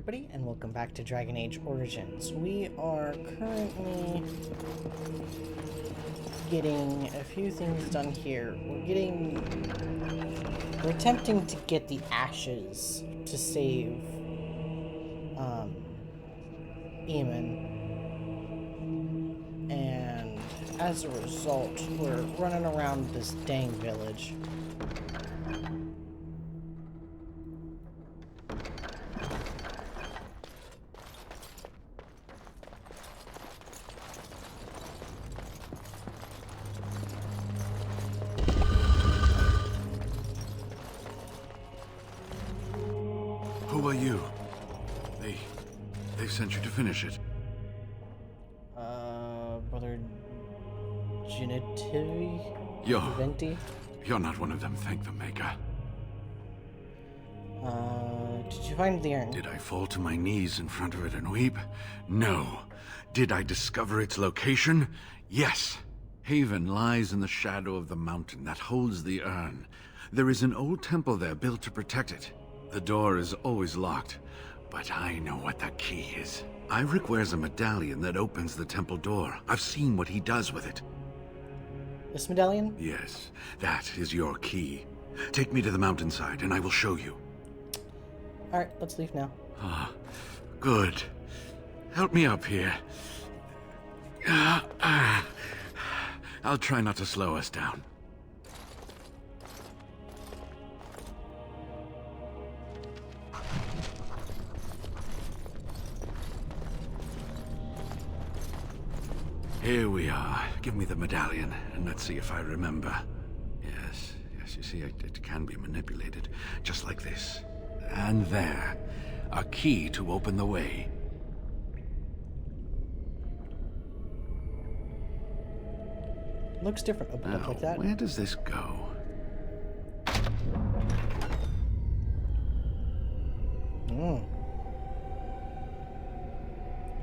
everybody, and welcome back to Dragon Age Origins. We are currently getting a few things done here. We're attempting to get the ashes to save, Eamon. And as a result, we're running around this dang village. Who are you? They sent you to finish it. Brother Genitivi? You're not one of them, thank the Maker. Did you find the urn? Did I fall to my knees in front of it and weep? No. Did I discover its location? Yes. Haven lies in the shadow of the mountain that holds the urn. There is an old temple there built to protect it. The door is always locked, but I know what that key is. Iric wears a medallion that opens the temple door. I've seen what he does with it. This medallion? Yes, that is your key. Take me to the mountainside and I will show you. Alright, let's leave now. Ah, good. Help me up here. I'll try not to slow us down. Here we are. Give me the medallion, and let's see if I remember. Yes, you see, it can be manipulated, just like this. And there. A key to open the way. Looks different opened up like that. Where does this go?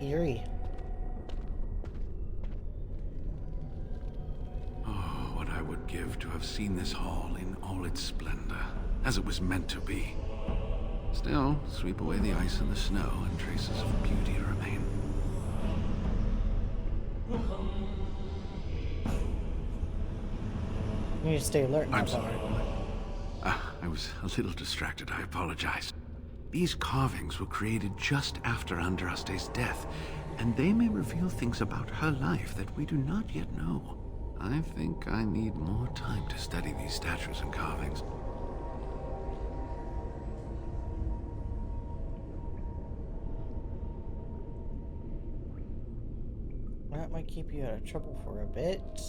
Eerie. Give to have seen this hall in all its splendor, as it was meant to be. Still, sweep away the ice and the snow, and traces of beauty remain. You need to stay alert. I'm sorry. I was a little distracted. I apologize. These carvings were created just after Andraste's death, and they may reveal things about her life that we do not yet know. I think I need more time to study these statues and carvings. That might keep you out of trouble for a bit.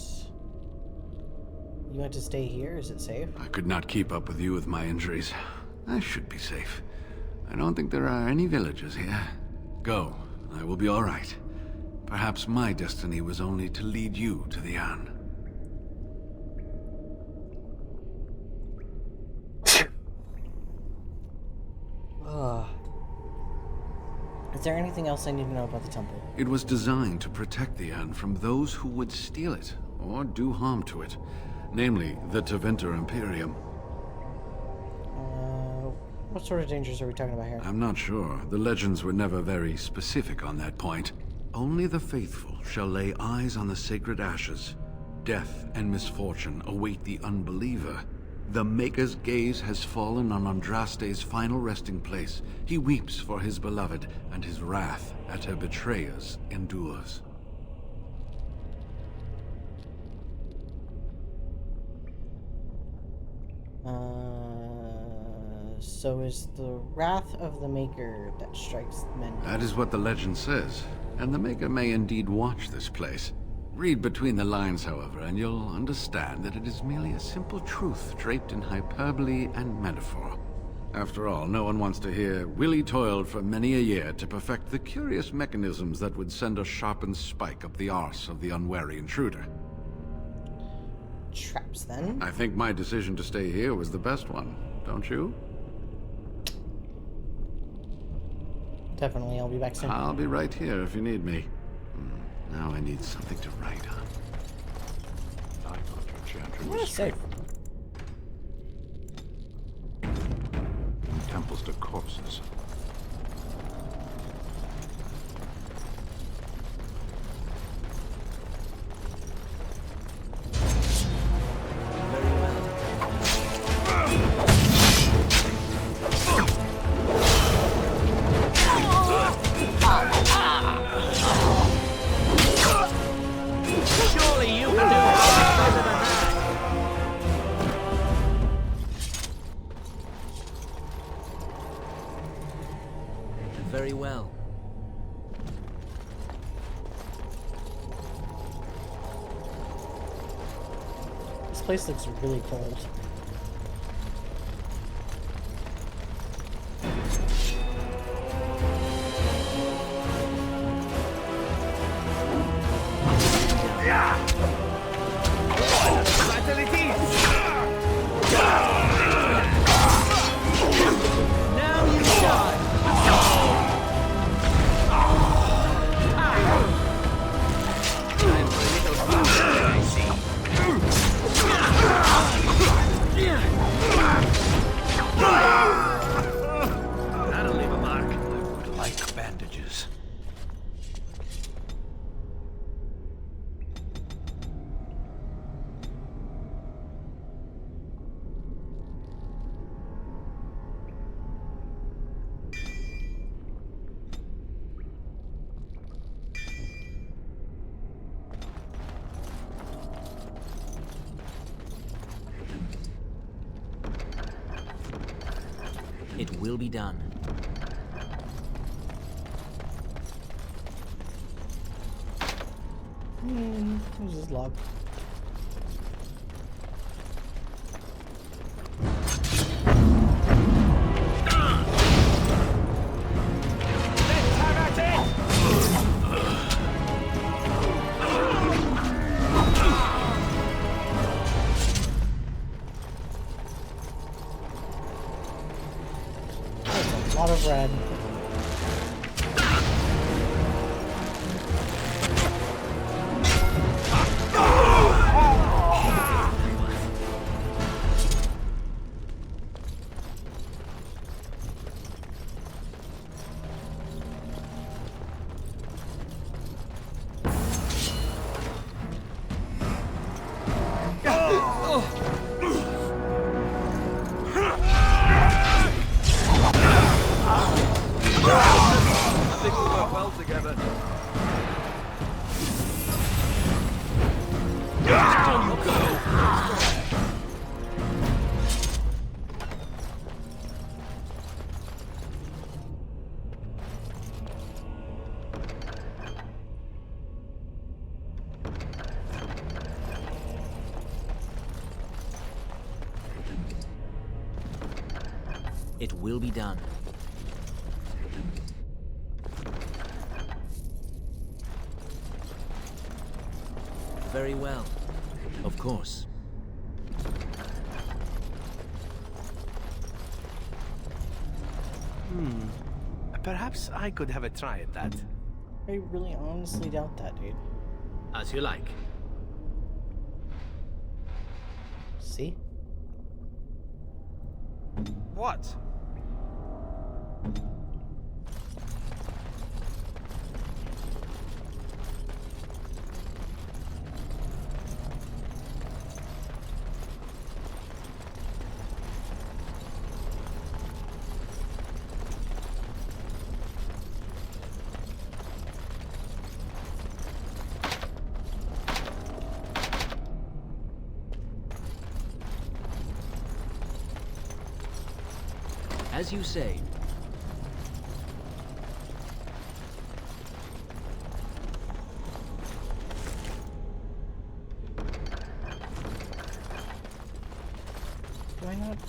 You want to stay here? Is it safe? I could not keep up with you with my injuries. I should be safe. I don't think there are any villagers here. Go. I will be all right. Perhaps my destiny was only to lead you to the urn. Is there anything else I need to know about the temple? It was designed to protect the urn from those who would steal it or do harm to it, namely the Tevinter Imperium. What sort of dangers are we talking about here? I'm not sure. The legends were never very specific on that point. Only the faithful shall lay eyes on the sacred ashes. Death and misfortune await the unbeliever. The Maker's gaze has fallen on Andraste's final resting place. He weeps for his beloved, and his wrath at her betrayers endures. So is the wrath of the Maker that strikes men? That is what the legend says, and the Maker may indeed watch this place. Read between the lines, however, and you'll understand that it is merely a simple truth draped in hyperbole and metaphor. After all, no one wants to hear Willie toiled for many a year to perfect the curious mechanisms that would send a sharpened spike up the arse of the unwary intruder. Traps, then? I think my decision to stay here was the best one, don't you? Definitely, I'll be back soon. I'll be right here if you need me. Now I need something to write on. I thought your chantry was safe. Temples to corpses. Very well. This place looks really cold. Now you die! Time for a little fun, I see. That'll leave a mark. I would like bandages. It will be done. Who's this log? That's a lot of red. I think we work well together. Down you go. It will be done. Very well. Of course. Perhaps I could have a try at that. I really honestly doubt that, dude. As you like. See? What? As you say.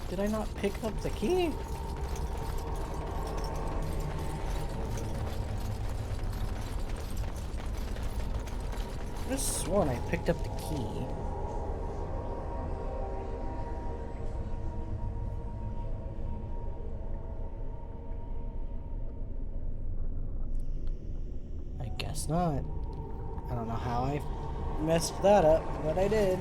Did I not pick up the key? I just sworn I picked up the key. I guess not. I don't know how I messed that up, but I did.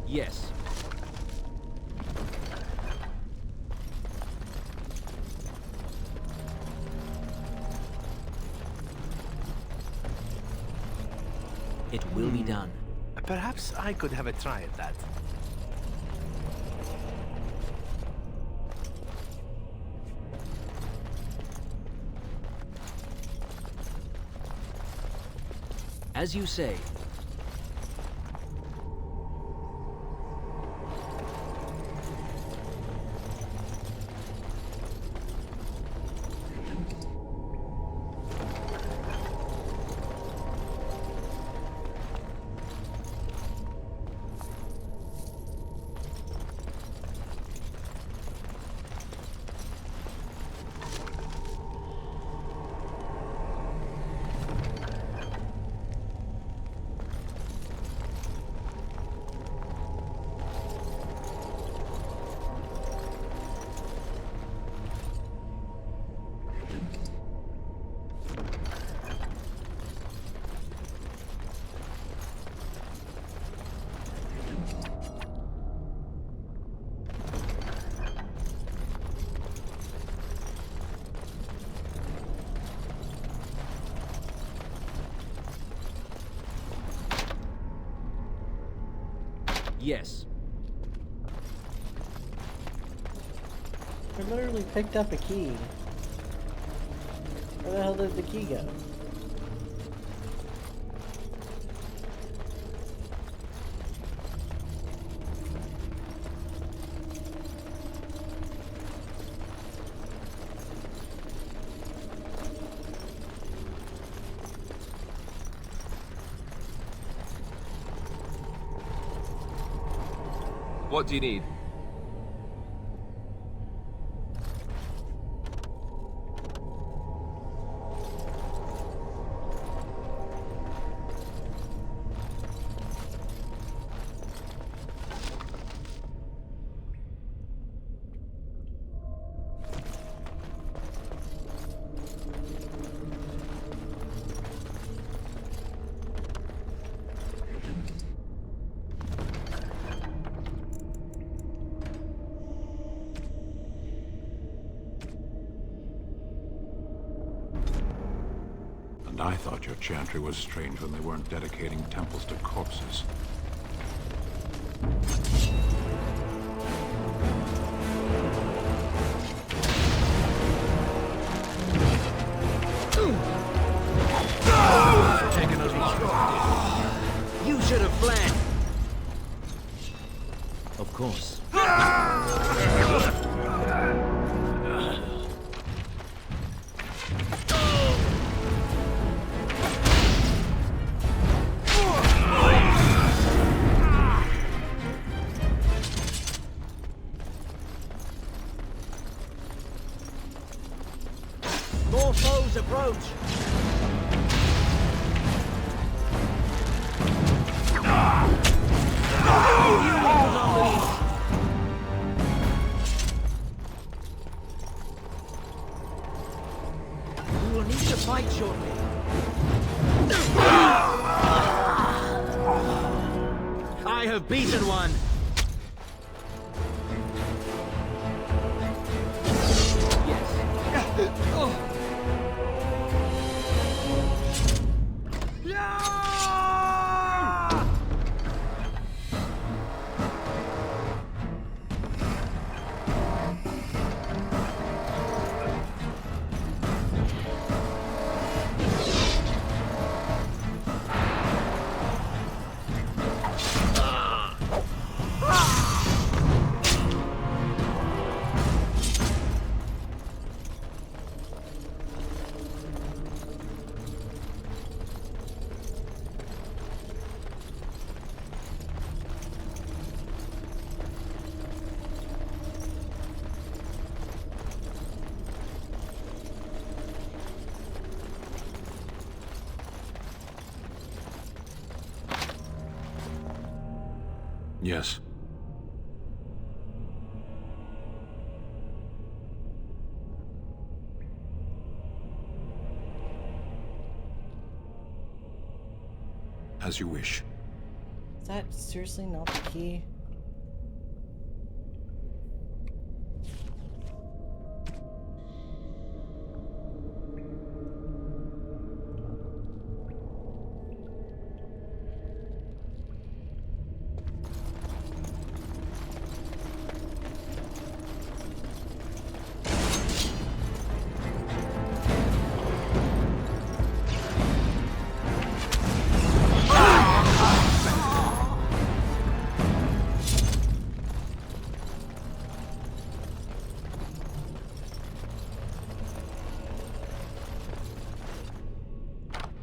Yes. It will be done. Perhaps I could have a try at that. As you say. Yes. I literally picked up a key. Where the hell did the key go? What do you need? And I thought your chantry was strange when they weren't dedicating temples to corpses. Taking us long. You should have fled. Of course. More foes approach. We will need to fight shortly. I have beaten one. Yes. As you wish. Is that seriously not the key?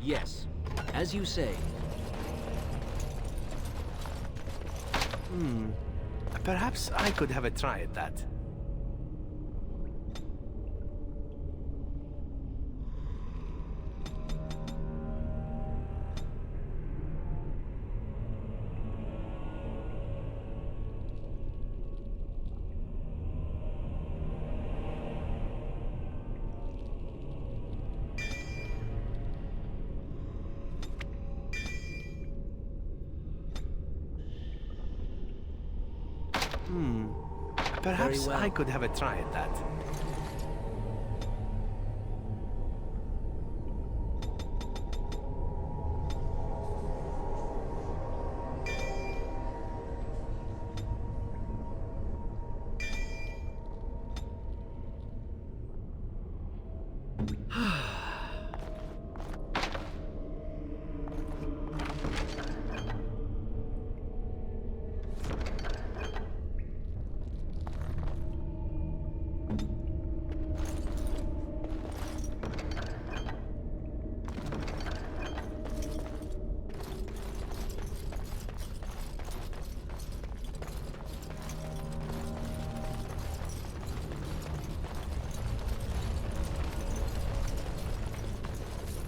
Yes. As you say. Perhaps I could have a try at that. Perhaps well. I could have a try at that.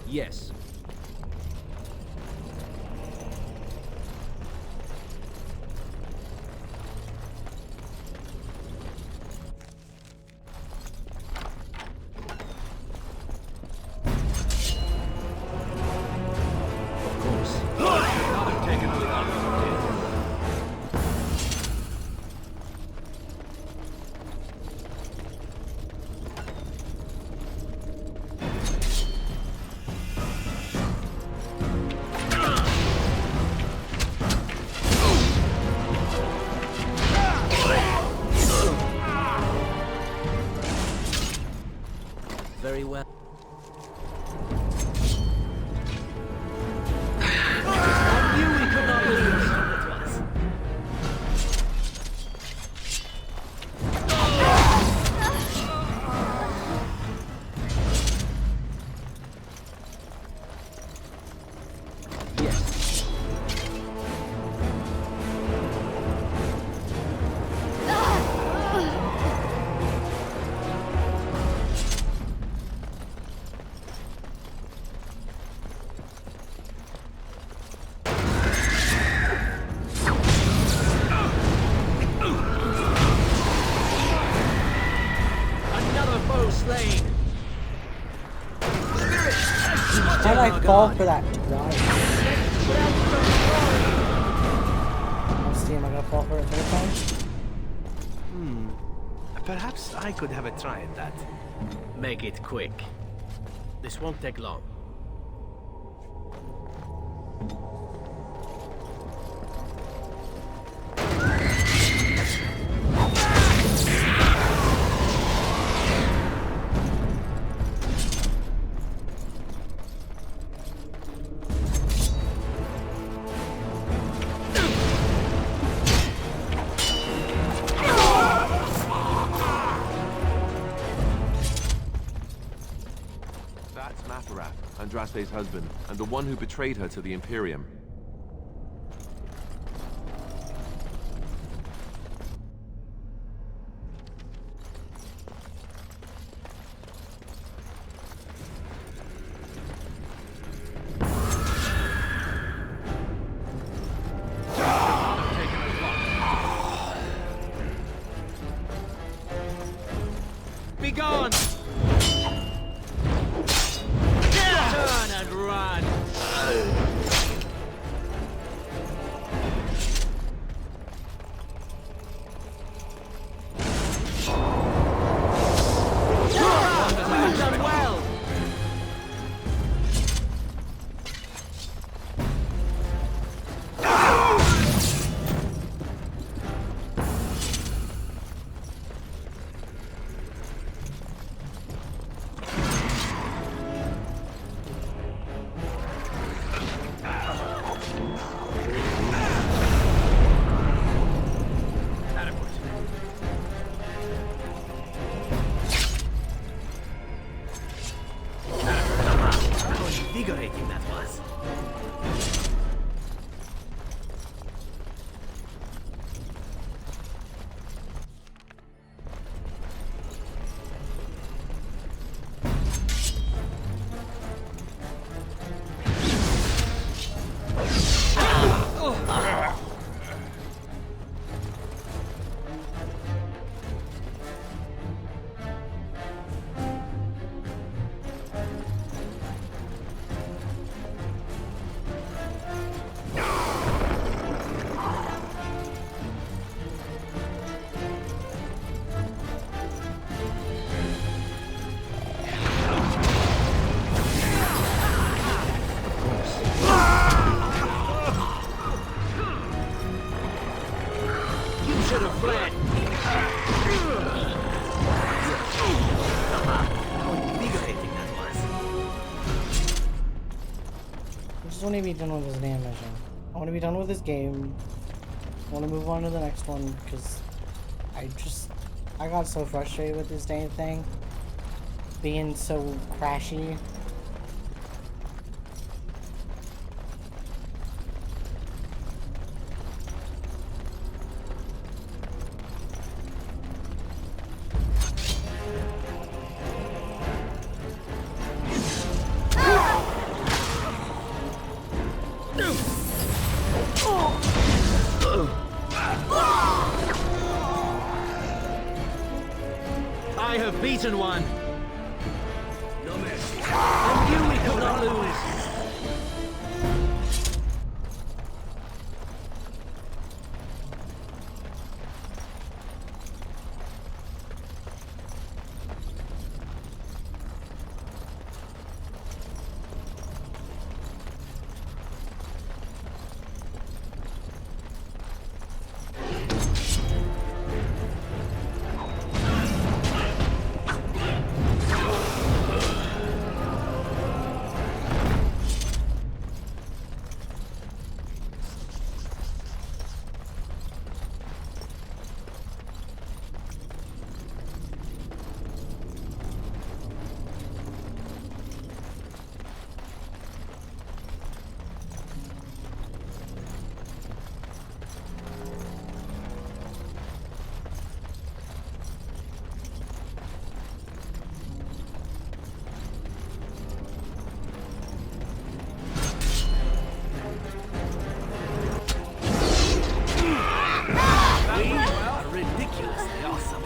Yes. Of course. Not taken without very well. I knew we could not lose. Yes. Another foe slain. How'd I fall for that twice? See, am I gonna fall for it third time? Perhaps I could have a try at that. Make it quick. This won't take long. That's Maparath, Andraste's husband, and the one who betrayed her to the Imperium. Be gone! Turn and run! just want to be done with this damn mission. I want to be done with this game. I want to move on to the next one because I got so frustrated with this damn thing being so crashy. I have beaten one. No mercy. I knew we could not lose. Ridiculously awesome.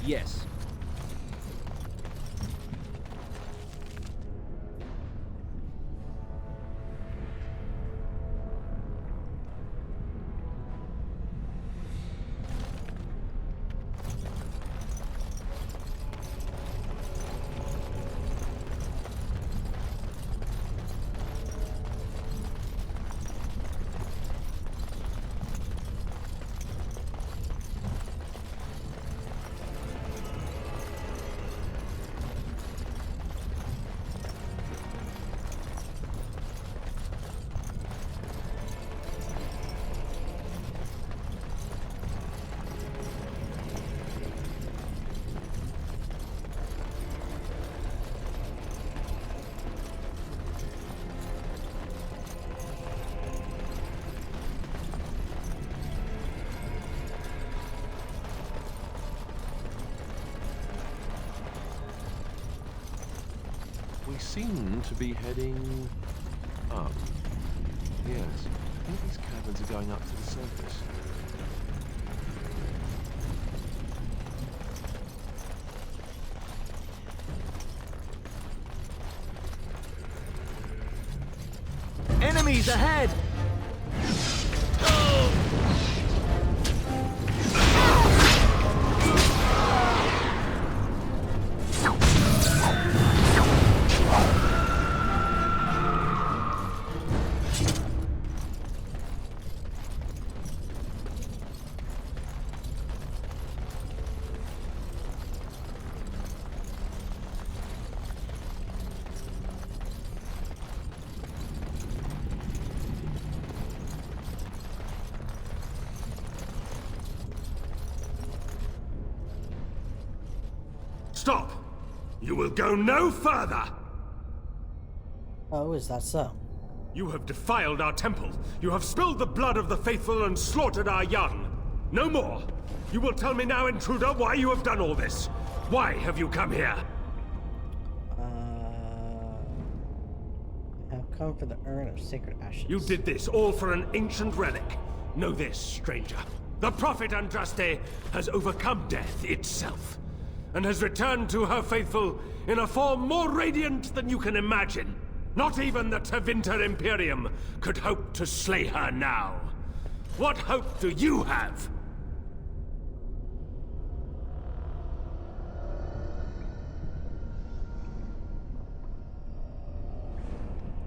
Yes. We seem to be heading up. Yes, I think these caverns are going up to the surface. Enemies ahead! Stop! You will go no further! Oh, is that so? You have defiled our temple. You have spilled the blood of the faithful and slaughtered our young. No more! You will tell me now, intruder, why you have done all this. Why have you come here? I've come for the urn of sacred ashes. You did this all for an ancient relic. Know this, stranger. The prophet Andraste has overcome death itself, and has returned to her faithful in a form more radiant than you can imagine. Not even the Tevinter Imperium could hope to slay her now. What hope do you have?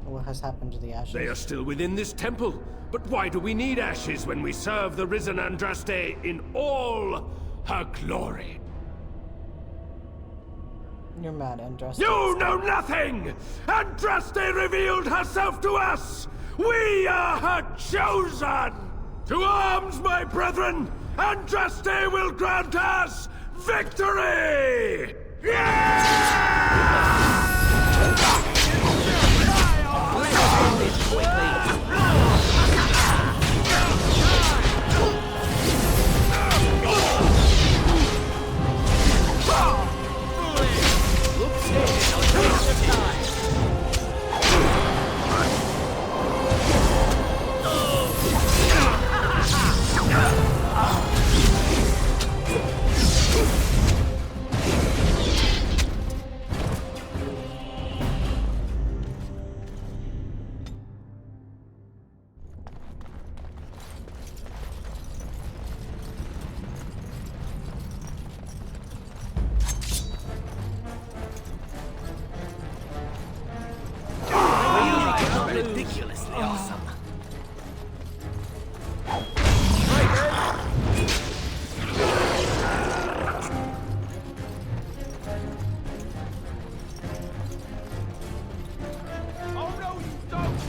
What has happened to the ashes? They are still within this temple. But why do we need ashes when we serve the risen Andraste in all her glory? You're mad, Andraste. You know nothing! Andraste revealed herself to us! We are her chosen! To arms, my brethren! Andraste will grant us victory! Ridiculously awesome. Oh no, you don't!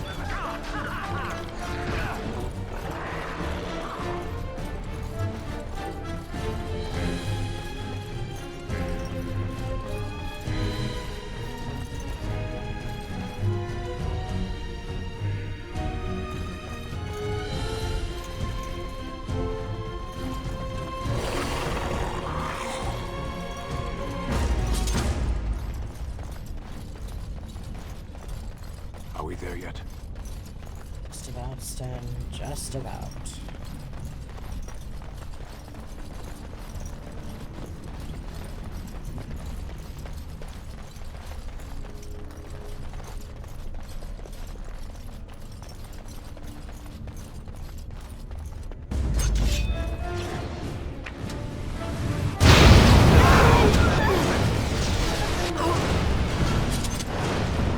Are we there yet? Just about, Stan. Just about.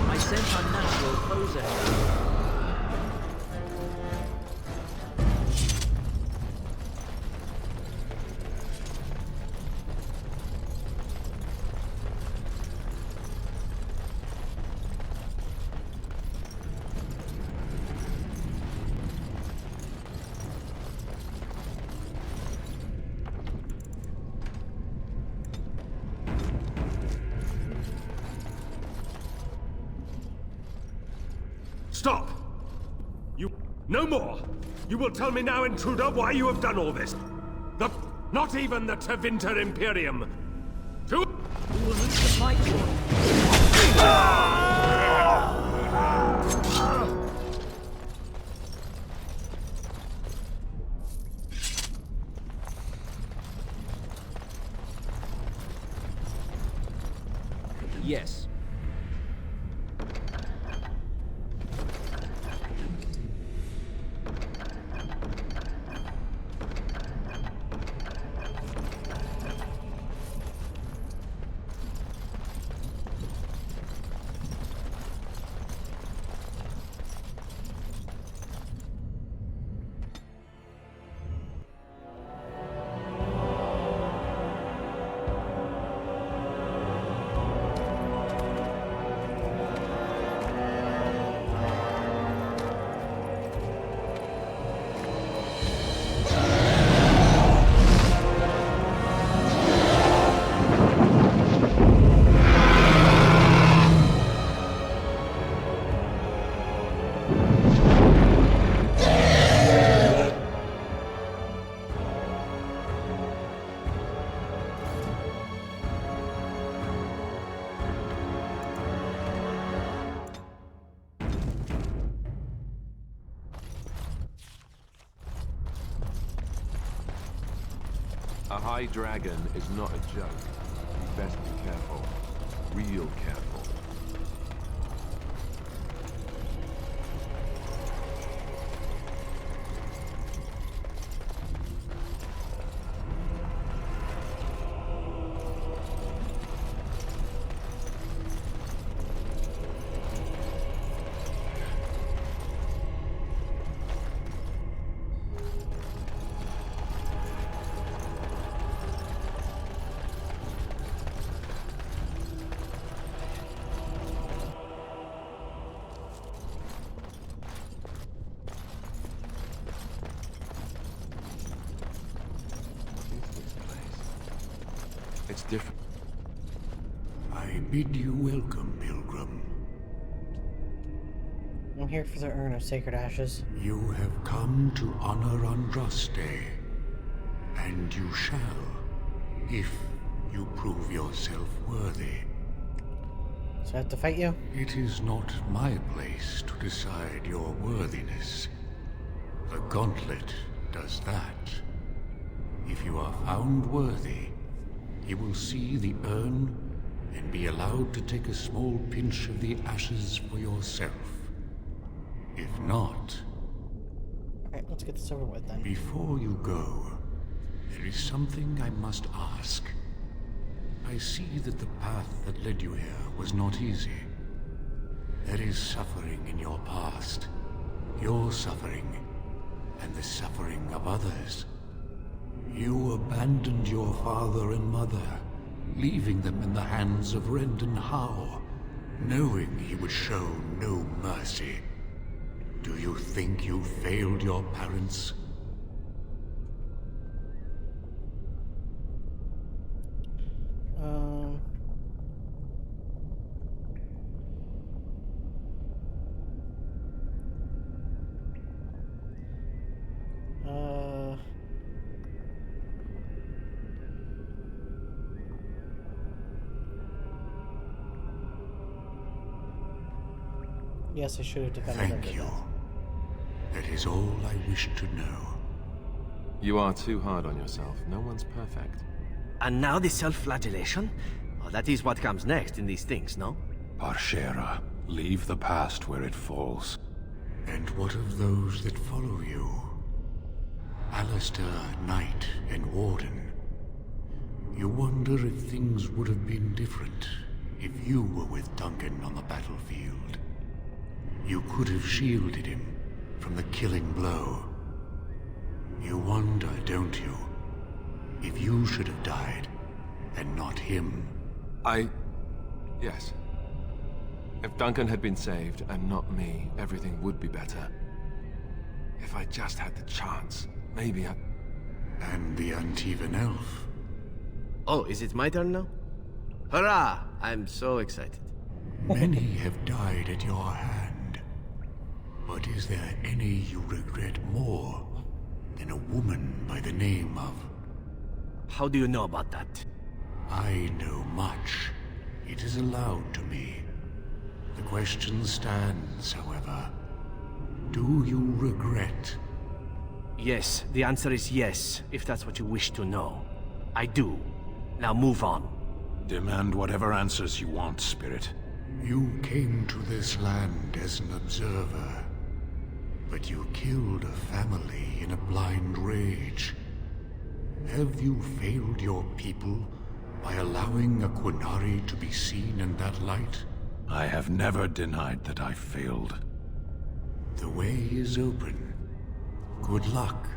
I sense unnatural foes ahead. Stop! You... no more! You will tell me now, intruder, why you have done all this. Not even the Tevinter Imperium. We will need to fight for it. Yes. A high dragon is not a joke. You best be careful. Real careful. It's different. I bid you welcome, pilgrim. I'm here for the urn of sacred ashes. You have come to honor Andraste, and you shall, if you prove yourself worthy. So I have to fight you? It is not my place to decide your worthiness. The gauntlet does that. If you are found worthy, you will see the urn and be allowed to take a small pinch of the ashes for yourself. If not... Alright, let's get this over with then. Before you go, there is something I must ask. I see that the path that led you here was not easy. There is suffering in your past. Your suffering, and the suffering of others. You abandoned your father and mother, leaving them in the hands of Rendon Howe, knowing he would show no mercy. Do you think you failed your parents? Yes, I should have defended them. Thank you. That is all I wish to know. You are too hard on yourself. No one's perfect. And now the self-flagellation? Oh, that is what comes next in these things, no? Parshera, leave the past where it falls. And what of those that follow you? Alistair, Knight, and Warden. You wonder if things would have been different if you were with Duncan on the battlefield. You could have shielded him from the killing blow. You wonder, don't you, if you should have died and not him? Yes. If Duncan had been saved and not me, everything would be better. If I just had the chance, maybe I... And the Antivan elf. Oh, is it my turn now? Hurrah! I'm so excited. Many have died at your hand. But is there any you regret more than a woman by the name of... How do you know about that? I know much. It is allowed to me. The question stands, however. Do you regret? Yes, the answer is yes, if that's what you wish to know. I do. Now move on. Demand whatever answers you want, Spirit. You came to this land as an observer, but you killed a family in a blind rage. Have you failed your people by allowing a Qunari to be seen in that light? I have never denied that I failed. The way is open. Good luck,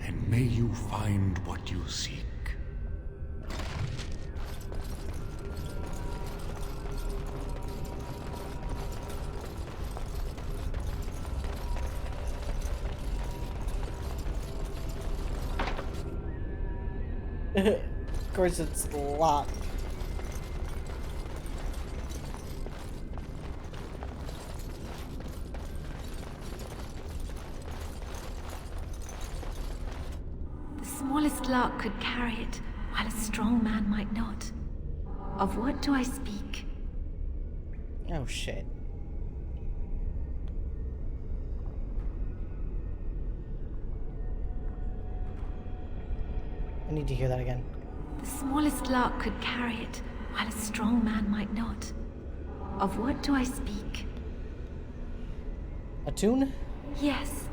and may you find what you seek. Of course, it's locked. The smallest lark could carry it, while a strong man might not. Of what do I speak? Oh shit. I need to hear that again. The smallest lark could carry it, while a strong man might not. Of what do I speak? A tune? Yes,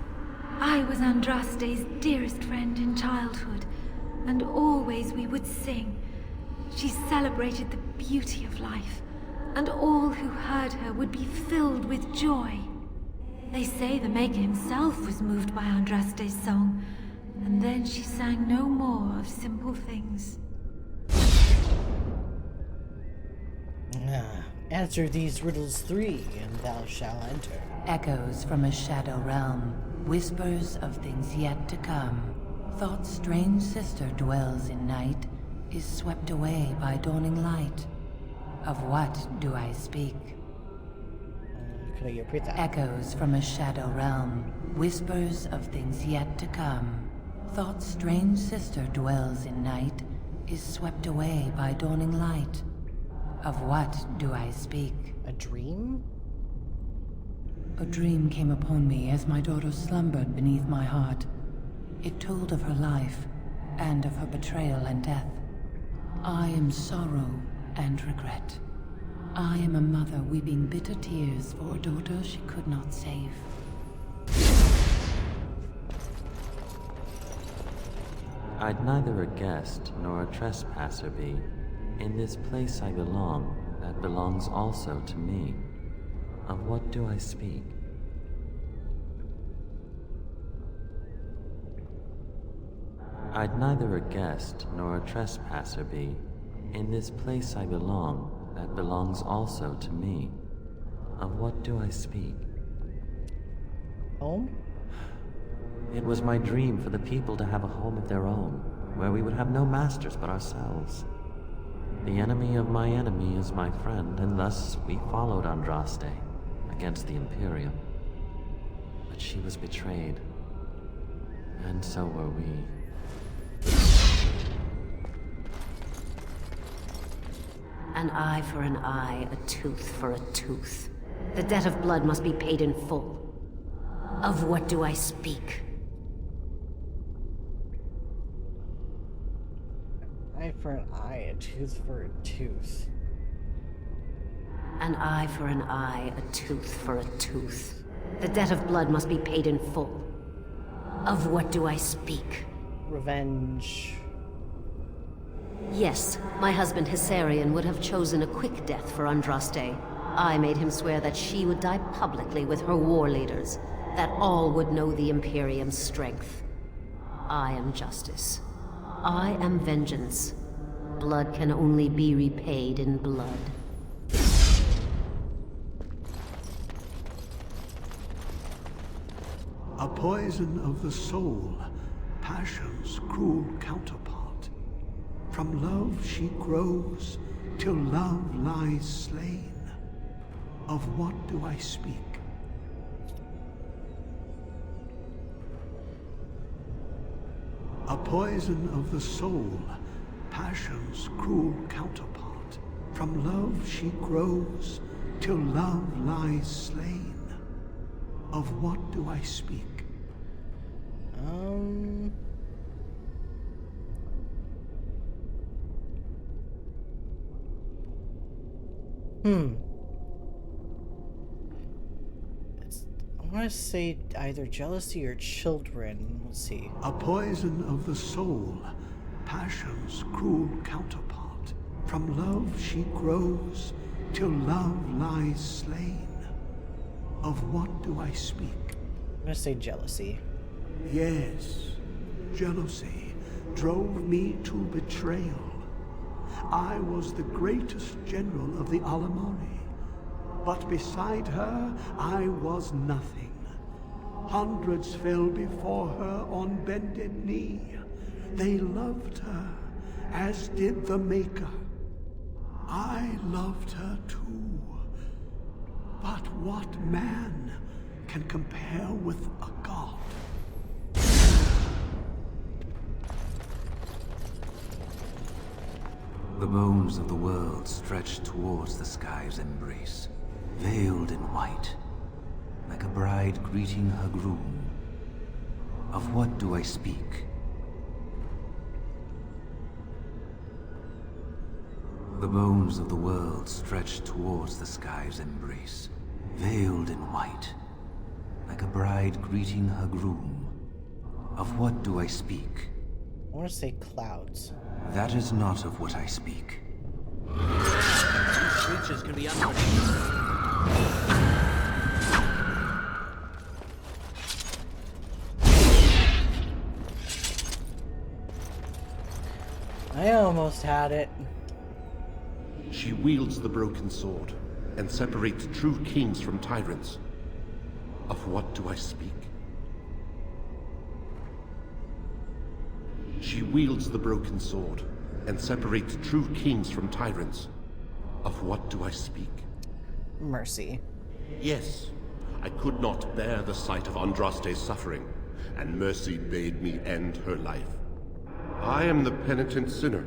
I was Andraste's dearest friend in childhood, and always we would sing. She celebrated the beauty of life, and all who heard her would be filled with joy. They say the Maker himself was moved by Andraste's song, and then she sang no more of simple things. Answer these riddles 3, and thou shalt enter. Echoes from a shadow realm, whispers of things yet to come. Thought's strange sister dwells in night, is swept away by dawning light. Of what do I speak? Could I repeat that? Echoes from a shadow realm, whispers of things yet to come. Thought's strange sister dwells in night, is swept away by dawning light. Of what do I speak? A dream? A dream came upon me as my daughter slumbered beneath my heart. It told of her life, and of her betrayal and death. I am sorrow and regret. I am a mother weeping bitter tears for a daughter she could not save. I'd neither a guest nor a trespasser be. In this place I belong, that belongs also to me. Of what do I speak? I'd neither a guest nor a trespasser be. In this place I belong, that belongs also to me. Of what do I speak? Home? It was my dream for the people to have a home of their own, where we would have no masters but ourselves. The enemy of my enemy is my friend, and thus we followed Andraste against the Imperium. But she was betrayed, and so were we. An eye for an eye, a tooth for a tooth. The debt of blood must be paid in full. Of what do I speak? Eye for an eye, a tooth for a tooth. An eye for an eye, a tooth for a tooth. The debt of blood must be paid in full. Of what do I speak? Revenge. Yes, my husband Hessarian would have chosen a quick death for Andraste. I made him swear that she would die publicly with her war leaders, that all would know the Imperium's strength. I am justice. I am vengeance. Blood can only be repaid in blood. A poison of the soul, passion's cruel counterpart. From love she grows, till love lies slain. Of what do I speak? A poison of the soul, passion's cruel counterpart. From love she grows, till love lies slain. Of what do I speak? Hmm. I want to say either jealousy or children. Let's see. A poison of the soul, passion's cruel counterpart. From love she grows, till love lies slain. Of what do I speak? I'm gonna say jealousy. Yes, jealousy drove me to betrayal. I was the greatest general of the Alamari, but beside her I was nothing. Hundreds fell before her on bended knee. They loved her, as did the Maker. I loved her too. But what man can compare with a god? The bones of the world stretch towards the sky's embrace, veiled in white, like a bride greeting her groom. Of what do I speak? The bones of the world stretch towards the sky's embrace, veiled in white, like a bride greeting her groom. Of what do I speak? I want to say clouds. That is not of what I speak. These creatures can be unpredictable. I almost had it. She wields the broken sword and separates true kings from tyrants. Of what do I speak? She wields the broken sword and separates true kings from tyrants. Of what do I speak? Mercy. Yes, I could not bear the sight of Andraste's suffering, and mercy bade me end her life. I am the penitent sinner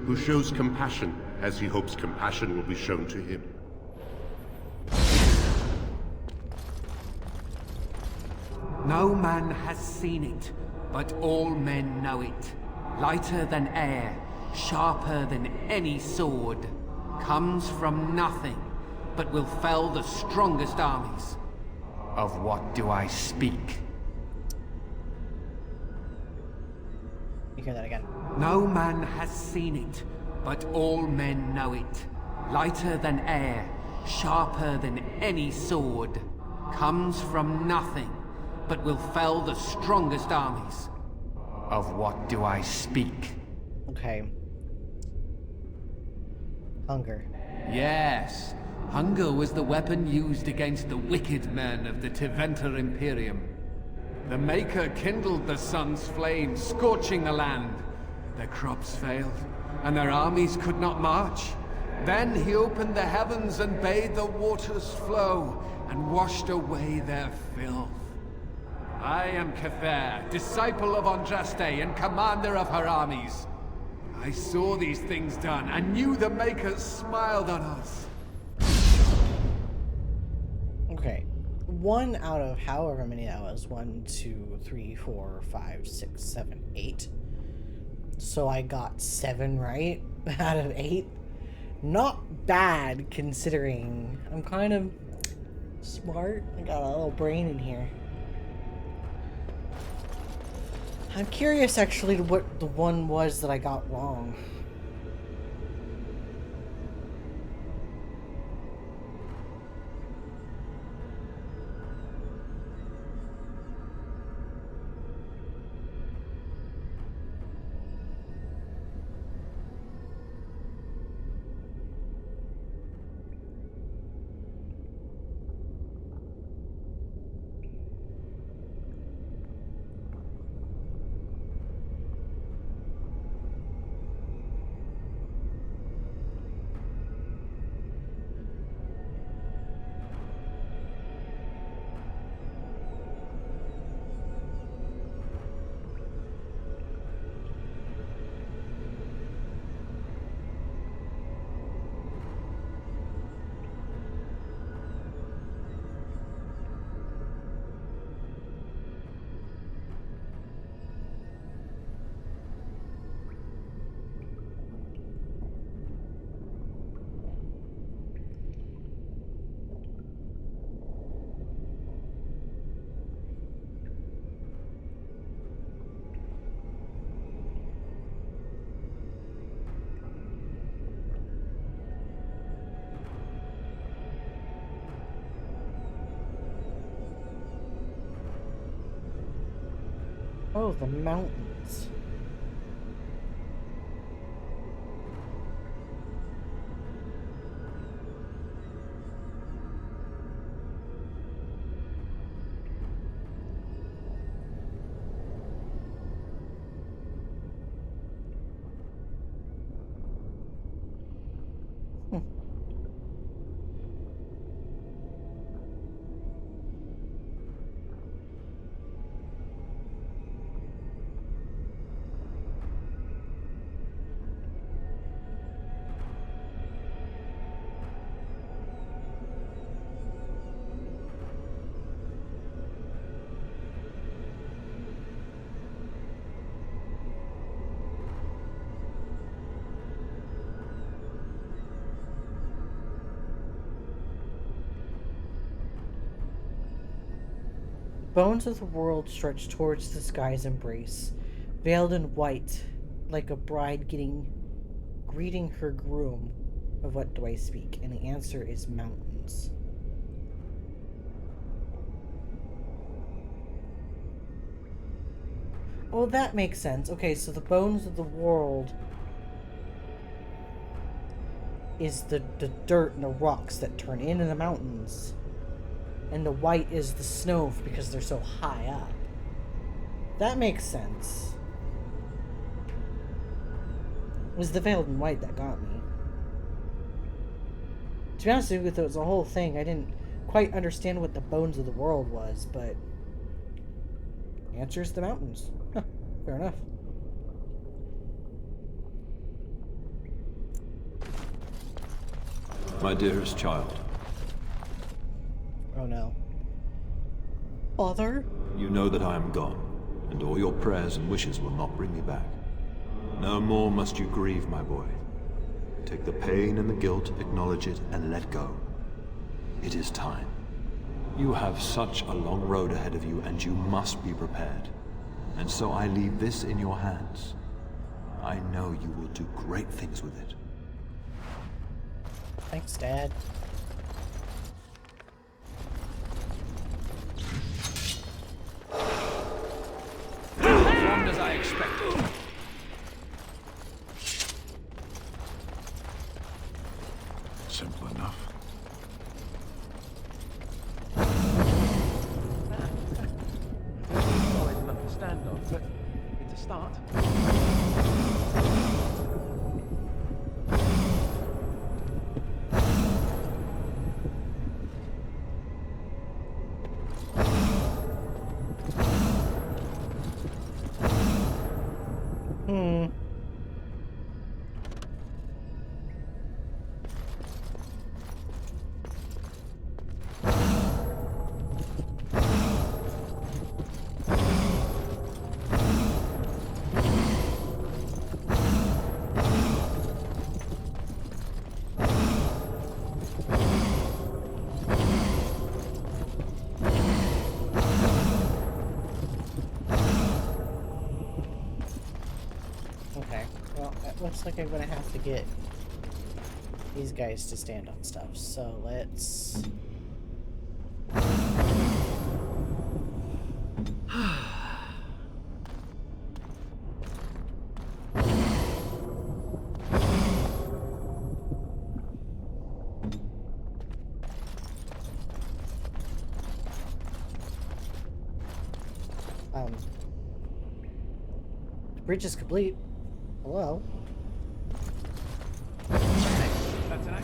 who shows compassion as he hopes compassion will be shown to him. No man has seen it, but all men know it. Lighter than air, sharper than any sword. Comes from nothing, but will fell the strongest armies. Of what do I speak? You hear that again. No man has seen it, but all men know it. Lighter than air, sharper than any sword. Comes from nothing, but will fell the strongest armies. Of what do I speak? Okay. Hunger. Yes, hunger was the weapon used against the wicked men of the Tiventer Imperium. The Maker kindled the sun's flame, scorching the land. Their crops failed, and their armies could not march. Then he opened the heavens and bade the waters flow, and washed away their filth. I am Cather, disciple of Andraste and commander of her armies. I saw these things done, and knew the Makers smiled on us. Okay. 1 out of however many that was. 1, 2, 3, 4, 5, 6, 7, 8. So I got 7 right out of 8. Not bad, considering I'm kind of smart. I got a little brain in here. I'm curious, actually, to what the one was that I got wrong. Oh, the mountains. Bones of the world stretch towards the sky's embrace, veiled in white, like a bride greeting her groom. Of what do I speak? And the answer is mountains. Oh, that makes sense. Okay, so the bones of the world is the dirt and the rocks that turn into the mountains. And the white is the snow because they're so high up. That makes sense. It was the veiled in white that got me. To be honest with you, it was a whole thing. I didn't quite understand what the bones of the world was, but the answer is the mountains. Huh, fair enough. My dearest child. Oh no. Father? You know that I am gone, and all your prayers and wishes will not bring me back. No more must you grieve, my boy. Take the pain and the guilt, acknowledge it, and let go. It is time. You have such a long road ahead of you, and you must be prepared. And so I leave this in your hands. I know you will do great things with it. Thanks, Dad. Performed as I expected. Simple enough. Always enough to stand on, but it's a start. Looks like I'm gonna have to get these guys to stand on stuff, so let's... the bridge is complete. Hello? That's an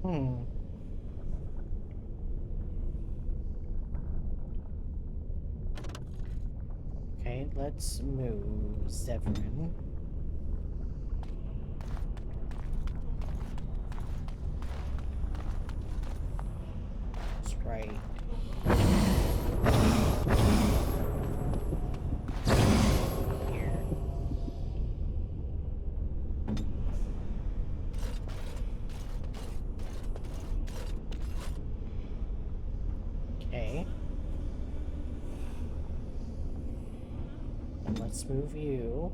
Hmm. Okay, let's move Zevran. That's right. Here. Okay. And let's move you.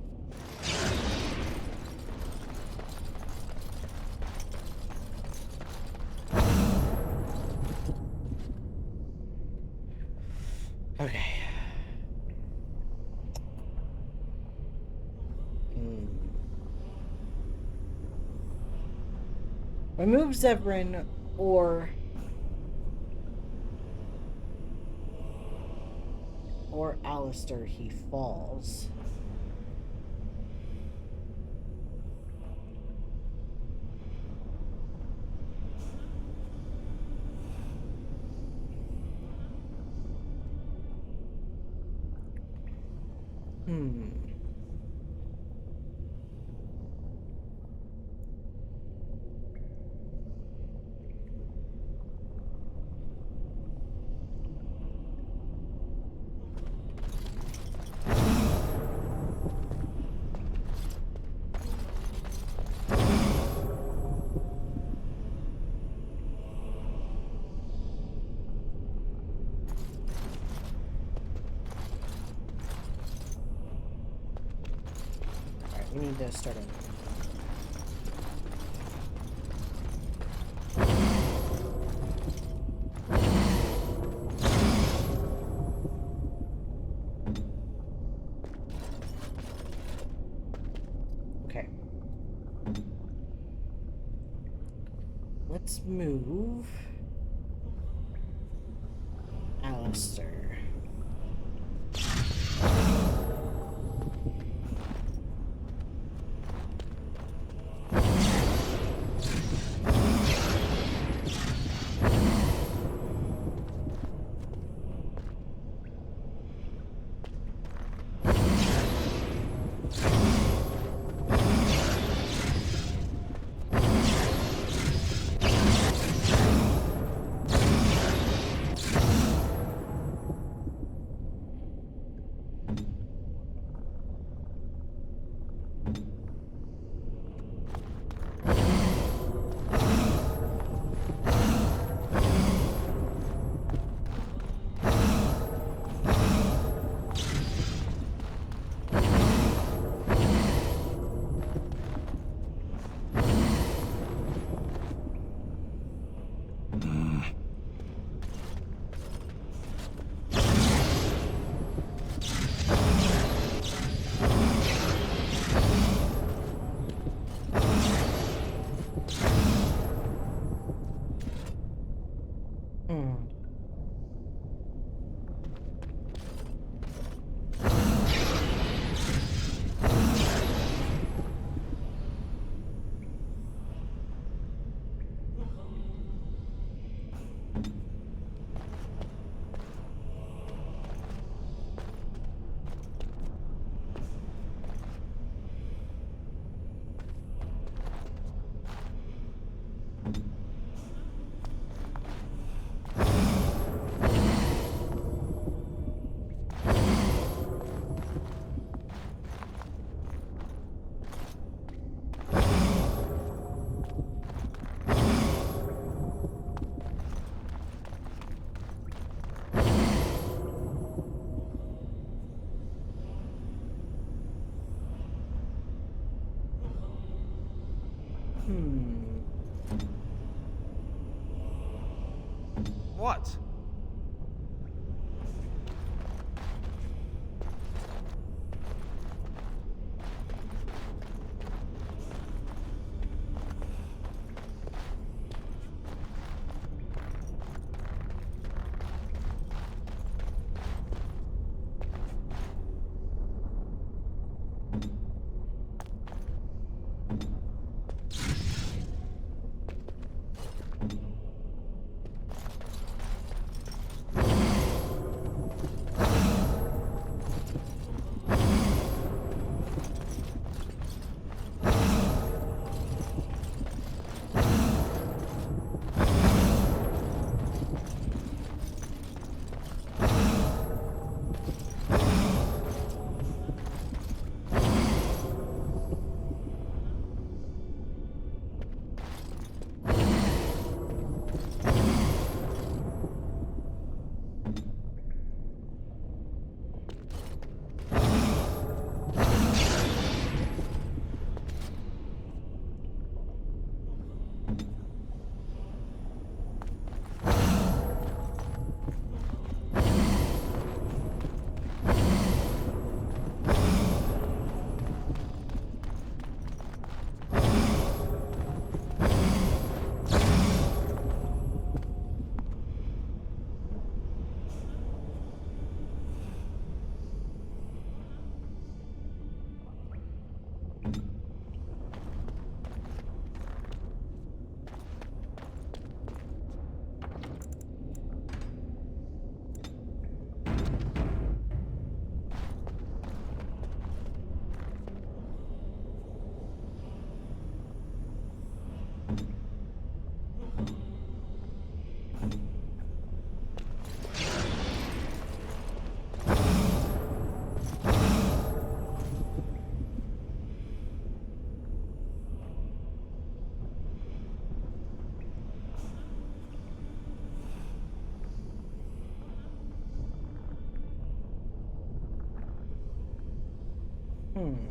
Okay. Remove Zevran or Alistair, he falls. Alright, we need to start over. Okay. Let's move Alistair. What? What?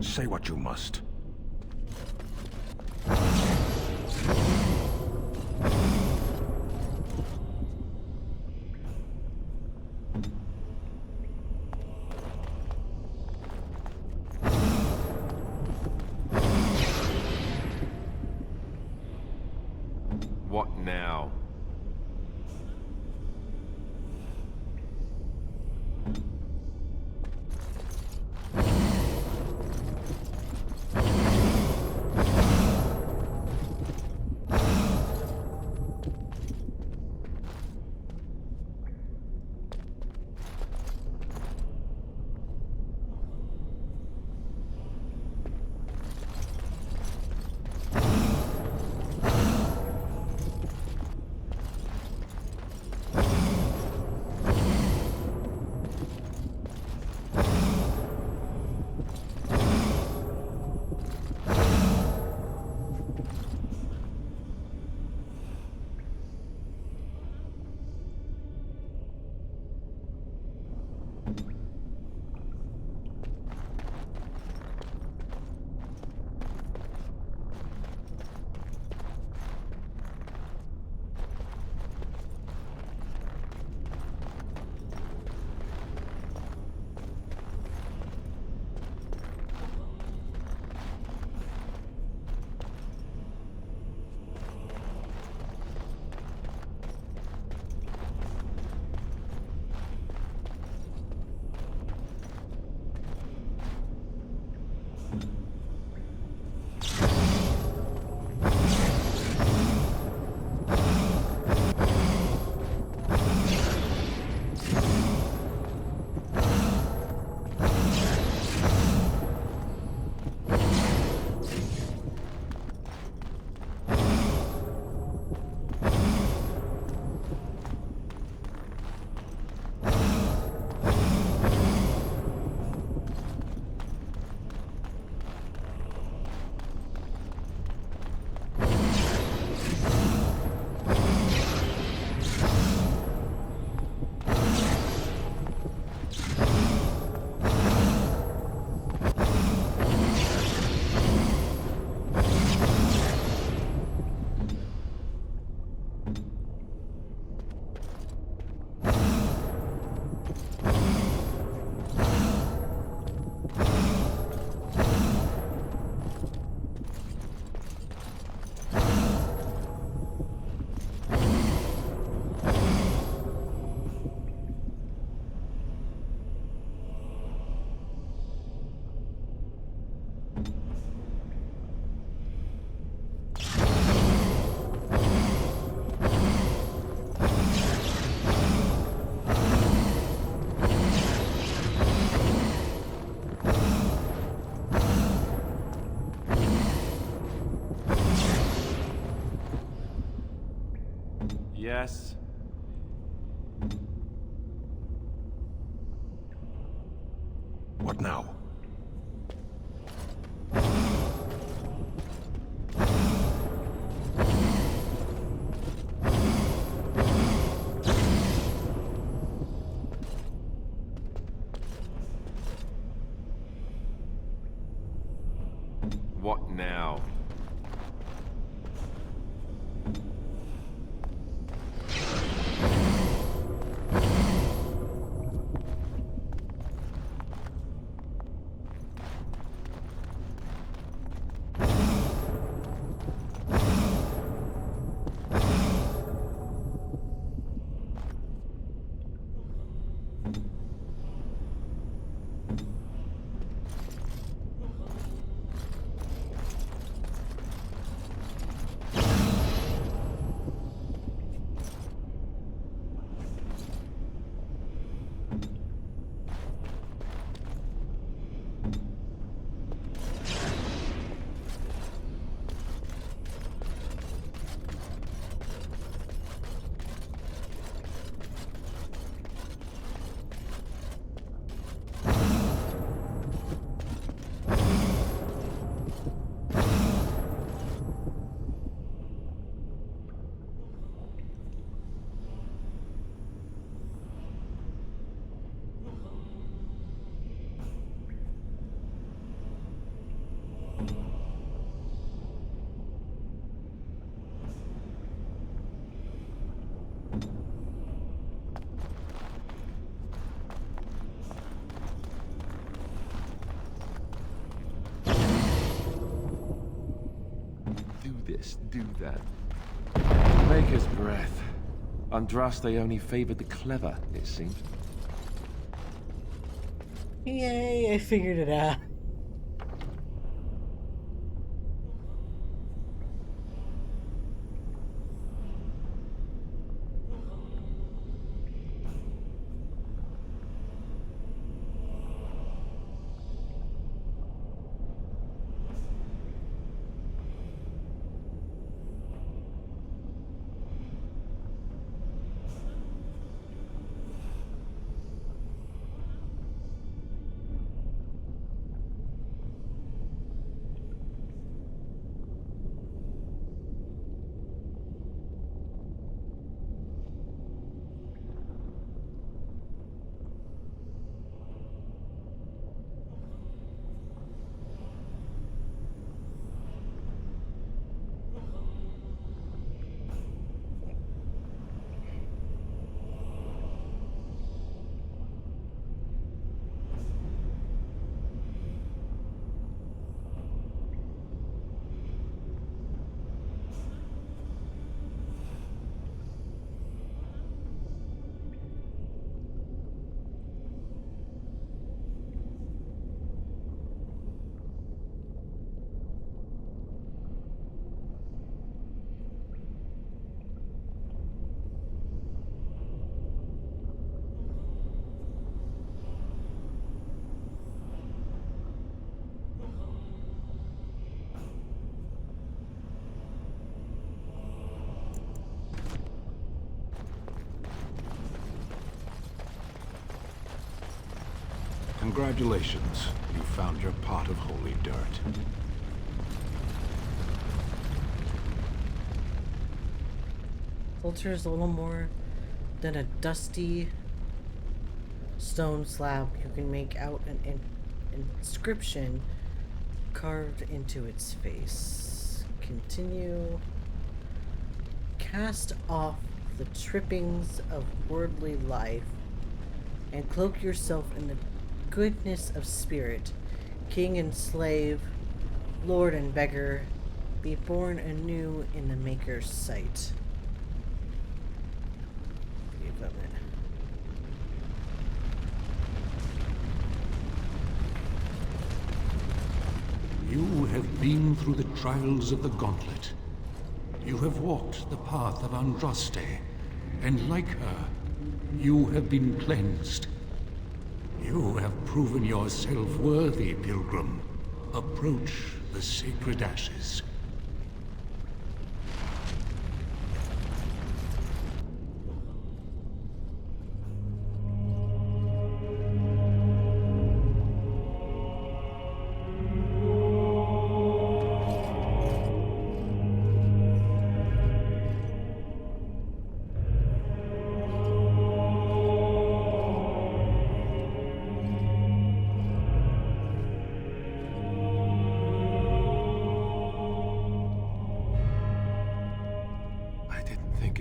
Say what you must. What now? Yes. What now? What now? Let's do that. Maker's breath. Andraste only favored the clever, it seems. Yay, I figured it out. Congratulations. You found your pot of holy dirt. This altar is a little more than a dusty stone slab. You can make out an inscription carved into its face. Continue. Cast off the trippings of worldly life and cloak yourself in the goodness of spirit. King and slave, lord and beggar, be born anew in the Maker's sight. The equipment. You have been through the trials of the Gauntlet. You have walked the path of Andraste, and like her, you have been cleansed. You have proven yourself worthy, pilgrim. Approach the sacred ashes.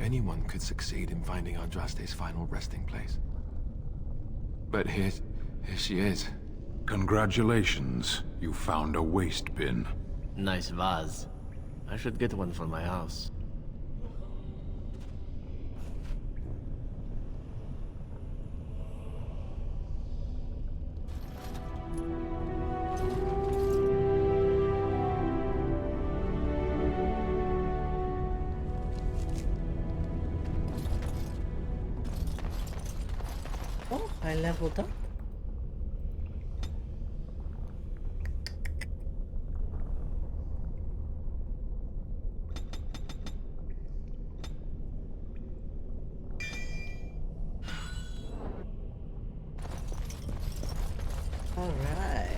Anyone could succeed in finding Andraste's final resting place. But here she is. Congratulations. You found a waste bin. Nice vase. I should get one for my house. Oh, I leveled up. All right.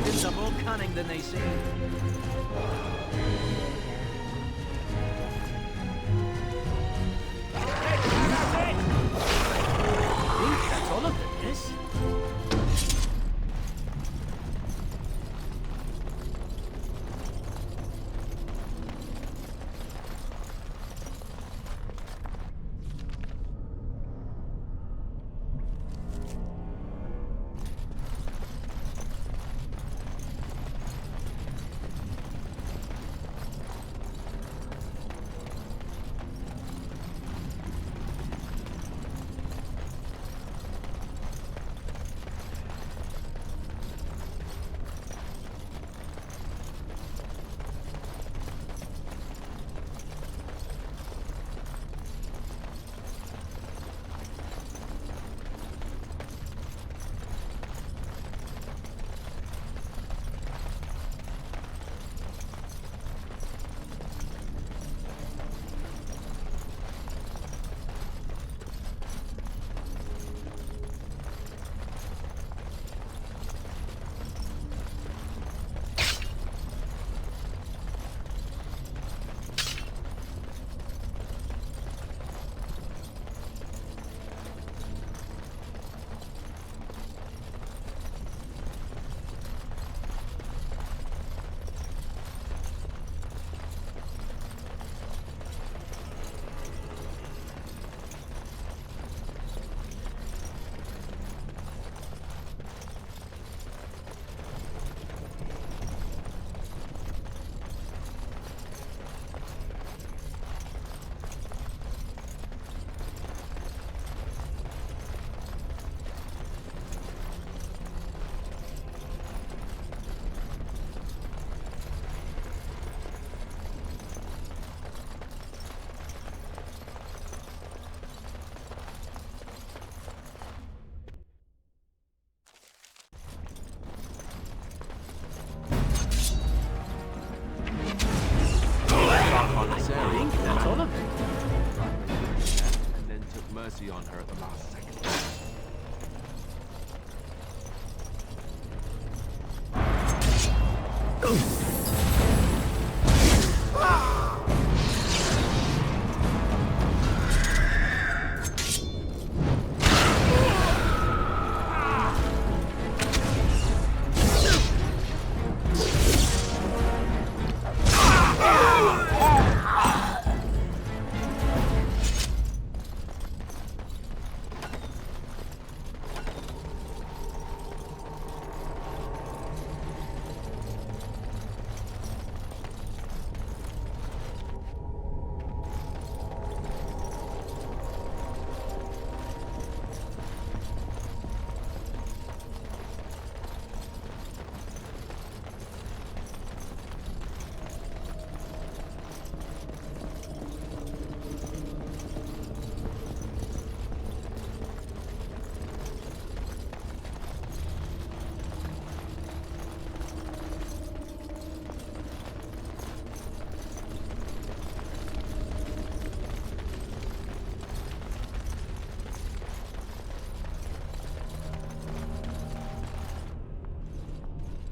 dragons are more cunning than they seem. I think that's all of them, yes? That's all of it. And then took mercy on her at the last second.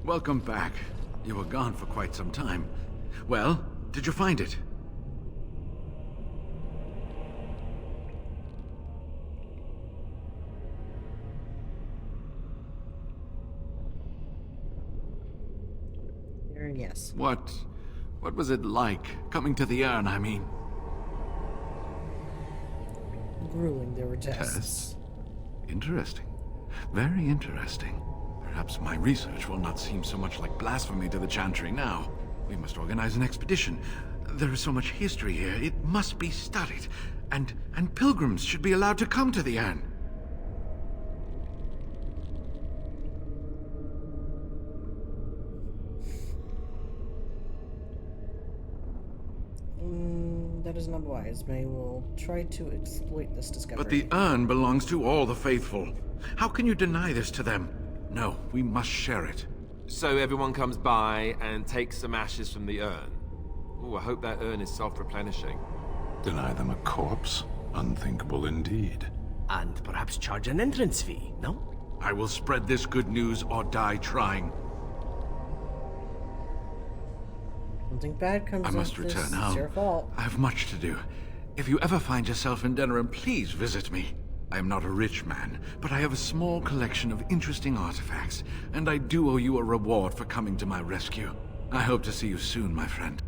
Welcome back. You were gone for quite some time. Well, did you find it? Yes. What was it like? Coming to the urn, I mean. Grueling, there were tests. Tests? Interesting. Very interesting. Perhaps my research will not seem so much like blasphemy to the Chantry now. We must organize an expedition. There is so much history here, it must be studied. And pilgrims should be allowed to come to the urn. That is not wise. Maybe we'll try to exploit this discovery. But the urn belongs to all the faithful. How can you deny this to them? No, we must share it. So everyone comes by and takes some ashes from the urn. Ooh, I hope that urn is self-replenishing. Deny them a corpse? Unthinkable indeed. And perhaps charge an entrance fee, no? I will spread this good news or die trying. Something bad comes I must of this. return It's home. your fault. I have much to do. If you ever find yourself in Denerim, please visit me. I am not a rich man, but I have a small collection of interesting artifacts, and I do owe you a reward for coming to my rescue. I hope to see you soon, my friend.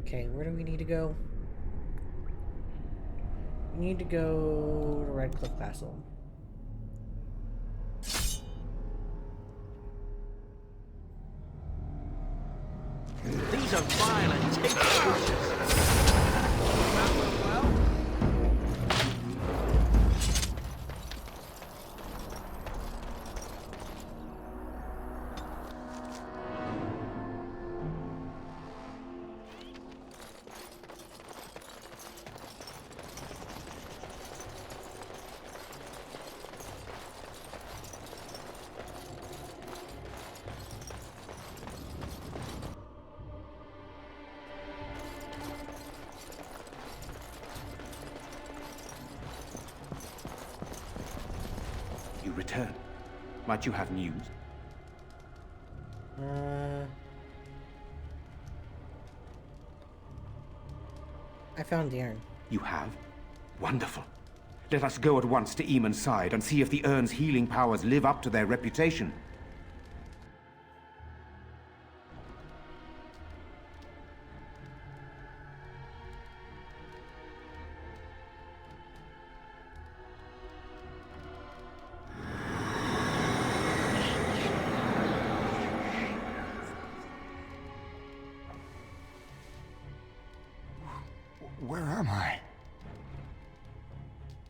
Okay, where do we need to go? We need to go to Redcliffe Castle. These are violent creatures. You return. Might you have news? I found the urn. You have? Wonderful. Let us go at once to Eamon's side and see if the urn's healing powers live up to their reputation. Where am I?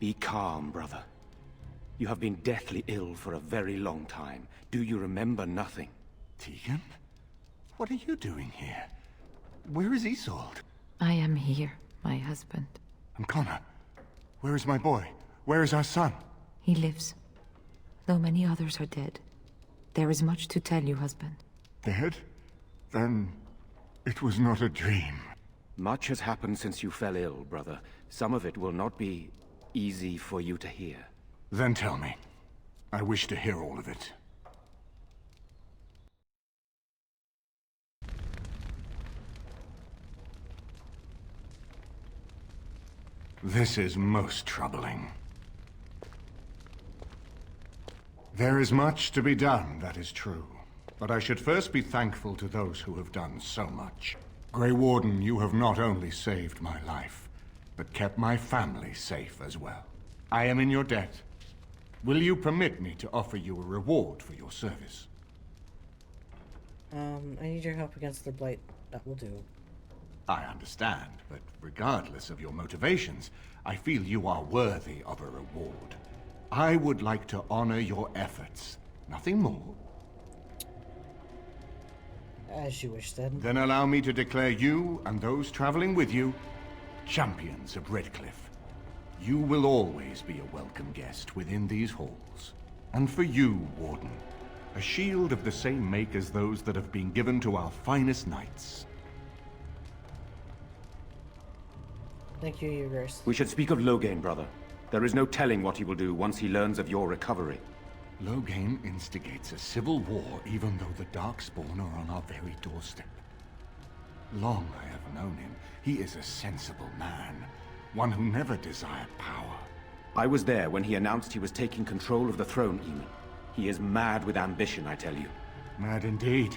Be calm, brother. You have been deathly ill for a very long time. Do you remember nothing? Tegan? What are you doing here? Where is Isolde? I am here, my husband. And Connor? Where is my boy? Where is our son? He lives, though many others are dead. There is much to tell you, husband. Dead? Then it was not a dream. Much has happened since you fell ill, brother. Some of it will not be easy for you to hear. Then tell me. I wish to hear all of it. This is most troubling. There is much to be done, that is true. But I should first be thankful to those who have done so much. Grey Warden, you have not only saved my life, but kept my family safe as well. I am in your debt. Will you permit me to offer you a reward for your service? I need your help against the Blight. That will do. I understand, but regardless of your motivations, I feel you are worthy of a reward. I would like to honor your efforts. Nothing more. As you wish, then. Then allow me to declare you and those traveling with you champions of Redcliffe. You will always be a welcome guest within these halls. And for you, Warden, a shield of the same make as those that have been given to our finest knights. Thank you, Your Grace. We should speak of Loghain, brother. There is no telling what he will do once he learns of your recovery. Loghain instigates a civil war even though the Darkspawn are on our very doorstep. Long I have known him. He is a sensible man, one who never desired power. I was there when he announced he was taking control of the throne, Eamon. He is mad with ambition, I tell you. Mad indeed.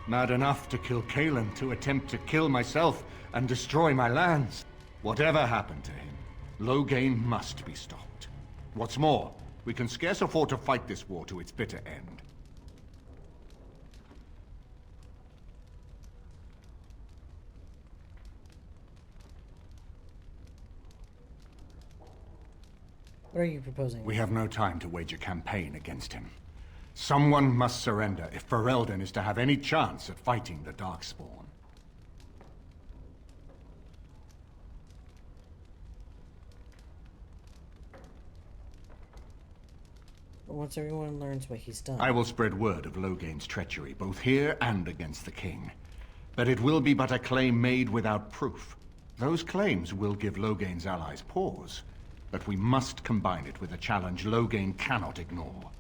Mad enough to kill Cailan, to attempt to kill myself and destroy my lands. Whatever happened to him, Loghain must be stopped. What's more, we can scarce afford to fight this war to its bitter end. What are you proposing? We have no time to wage a campaign against him. Someone must surrender if Ferelden is to have any chance at fighting the Darkspawn. Once everyone learns what he's done. I will spread word of Loghain's treachery, both here and against the king. But it will be but a claim made without proof. Those claims will give Loghain's allies pause, but we must combine it with a challenge Loghain cannot ignore.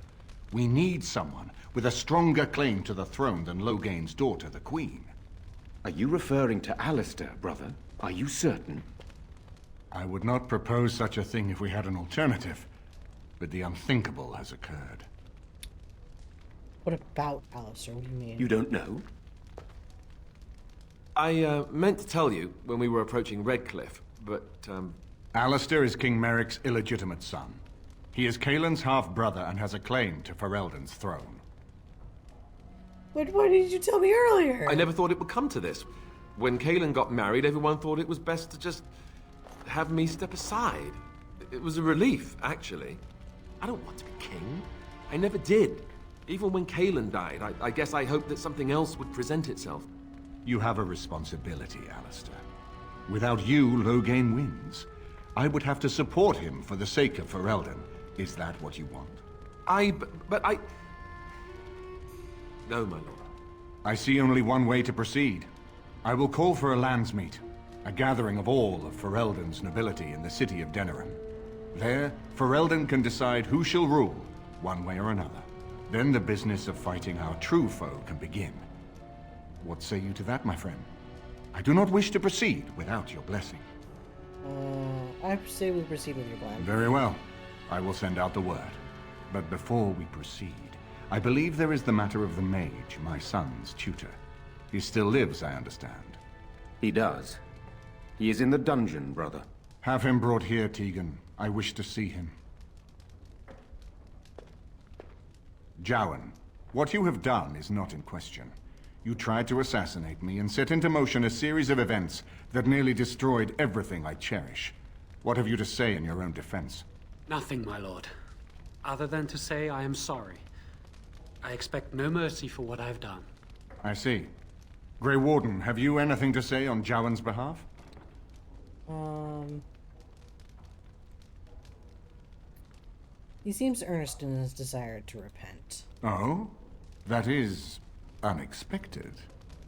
We need someone with a stronger claim to the throne than Loghain's daughter, the Queen. Are you referring to Alistair, brother? Are you certain? I would not propose such a thing if we had an alternative, but the unthinkable has occurred. What about Alistair? What do you mean? You don't know? I meant to tell you when we were approaching Redcliffe, but Alistair is King Merrick's illegitimate son. He is Kaelin's half-brother and has a claim to Ferelden's throne. But why didn't you tell me earlier? I never thought it would come to this. When Kaelin got married, everyone thought it was best to just have me step aside. It was a relief, actually. I don't want to be king. I never did. Even when Kaelin died, I guess I hoped that something else would present itself. You have a responsibility, Alistair. Without you, Loghain wins. I would have to support him for the sake of Ferelden. Is that what you want? No, my lord. I see only one way to proceed. I will call for a landsmeet, a gathering of all of Ferelden's nobility in the city of Denerim. There, Ferelden can decide who shall rule, one way or another. Then the business of fighting our true foe can begin. What say you to that, my friend? I do not wish to proceed without your blessing. I say we proceed with your plan. Very well. I will send out the word. But before we proceed, I believe there is the matter of the mage, my son's tutor. He still lives, I understand. He does. He is in the dungeon, brother. Have him brought here, Tegan. I wish to see him. Jowan, what you have done is not in question. You tried to assassinate me and set into motion a series of events that nearly destroyed everything I cherish. What have you to say in your own defense? Nothing, my lord. Other than to say I am sorry. I expect no mercy for what I've done. I see. Grey Warden, have you anything to say on Jowan's behalf? He seems earnest in his desire to repent. Oh? That is unexpected.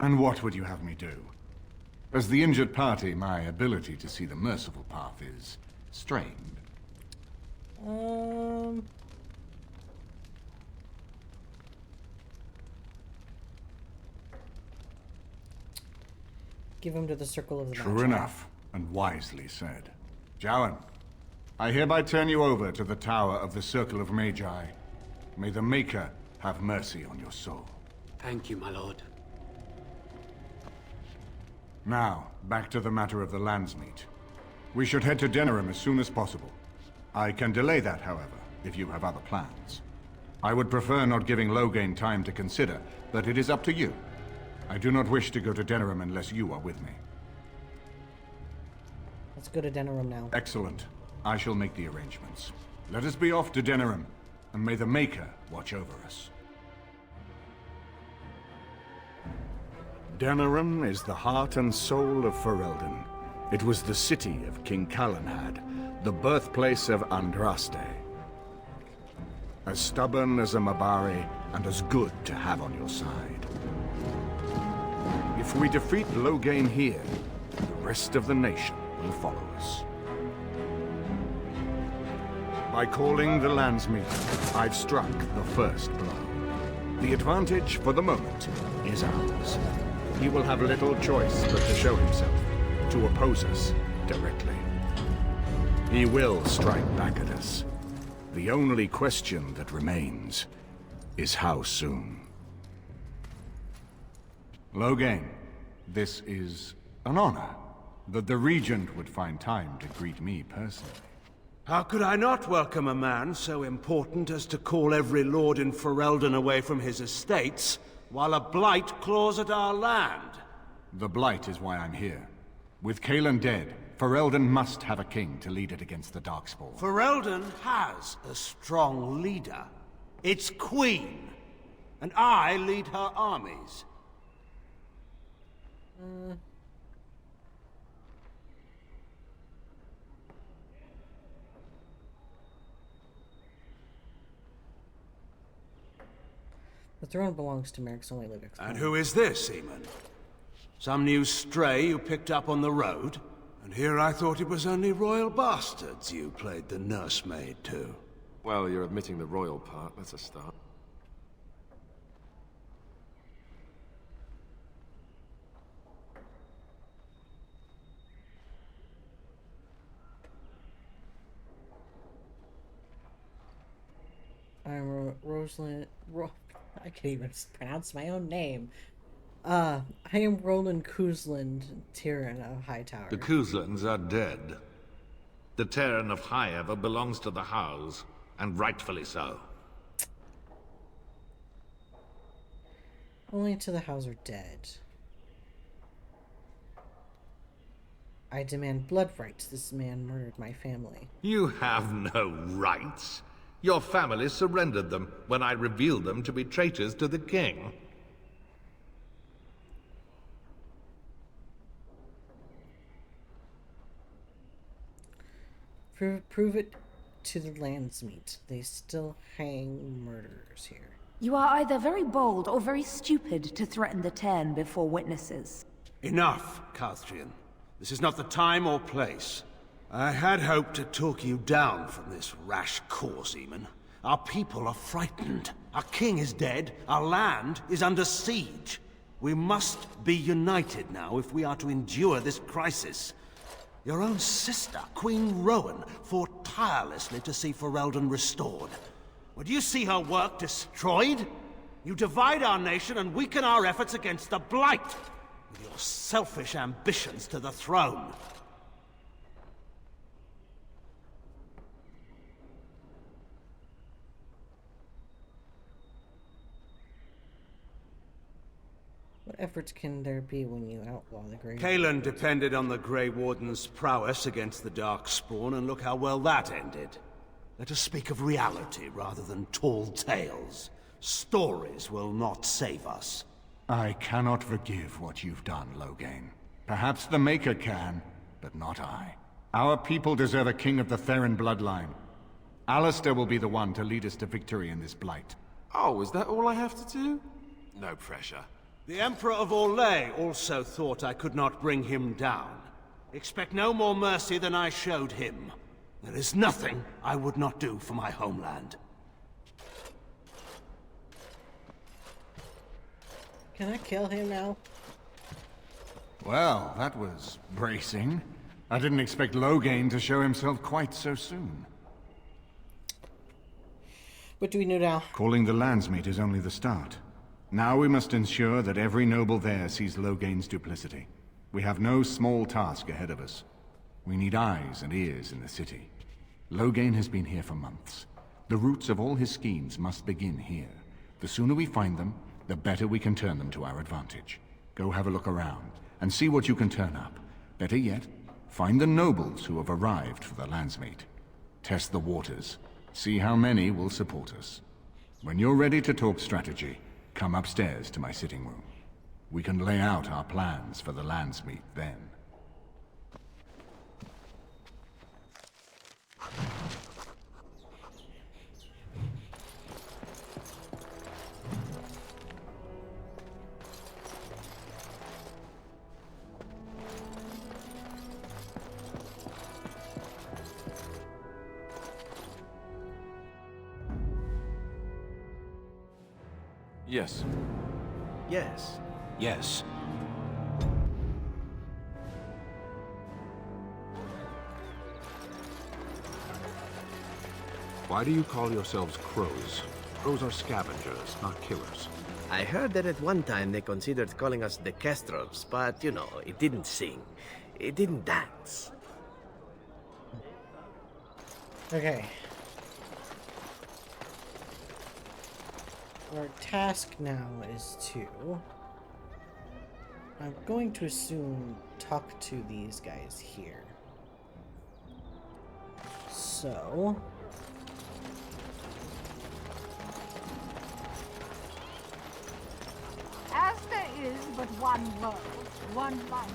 And what would you have me do? As the injured party, my ability to see the merciful path is strained. Give him to the circle of the True enough, and wisely said. Jowan, I hereby turn you over to the Tower of the Circle of Magi. May the Maker have mercy on your soul. Thank you, my lord. Now, back to the matter of the landsmeet. We should head to Denerim as soon as possible. I can delay that, however, if you have other plans. I would prefer not giving Loghain time to consider, but it is up to you. I do not wish to go to Denerim unless you are with me. Let's go to Denerim now. Excellent. I shall make the arrangements. Let us be off to Denerim, and may the Maker watch over us. Denerim is the heart and soul of Ferelden. It was the city of King Calenhad, the birthplace of Andraste. As stubborn as a Mabari, and as good to have on your side. If we defeat Loghain here, the rest of the nation will follow us. By calling the landsmeet, I've struck the first blow. The advantage, for the moment, is ours. He will have little choice but to show himself, to oppose us directly. He will strike back at us. The only question that remains is how soon. Loghain, this is an honor that the Regent would find time to greet me personally. How could I not welcome a man so important as to call every lord in Ferelden away from his estates, while a blight claws at our land? The blight is why I'm here. With Kaelin dead, Ferelden must have a king to lead it against the Darkspawn. Ferelden has a strong leader. Its queen. And I lead her armies. The throne belongs to Merrick's only living son. And who is this, Eamon? Some new stray you picked up on the road? And here I thought it was only royal bastards you played the nursemaid to. Well, you're admitting the royal part. That's a start. I'm Rosalind. I can't even pronounce my own name. I am Roland Kuzland, Tyrann of Hightower. The Kuzlans are dead. The Tyrann of Highever belongs to the House, and rightfully so. Only to the House are dead. I demand blood rights. This man murdered my family. You have no rights. Your family surrendered them when I revealed them to be traitors to the king. Prove it to the landsmeet. They still hang murderers here. You are either very bold or very stupid to threaten the Ten before witnesses. Enough, Carthrian. This is not the time or place. I had hoped to talk you down from this rash course, Eamon. Our people are frightened. Our king is dead. Our land is under siege. We must be united now if we are to endure this crisis. Your own sister, Queen Rowan, fought tirelessly to see Ferelden restored. Would you see her work destroyed? You divide our nation and weaken our efforts against the Blight, with your selfish ambitions to the throne. What efforts can there be when you outlaw the Grey Cailan depended on the Grey Warden's prowess against the Darkspawn, and look how well that ended. Let us speak of reality rather than tall tales. Stories will not save us. I cannot forgive what you've done, Loghain. Perhaps the Maker can, but not I. Our people deserve a king of the Theron bloodline. Alistair will be the one to lead us to victory in this blight. Oh, is that all I have to do? No pressure. The Emperor of Orlais also thought I could not bring him down. Expect no more mercy than I showed him. There is nothing I would not do for my homeland. Can I kill him now? Well, that was bracing. I didn't expect Loghain to show himself quite so soon. What do we do now? Calling the landsmeet is only the start. Now we must ensure that every noble there sees Loghain's duplicity. We have no small task ahead of us. We need eyes and ears in the city. Loghain has been here for months. The roots of all his schemes must begin here. The sooner we find them, the better we can turn them to our advantage. Go have a look around, and see what you can turn up. Better yet, find the nobles who have arrived for the landsmeet. Test the waters. See how many will support us. When you're ready to talk strategy, come upstairs to my sitting room. We can lay out our plans for the landsmeet then. Yes. Yes. Yes. Why do you call yourselves crows? Crows are scavengers, not killers. I heard that at one time they considered calling us the Kestrels, but, you know, it didn't sing. It didn't dance. Okay. Our task now is to... I'm going to assume talk to these guys here. So... As there is but one world, one life,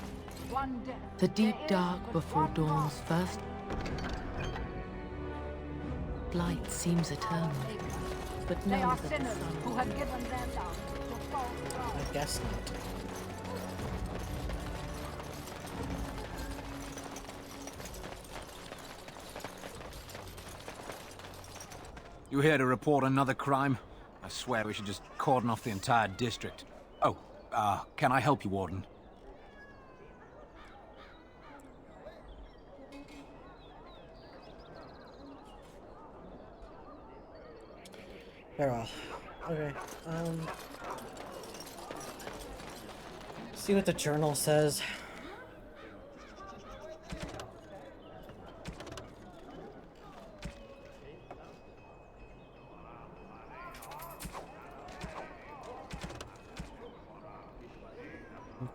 one death. The deep dark before dawn's first light seems eternal, but They know are that the sinners sun who have given their love to false gods. I guess not. You here to report another crime? I swear we should just cordon off the entire district. Oh, can I help you, Warden? Very well. Okay, see what the journal says.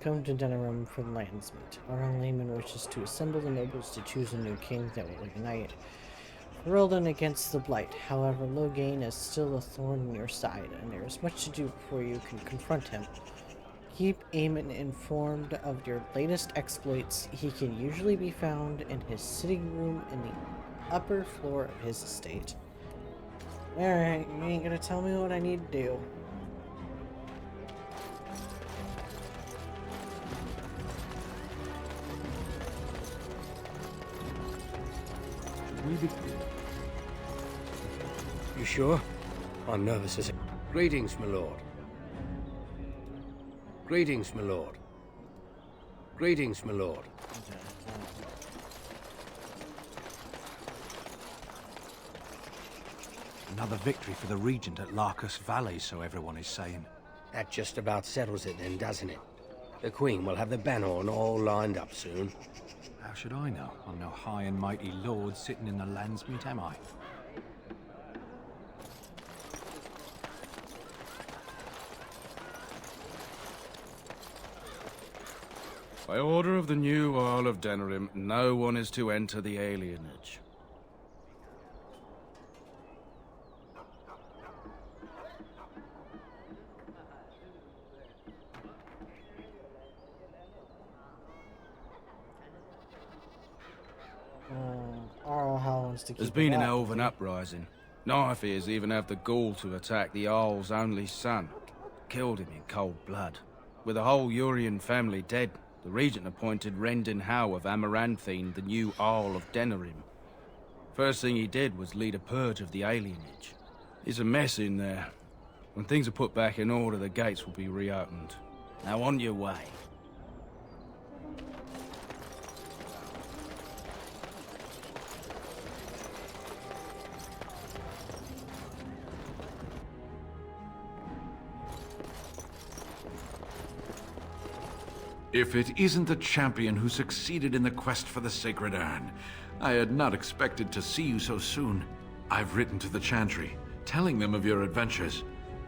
Come to Denerim for the Lands Meet. Our own layman wishes to assemble the nobles to choose a new king that will unite Ferelden against the Blight. However, Loghain is still a thorn in your side, and there is much to do before you can confront him. Keep Eamon informed of your latest exploits. He can usually be found in his sitting room in the upper floor of his estate. Alright, you ain't gonna tell me what I need to do. You sure? I'm nervous as a... Greetings, my lord. Greetings, my lord. Greetings, my lord. Another victory for the Regent at Larkus Valley, so everyone is saying. That just about settles it then, doesn't it? The Queen will have the banner on all lined up soon. How should I know? I'm no high and mighty lord sitting in the Landsmeet, am I? By order of the new Earl of Denerim, no one is to enter the alienage. There's been an elven uprising. Knife-ears even have the gall to attack the Jarl's only son. Killed him in cold blood. With the whole Urian family dead, the Regent appointed Rendon Howe of Amaranthine the new Jarl of Denerim. First thing he did was lead a purge of the alienage. It's a mess in there. When things are put back in order, the gates will be reopened. Now on your way. If it isn't the champion who succeeded in the quest for the Sacred Urn, I had not expected to see you so soon. I've written to the Chantry, telling them of your adventures.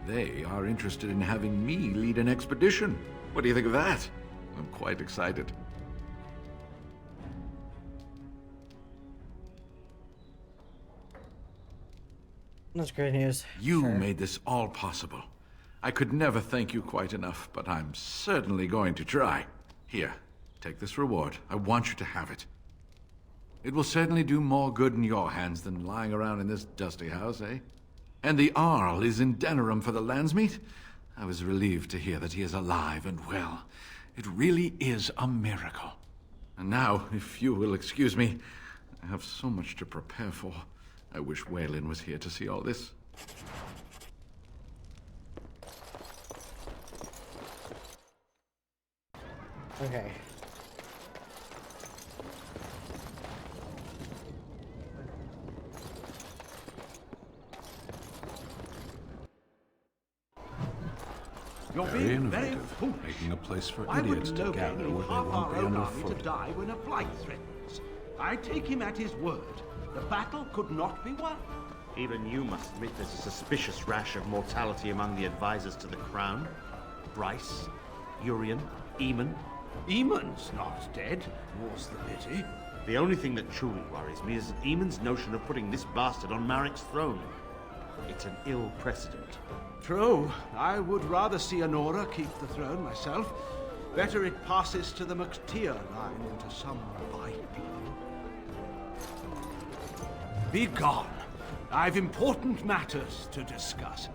They are interested in having me lead an expedition. What do you think of that? I'm quite excited. That's great news. You made this all possible. I could never thank you quite enough, but I'm certainly going to try. Here, take this reward. I want you to have it. It will certainly do more good in your hands than lying around in this dusty house, eh? And the Arl is in Denerim for the Landsmeet? I was relieved to hear that he is alive and well. It really is a miracle. And now, if you will excuse me, I have so much to prepare for. I wish Waylin was here to see all this. Okay. You're Very being innovative, very foolish. making a place for Why would idiots to Loghain gather leave where they half won't our be own underfoot. army to die when a blight threatens? I take him at his word. The battle could not be won. Even you must admit there's a suspicious rash of mortality among the advisors to the crown. Bryce, Urian, Eamon. Eamon's not dead, more's the pity. The only thing that truly worries me is Eamon's notion of putting this bastard on Marik's throne. It's an ill precedent. True. I would rather see Honora keep the throne myself. Better it passes to the McTeer line than to some blight blood. Be gone. I've important matters to discuss.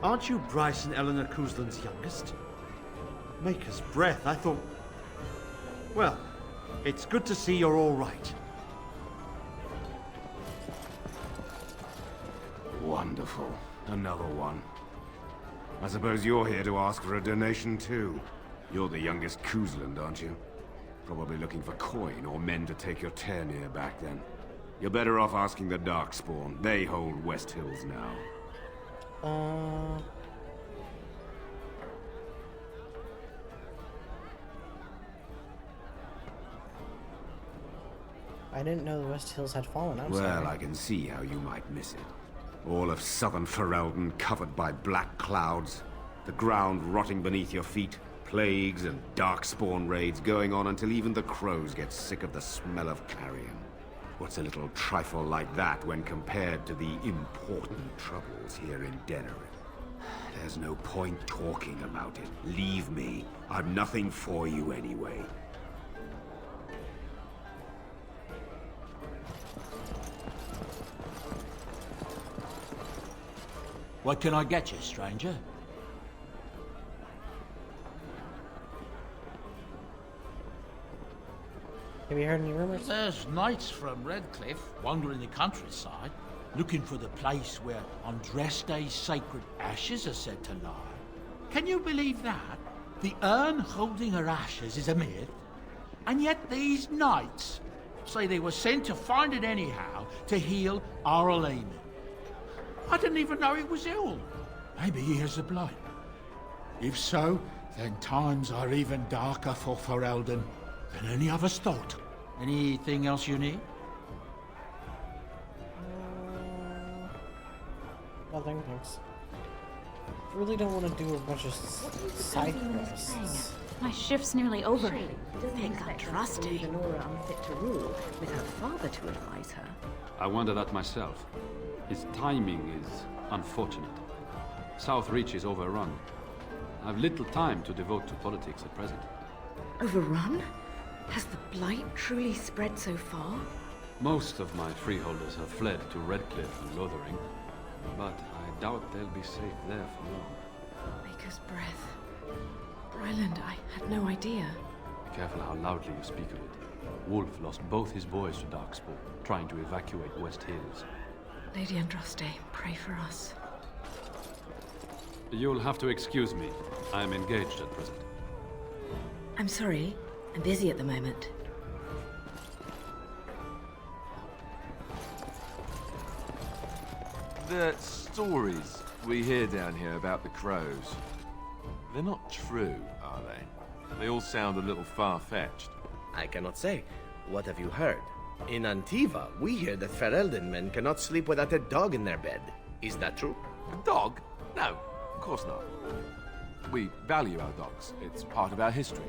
Aren't you Bryce and Eleanor Cousland's youngest? Maker's breath, I thought... Well, it's good to see you're all right. Wonderful. Another one. I suppose you're here to ask for a donation too. You're the youngest Kuzland, aren't you? Probably looking for coin or men to take your Ternir back then. You're better off asking the Darkspawn. They hold West Hills now. I didn't know the West Hills had fallen. I'm Well, sorry. I can see how you might miss it. All of southern Ferelden covered by black clouds, the ground rotting beneath your feet, plagues and darkspawn raids going on until even the crows get sick of the smell of carrion. What's a little trifle like that when compared to the important troubles here in Denerim? There's no point talking about it. Leave me. I've nothing for you anyway. What can I get you, stranger? Have you heard any rumors? There's knights from Redcliffe wandering the countryside, looking for the place where Andraste's sacred ashes are said to lie. Can you believe that? The urn holding her ashes is a myth, and yet these knights say they were sent to find it anyhow to heal Arl Eamon. I didn't even know he was ill. Maybe he has the blight. If so, then times are even darker for Ferelden than any of us thought. Anything else you need? Nothing, thanks. I really don't want to do a bunch of side quests. My shift's nearly over. Thank Andraste. Nora unfit to rule, with her father to advise her. I wonder that myself. His timing is unfortunate. South Reach is overrun. I've little time to devote to politics at present. Overrun? Has the blight truly spread so far? Most of my freeholders have fled to Redcliffe and Lothering, but I doubt they'll be safe there for long. Maker's breath. Bryland, I had no idea. Be careful how loudly you speak of it. Wolf lost both his boys to Darkspawn, trying to evacuate West Hills. Lady Andraste, pray for us. You'll have to excuse me. I am engaged at present. I'm sorry. I'm busy at the moment. The stories we hear down here about the crows, they're not true, are they? They all sound a little far-fetched. I cannot say. What have you heard? In Antiva, we hear that Ferelden men cannot sleep without a dog in their bed. Is that true? A dog? No, of course not. We value our dogs. It's part of our history.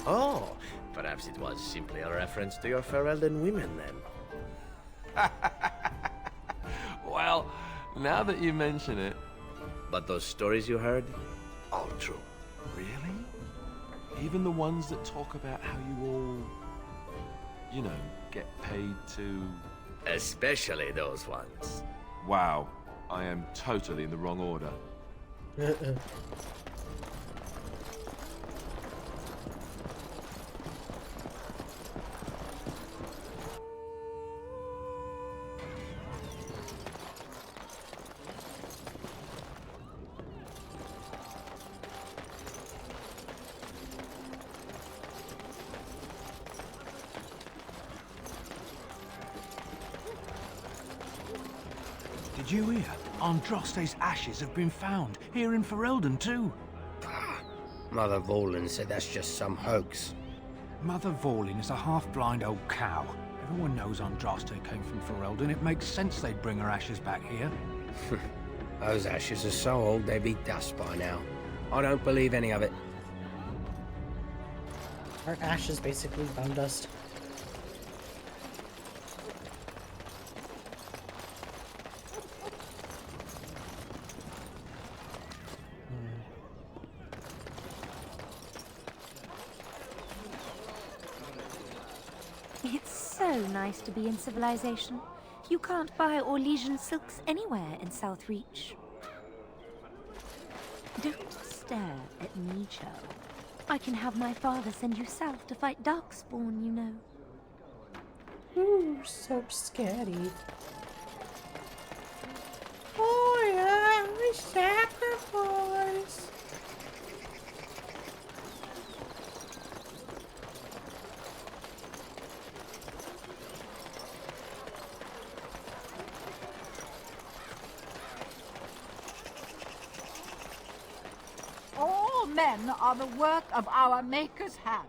Oh, perhaps it was simply a reference to your Ferelden women then. Well, now that you mention it... But those stories you heard? All true. Really? Even the ones that talk about how you all... you know, get paid to... Especially those ones. Wow, I am totally in the wrong order. Did you hear? Andraste's ashes have been found, here in Ferelden too. Mother Vorlin said that's just some hoax. Mother Vorlin is a half-blind old cow. Everyone knows Andraste came from Ferelden. It makes sense they'd bring her ashes back here. Those ashes are so old they'd be dust by now. I don't believe any of it. Aren't ashes basically bone dust? It's so nice to be in civilization. You can't buy Orlesian silks anywhere in South Reach. Don't stare at me, Cho. I can have my father send you south to fight Darkspawn, you know. Ooh, so scary. Oh, sacrifice. All men are the work of our Maker's hands,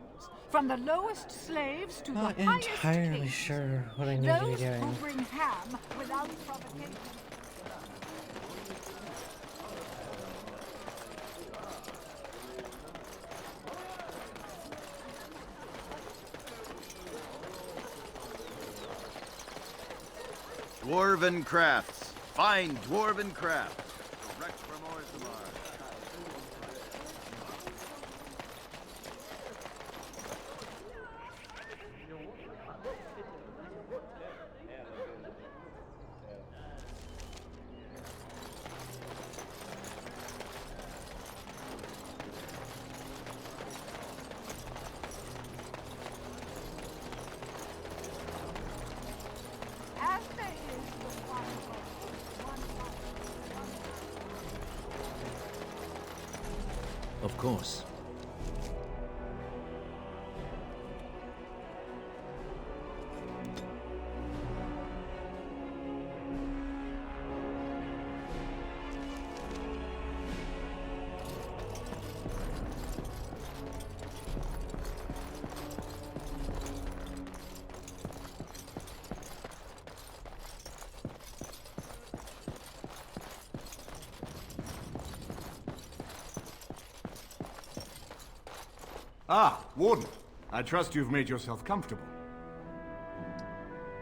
from the lowest slaves to Not the highest entirely kings. sure what I need to be Those who doing. bring ham without provocation. Dwarven crafts. Fine dwarven crafts. Direct from Orzammar. As there is but one goal, one life, one Of course. Ah, Warden. I trust you've made yourself comfortable.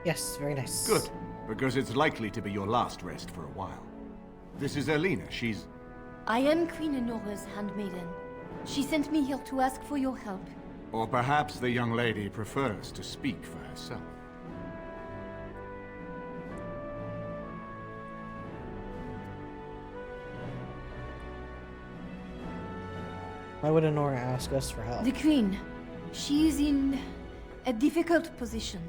Yes, very nice. Good, because it's likely to be your last rest for a while. This is Erlina. She's... I am Queen Enora's handmaiden. She sent me here to ask for your help. Or perhaps the young lady prefers to speak for herself. Why would Enora ask us for help? The Queen, she is in a difficult position.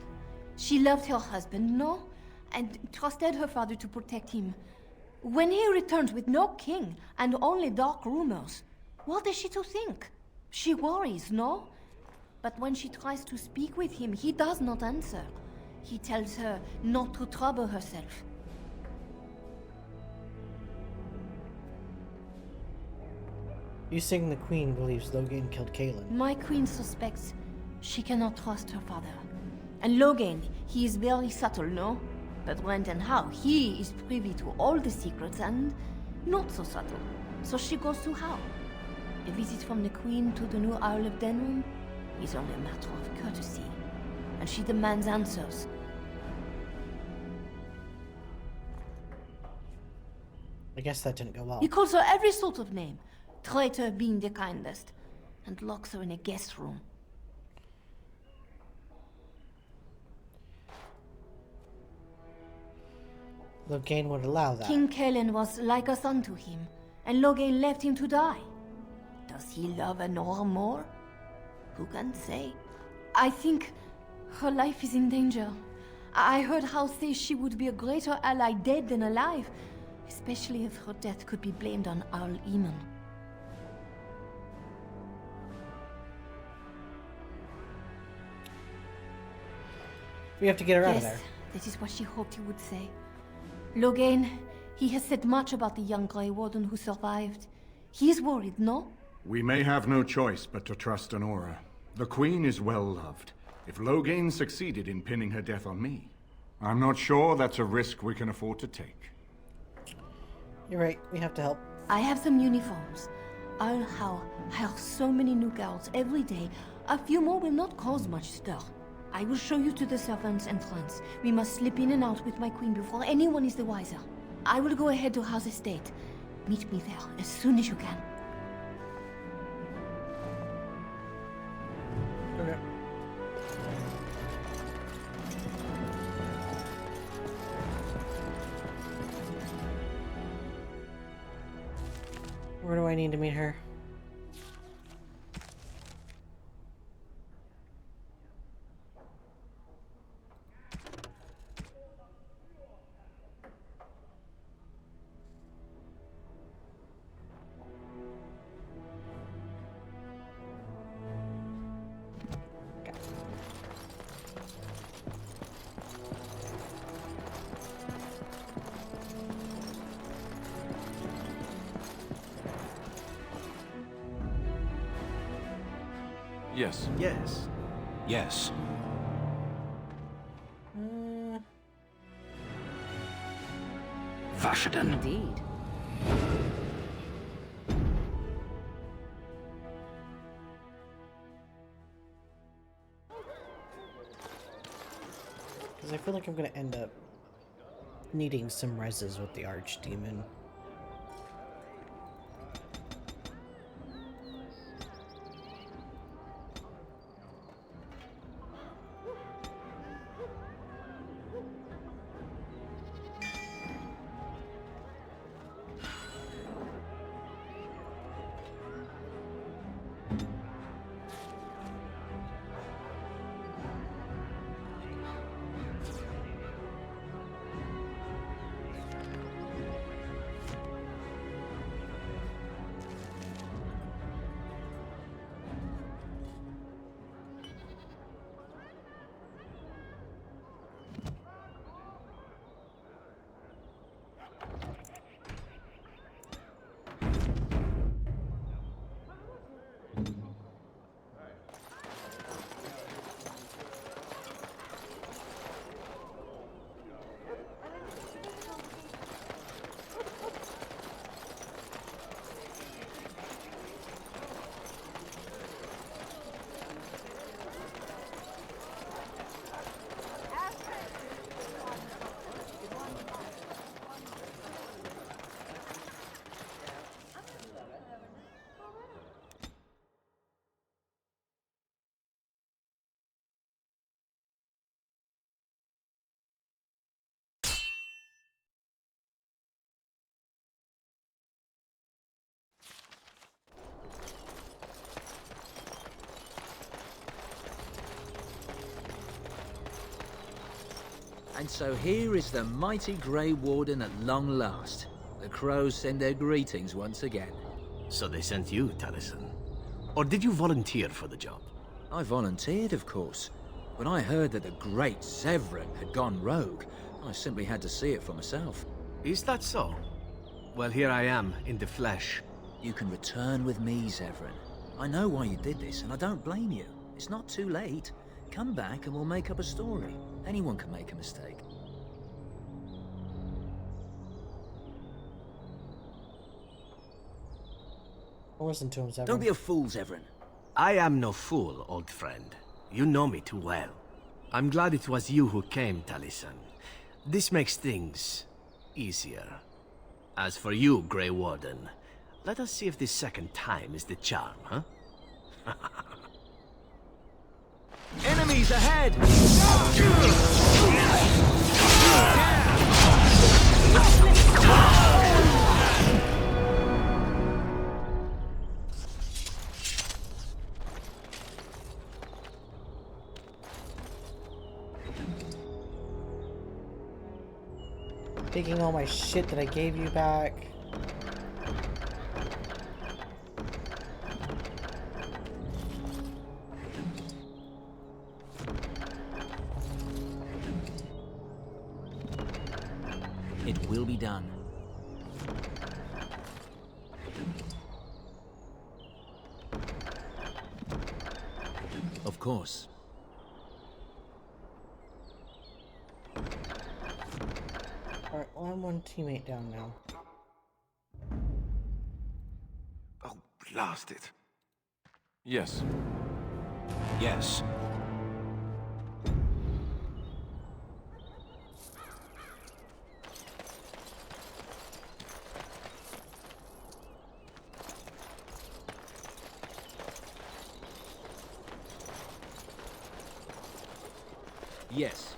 She loved her husband, no? And trusted her father to protect him. When he returns with no king and only dark rumors, what is she to think? She worries, no? But when she tries to speak with him, he does not answer. He tells her not to trouble herself. You saying the Queen believes Loghain killed Kaelin? My queen suspects she cannot trust her father. And Loghain, he is very subtle, no? But when and how, he is privy to all the secrets and not so subtle. So she goes to how? A visit from the Queen to the new Isle of Denrum is only a matter of courtesy. And she demands answers. I guess that didn't go well. He calls her every sort of name, traitor being the kindest, and locks her in a guest room. Loghain would allow that. King Kaelin was like a son to him, and Loghain left him to die. Does he love Enora more? Who can say? I think her life is in danger. I heard House say she would be a greater ally dead than alive, especially if her death could be blamed on Owl Eamon. We have to get her out of there. Yes, that is what she hoped he would say. Loghain, he has said much about the young Grey Warden who survived. He is worried, no? We may have no choice but to trust Enora. The Queen is well loved. If Loghain succeeded in pinning her death on me, I'm not sure that's a risk we can afford to take. You're right, we have to help. I have some uniforms. I'll hire so many new girls every day. A few more will not cause much stir. I will show you to the servants' entrance. We must slip in and out with my queen before anyone is the wiser. I will go ahead to House Estate. Meet me there as soon as you can. Okay. Where do I need to meet her? Yes. Yes. Yes. Vashaden. Indeed. Because I feel like I'm going to end up needing some reses with the Archdemon. And so here is the mighty Grey Warden at long last. The crows send their greetings once again. So they sent you, Taliesin? Or did you volunteer for the job? I volunteered, of course. When I heard that the great Zevran had gone rogue, I simply had to see it for myself. Is that so? Well, here I am, in the flesh. You can return with me, Zevran. I know why you did this, and I don't blame you. It's not too late. Come back and we'll make up a story. Anyone can make a mistake. Listen to him, Zevran. Don't be a fool, Zevran. I am no fool, old friend. You know me too well. I'm glad it was you who came, Taliesin. This makes things easier. As for you, Grey Warden, let us see if this second time is the charm, huh? Enemies ahead! Taking all my shit that I gave you back. It will be done. Of course. Alright, well, I'm one teammate down now. Oh, blast it. Yes. Yes. Yes.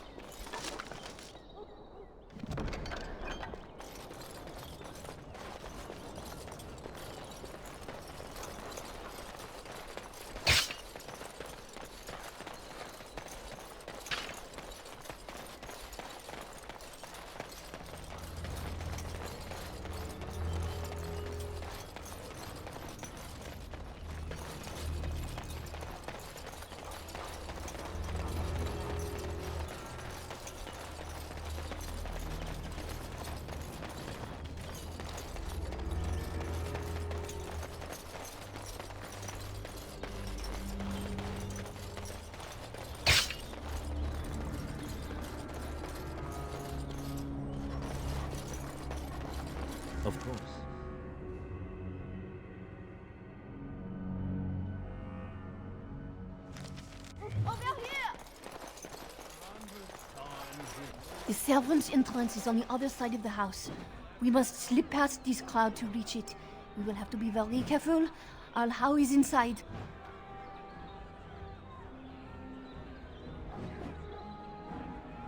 Of course. The servants' entrance is on the other side of the house. We must slip past this crowd to reach it. We will have to be very careful. Al-How is inside.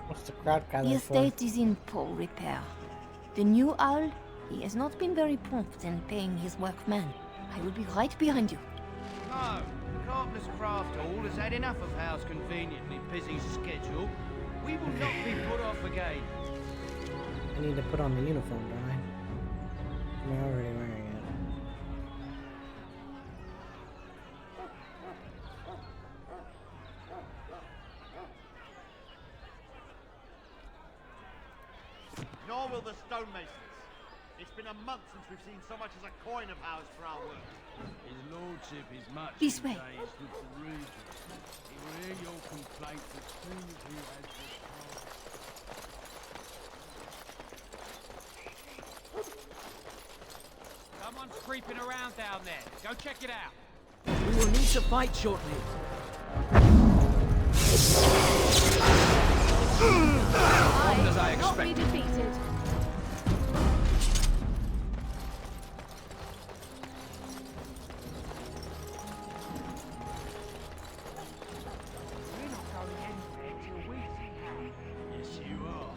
What's the crowd The gathered for? estate is in poor repair. The new owl, he has not been very prompt in paying his workmen. I will be right behind you. No, Carpenter's Craft Hall has had enough of Howe's conveniently busy schedule. We will not be put off again. I need to put on the uniform, don't I? I'm already wearing it. Nor will the stonemasons. It's been a month since we've seen so much as a coin of ours for our work. His lordship is much This way. engaged with the region. He will hear your complaints as soon as he has the time. Someone's creeping around down there. Go check it out. We will need to fight shortly. Performed as I Not be expected. defeated. We're not going anywhere till we see Howe. Yes, you are.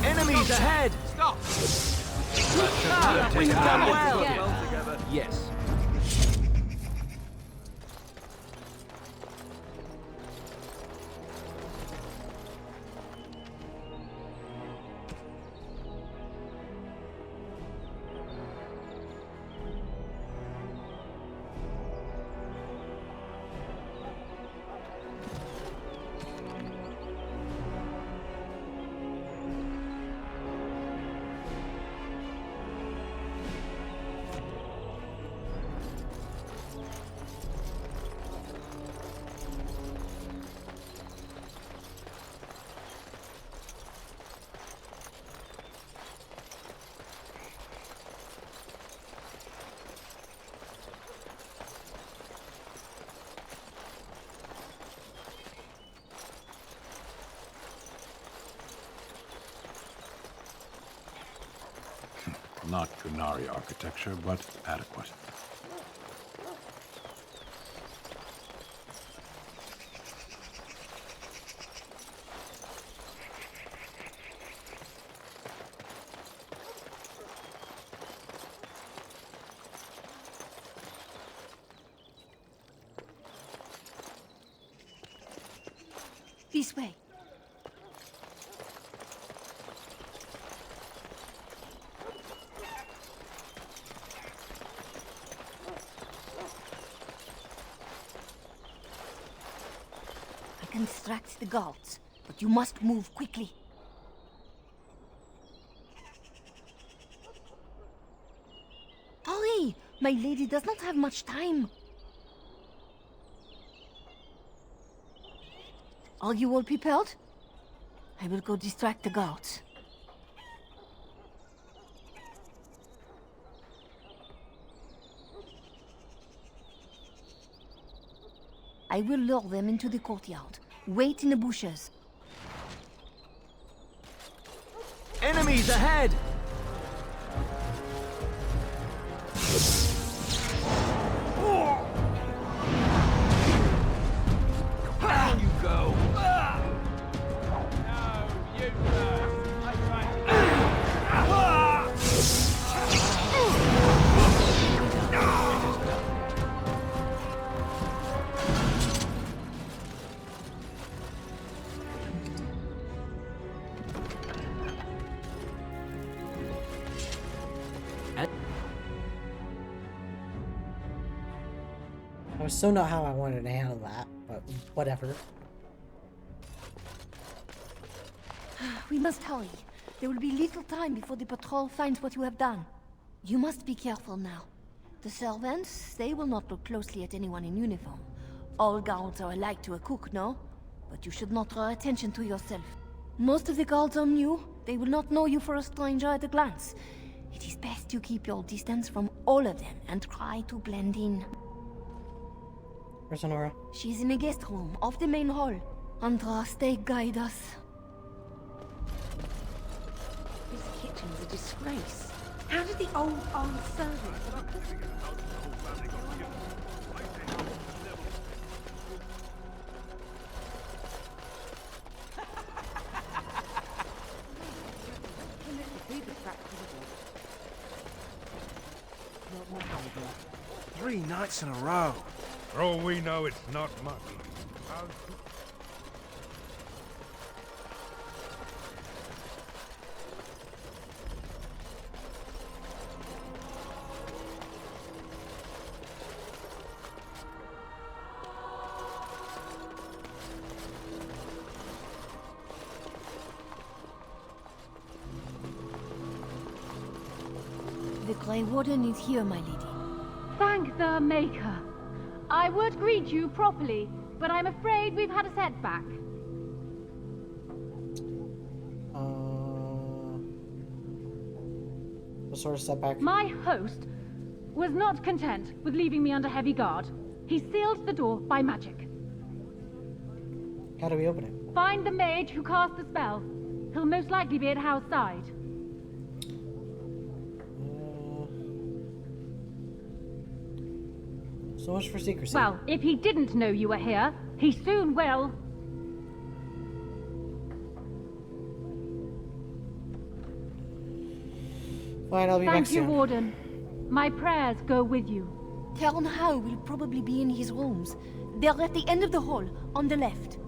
Enemies ahead! Stop! We've done well! together. Yes. Not Kunari architecture, but adequate. This way. I can distract the guards, but you must move quickly. Hurry! My lady does not have much time. Are you all prepared? I will go distract the guards. I will lure them into the courtyard. Wait in the bushes. Enemies ahead! Down you go. No, you first. I tried to... was so not how I wanted to handle that, but whatever. We must hurry. There will be little time before the patrol finds what you have done. You must be careful now. The servants, they will not look closely at anyone in uniform. All guards are alike to a cook, no? But you should not draw attention to yourself. Most of the guards are new. They will not know you for a stranger at a glance. It is best you keep your distance from all of them and try to blend in. Where's Honora? She's in the guest room, off the main hall. Andraste, guide us. This kitchen's a disgrace. How did the old servants... Three nights in a row. For all we know, it's not much. The Grey Warden is here, my lady. Thank the Maker. I would greet you properly, but I'm afraid we've had a setback. What sort of setback? My host was not content with leaving me under heavy guard. He sealed the door by magic. How do we open it? Find the mage who cast the spell. He'll most likely be at Howe's side. So much for secrecy. Well, if he didn't know you were here, he soon will. Fine, I'll be back Thank you, soon. Warden. My prayers go with you. Count Howe will probably be in his rooms. They're at the end of the hall, on the left.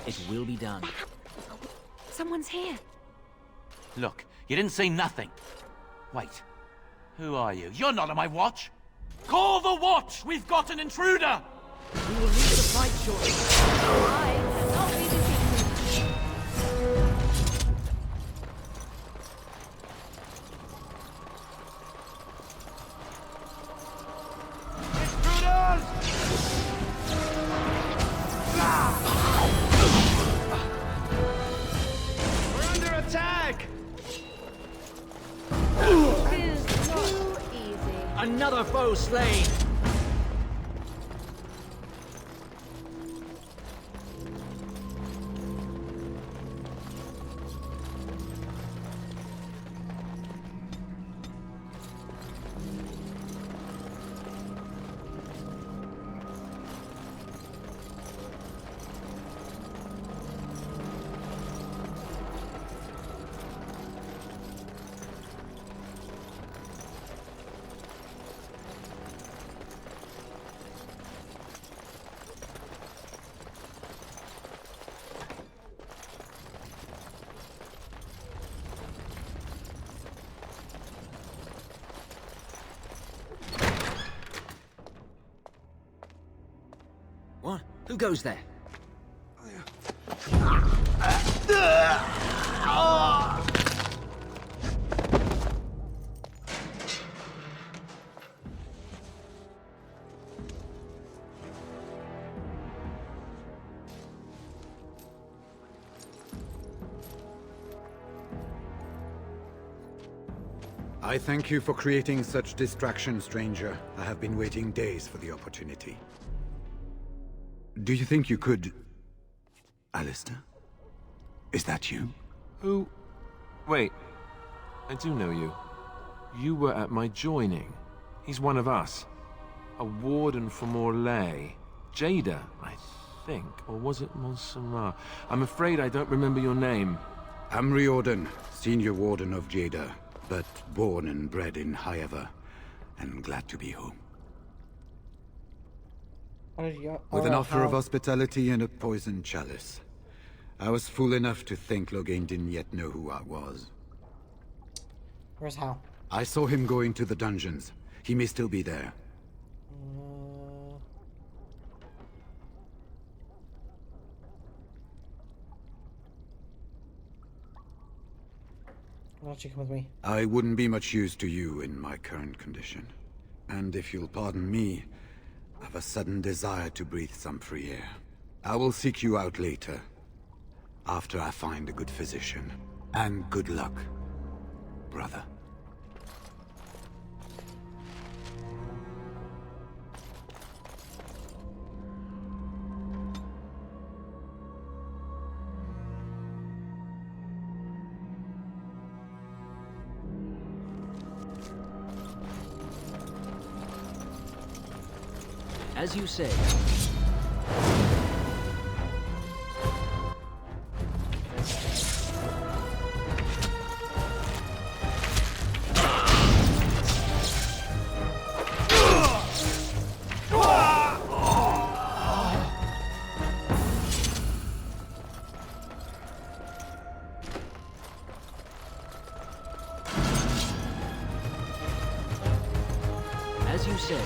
It will be done. Someone's here. Look, you didn't say nothing. Wait. Who are you? You're not on my watch. Call the watch! We've got an intruder! We will leave the fight shortly. I cannot be defeated. We're under attack! This is too easy. Another foe slain. What? Who goes there? I thank you for creating such distraction, stranger. I have been waiting days for the opportunity. Do you think you could... Alistair? Is that you? Who? Wait. I do know you. You were at my joining. He's one of us. A warden from Orlais. Jada, I think. Or was it Montserrat? I'm afraid I don't remember your name. I'm Riordan, senior warden of Jada, but born and bred in Highever, and glad to be home. With an offer of hospitality and a poisoned chalice. I was fool enough to think Loghain didn't yet know who I was. Where's Hal? I saw him going to the dungeons. He may still be there. Why don't you come with me? I wouldn't be much use to you in my current condition. And if you'll pardon me, I've a sudden desire to breathe some free air. I will seek you out later, after I find a good physician. And good luck, brother. As you say. As you say.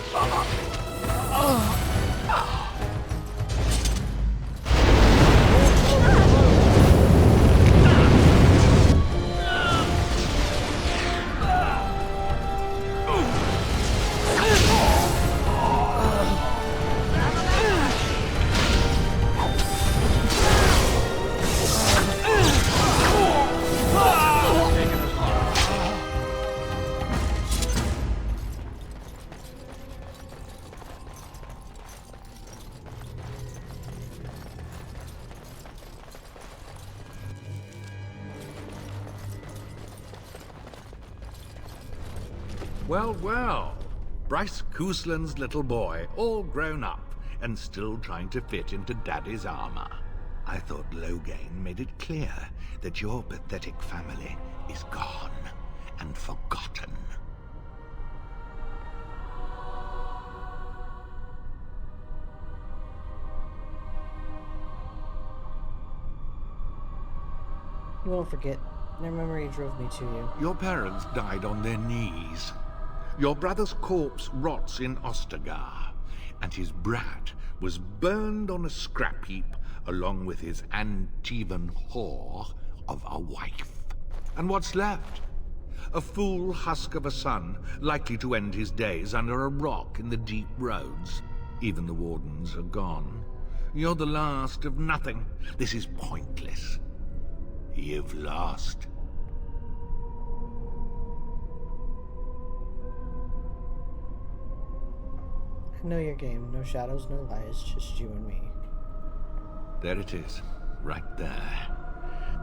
Well, well. Bryce Cousland's little boy, all grown up, and still trying to fit into Daddy's armor. I thought Loghain made it clear that your pathetic family is gone and forgotten. You won't forget. Their memory drove me to you. Your parents died on their knees. Your brother's corpse rots in Ostagar, and his brat was burned on a scrap heap along with his Antivan whore of a wife. And what's left? A fool husk of a son, likely to end his days under a rock in the deep roads. Even the wardens are gone. You're the last of nothing. This is pointless. You've lost. I know your game. No shadows, no lies, just you and me. There it is, right there.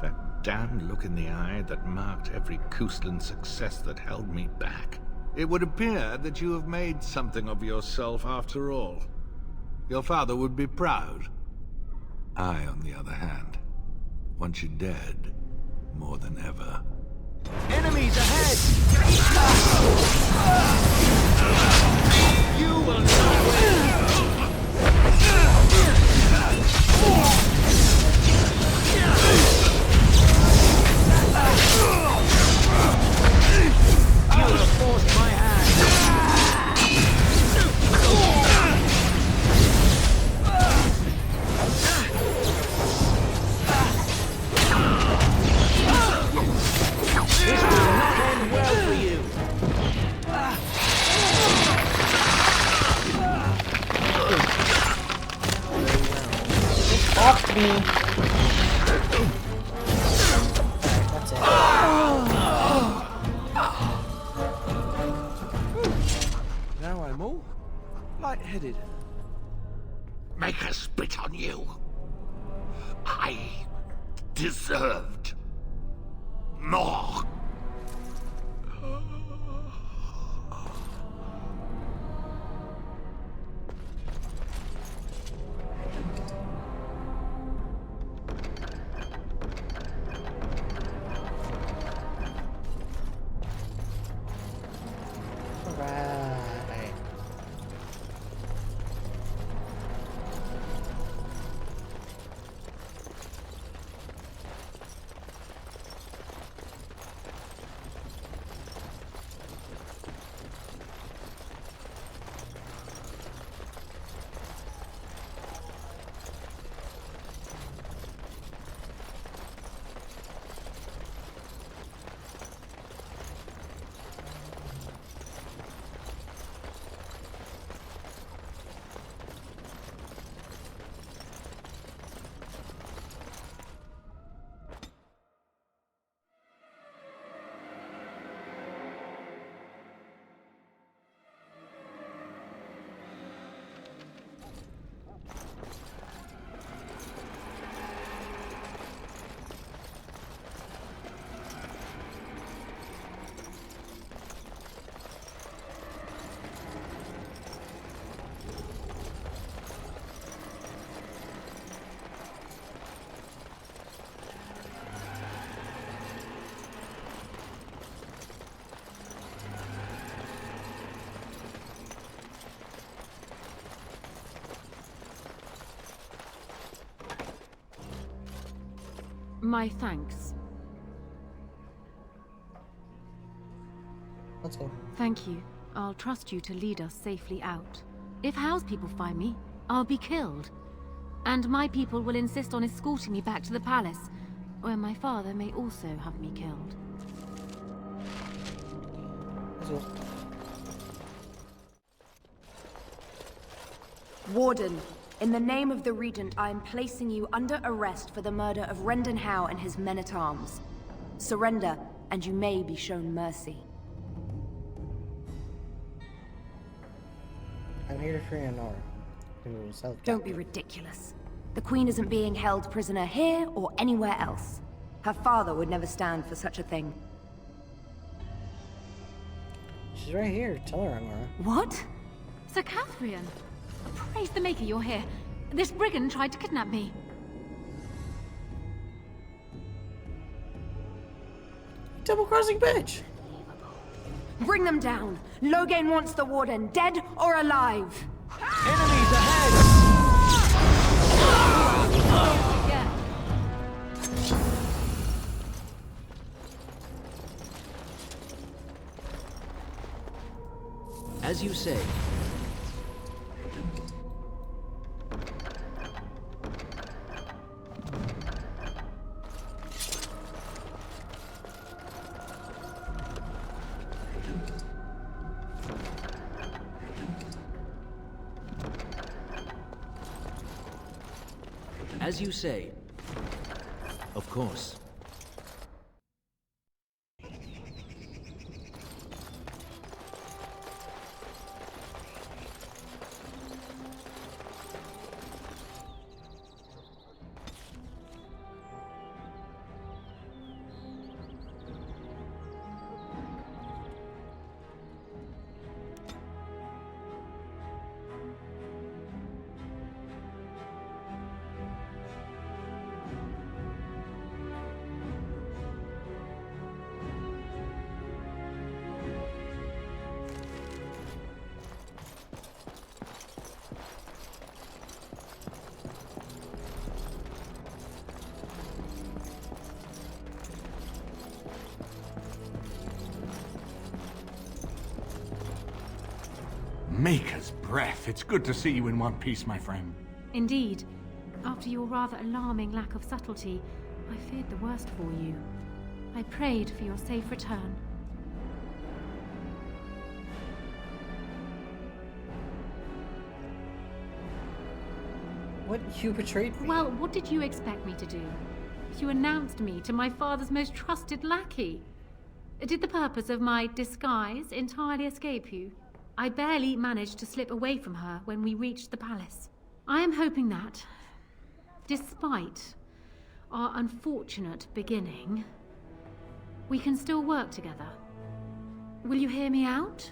That damned look in the eye that marked every Cousland success that held me back. It would appear that you have made something of yourself after all. Your father would be proud. I, on the other hand, want you dead more than ever. Enemies ahead! You will not win! You have forced my hand! This will not end well for you. Off me. Alright, that's it. headed? Make her spit on you. I deserved more. Right. My thanks. Let's go. Thank you. I'll trust you to lead us safely out. If House people find me, I'll be killed. And my people will insist on escorting me back to the palace, where my father may also have me killed. Let's go. Warden, in the name of the Regent, I am placing you under arrest for the murder of Rendon Howe and his men-at-arms. Surrender, and you may be shown mercy. I'm here to free Honor, who was held Don't captive. be ridiculous. The Queen isn't being held prisoner here or anywhere else. Her father would never stand for such a thing. She's right here. Tell her, Honor. What? Sir Catherine! Praise the Maker you're here. This brigand tried to kidnap me. Double-crossing bitch! Bring them down. Loghain wants the Warden, dead or alive. Enemies ahead! As you say. As you say. Of course. Maker's breath. It's good to see you in one piece, my friend. Indeed. After your rather alarming lack of subtlety, I feared the worst for you. I prayed for your safe return. What? You betrayed me? Well, what did you expect me to do? You announced me to my father's most trusted lackey. Did the purpose of my disguise entirely escape you? I barely managed to slip away from her when we reached the palace. I am hoping that, despite our unfortunate beginning, we can still work together. Will you hear me out?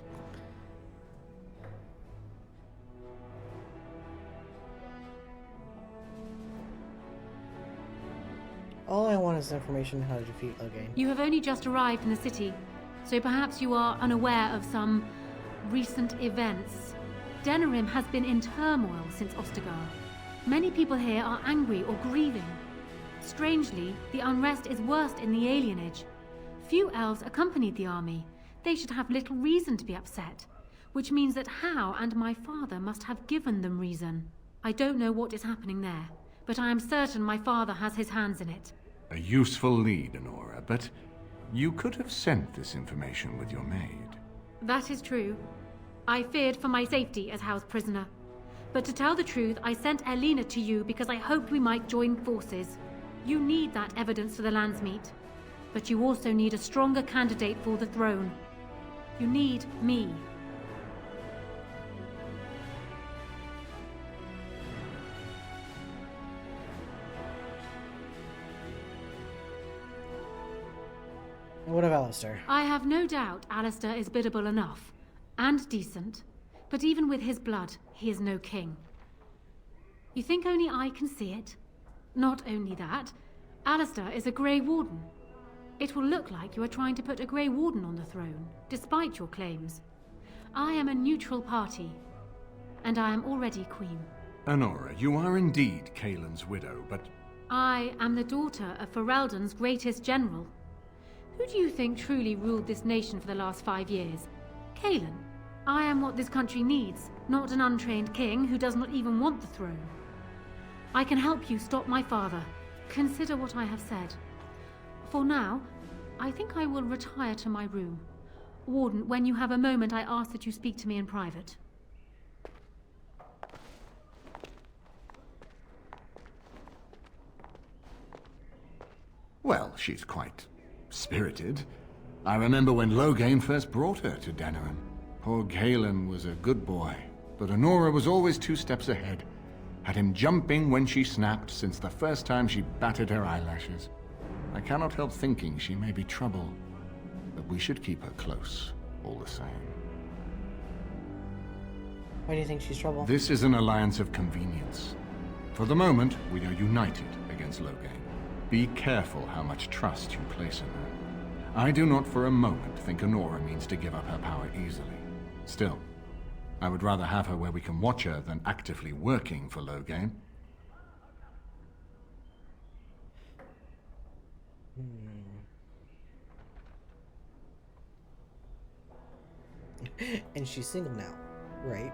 All I want is information on how to defeat Loghain. You have only just arrived in the city, so perhaps you are unaware of some recent events. Denerim has been in turmoil since Ostagar. Many people here are angry or grieving. Strangely, the unrest is worst in the alienage. Few elves accompanied the army. They should have little reason to be upset, which means that Hal and my father must have given them reason. I don't know what is happening there, but I am certain my father has his hands in it. A useful lead, Honora, but you could have sent this information with your maid. That is true. I feared for my safety as Hal's prisoner. But to tell the truth, I sent Elena to you because I hoped we might join forces. You need that evidence for the Landsmeet. But you also need a stronger candidate for the throne. You need me. What of Alistair? I have no doubt Alistair is biddable enough. And decent. But even with his blood, he is no king. You think only I can see it? Not only that, Alistair is a Grey Warden. It will look like you are trying to put a Grey Warden on the throne, despite your claims. I am a neutral party, and I am already queen. Honora, you are indeed Kaelin's widow, but... I am the daughter of Ferelden's greatest general. Who do you think truly ruled this nation for the last 5 years? Kaelin. I am what this country needs, not an untrained king who does not even want the throne. I can help you stop my father. Consider what I have said. For now, I think I will retire to my room. Warden, when you have a moment, I ask that you speak to me in private. Well, she's quite spirited. I remember when Loghain first brought her to Denerim. Poor Kaelin was a good boy, but Honora was always 2 steps ahead. Had him jumping when she snapped since the first time she batted her eyelashes. I cannot help thinking she may be trouble, but we should keep her close, all the same. Why do you think she's trouble? This is an alliance of convenience. For the moment, we are united against Loghain. Be careful how much trust you place in her. I do not for a moment think Honora means to give up her power easily. Still, I would rather have her where we can watch her than actively working for Loghain. And she's single now, right?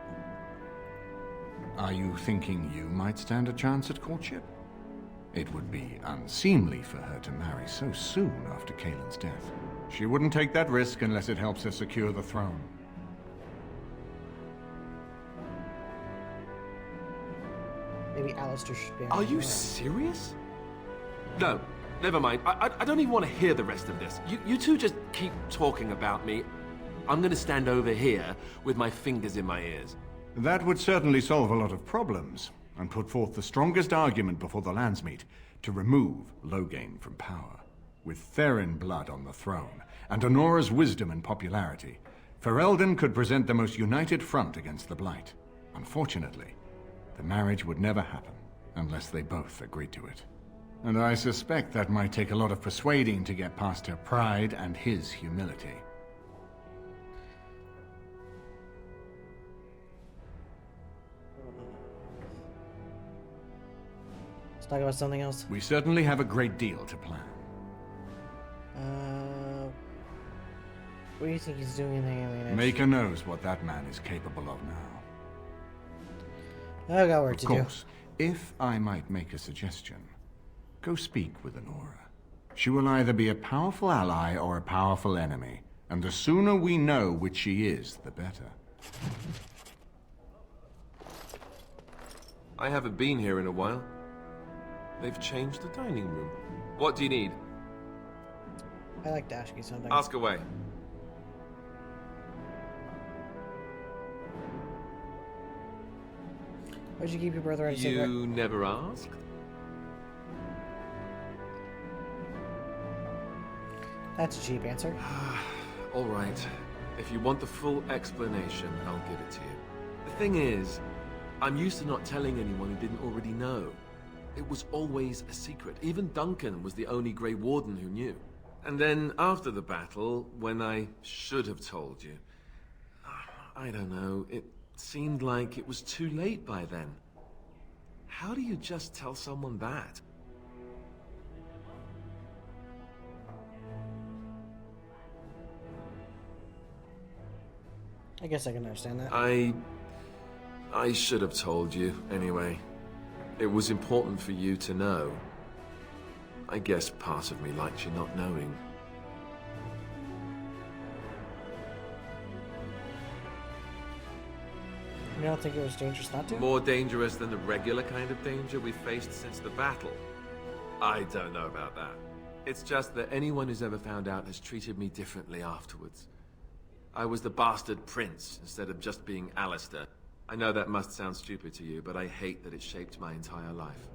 Are you thinking you might stand a chance at courtship? It would be unseemly for her to marry so soon after Kaelin's death. She wouldn't take that risk unless it helps her secure the throne. Maybe Alistair should be on Are the you throne. serious? No, never mind. I don't even want to hear the rest of this. You two just keep talking about me. I'm going to stand over here with my fingers in my ears. That would certainly solve a lot of problems, and put forth the strongest argument before the Landsmeet to remove Loghain from power. With Therin blood on the throne, and Honora's wisdom and popularity, Ferelden could present the most united front against the Blight. Unfortunately, the marriage would never happen, unless they both agreed to it. And I suspect that might take a lot of persuading to get past her pride and his humility. Let's talk about something else. We certainly have a great deal to plan. What do you think he's doing in the alienation? Maker knows what that man is capable of now. I got work to do. Of course, if I might make a suggestion, go speak with Honora. She will either be a powerful ally or a powerful enemy, and the sooner we know which she is, the better. I haven't been here in a while. They've changed the dining room. What do you need? I like to ask you something. Ask away. Why'd you keep your birthright a secret? You never asked? That's a cheap answer. All right. If you want the full explanation, I'll give it to you. The thing is, I'm used to not telling anyone who didn't already know. It was always a secret. Even Duncan was the only Grey Warden who knew. And then after the battle, when I should have told you, I don't know, it seemed like it was too late by then. How do you just tell someone that? I guess I can understand that. I should have told you, anyway. It was important for you to know. I guess part of me likes you not knowing. You don't think it was dangerous not to? More dangerous than the regular kind of danger we faced since the battle? I don't know about that. It's just that anyone who's ever found out has treated me differently afterwards. I was the bastard prince instead of just being Alistair. I know that must sound stupid to you, but I hate that it shaped my entire life.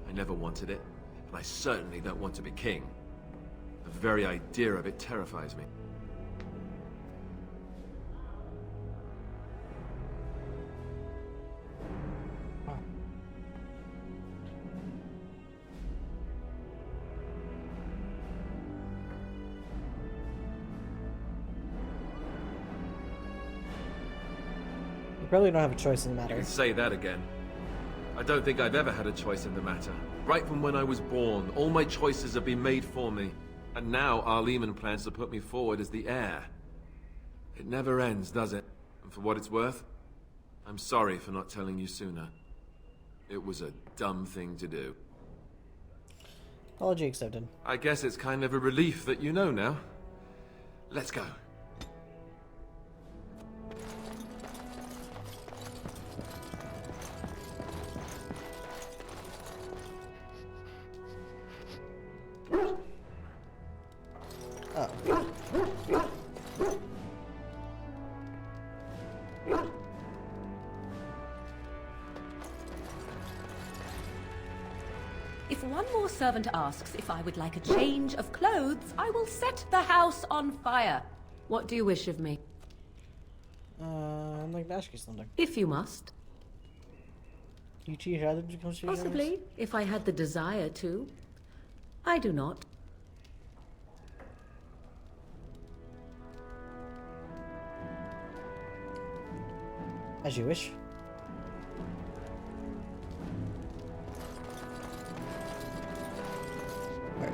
I never wanted it, and I certainly don't want to be king. The very idea of it terrifies me. You probably don't have a choice in the matter. You can say that again. I don't think I've ever had a choice in the matter. Right from when I was born, all my choices have been made for me. And now Arleman plans to put me forward as the heir. It never ends, does it? And for what it's worth, I'm sorry for not telling you sooner. It was a dumb thing to do. Apology accepted. I guess it's kind of a relief that you know now. Let's go. If one more servant asks if I would like a change of clothes, I will set the house on fire. What do you wish of me? I'd like to ask you something. If you must. You two had them become strangers? Possibly, if I had the desire to. I do not. As you wish. Alright.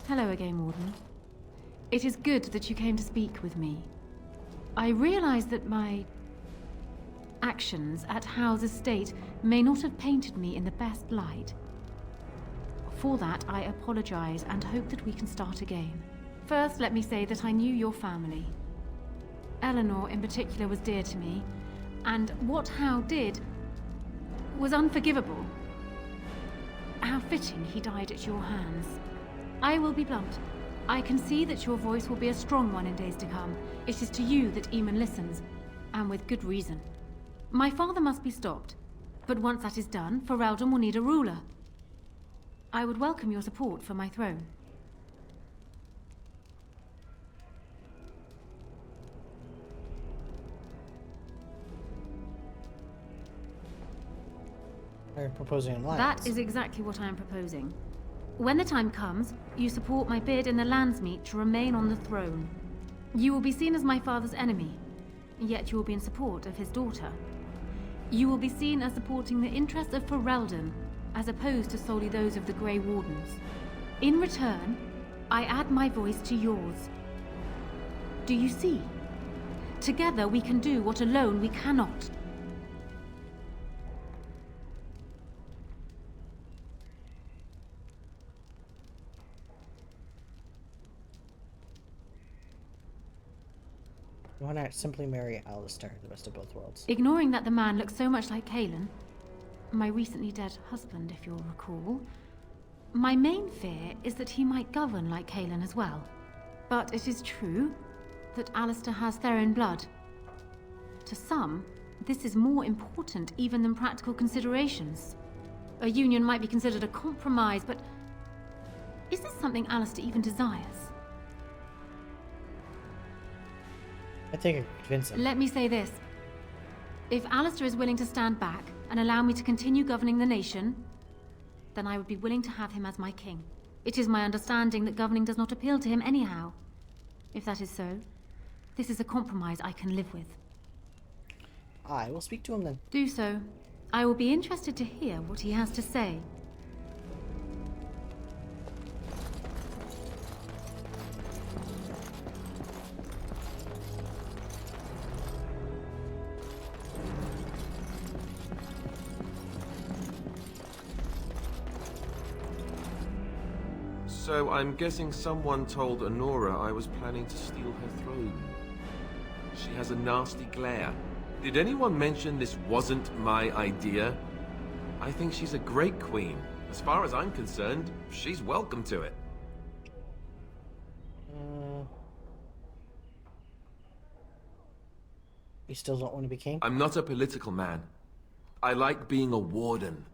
Hello again, Warden. It is good that you came to speak with me. I realize that my actions at Howe's estate may not have painted me in the best light. For that, I apologize and hope that we can start again. First, let me say that I knew your family. Eleanor, in particular, was dear to me, and what Howe did was unforgivable. How fitting he died at your hands. I will be blunt. I can see that your voice will be a strong one in days to come. It is to you that Eamon listens, and with good reason. My father must be stopped, but once that is done, Ferelden will need a ruler. I would welcome your support for my throne. Are you proposing an alliance? That is exactly what I am proposing. When the time comes, you support my bid in the Landsmeet to remain on the throne. You will be seen as my father's enemy, yet you will be in support of his daughter. You will be seen as supporting the interests of Ferelden, as opposed to solely those of the Grey Wardens. In return, I add my voice to yours. Do you see? Together we can do what alone we cannot. Why not simply marry Alistair, the best of both worlds? Ignoring that the man looks so much like Kaelan, my recently dead husband, if you'll recall, my main fear is that he might govern like Kaelan as well. But it is true that Alistair has Theron blood. To some, this is more important even than practical considerations. A union might be considered a compromise, but is this something Alistair even desires? I think I could convince him. Let me say this. If Alistair is willing to stand back and allow me to continue governing the nation, then I would be willing to have him as my king. It is my understanding that governing does not appeal to him anyhow. If that is so, this is a compromise I can live with. I will speak to him then. Do so. I will be interested to hear what he has to say. So I'm guessing someone told Honora I was planning to steal her throne. She has a nasty glare. Did anyone mention this wasn't my idea? I think she's a great queen. As far as I'm concerned, she's welcome to it. You still don't want to be king? I'm not a political man. I like being a warden.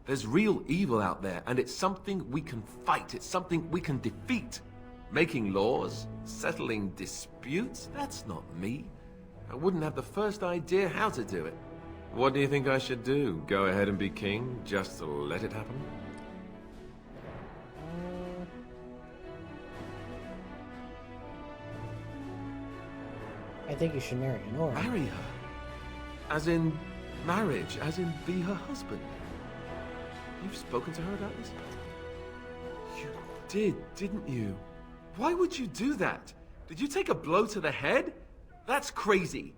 There's real evil out there, and it's something we can fight. It's something we can defeat. Making laws, settling disputes, that's not me. I wouldn't have the first idea how to do it. What do you think I should do? Go ahead and be king, just to let it happen? I think you should marry Honora. Marry her? As in marriage, as in be her husband? You've spoken to her about this? You did, didn't you? Why would you do that? Did you take a blow to the head? That's crazy.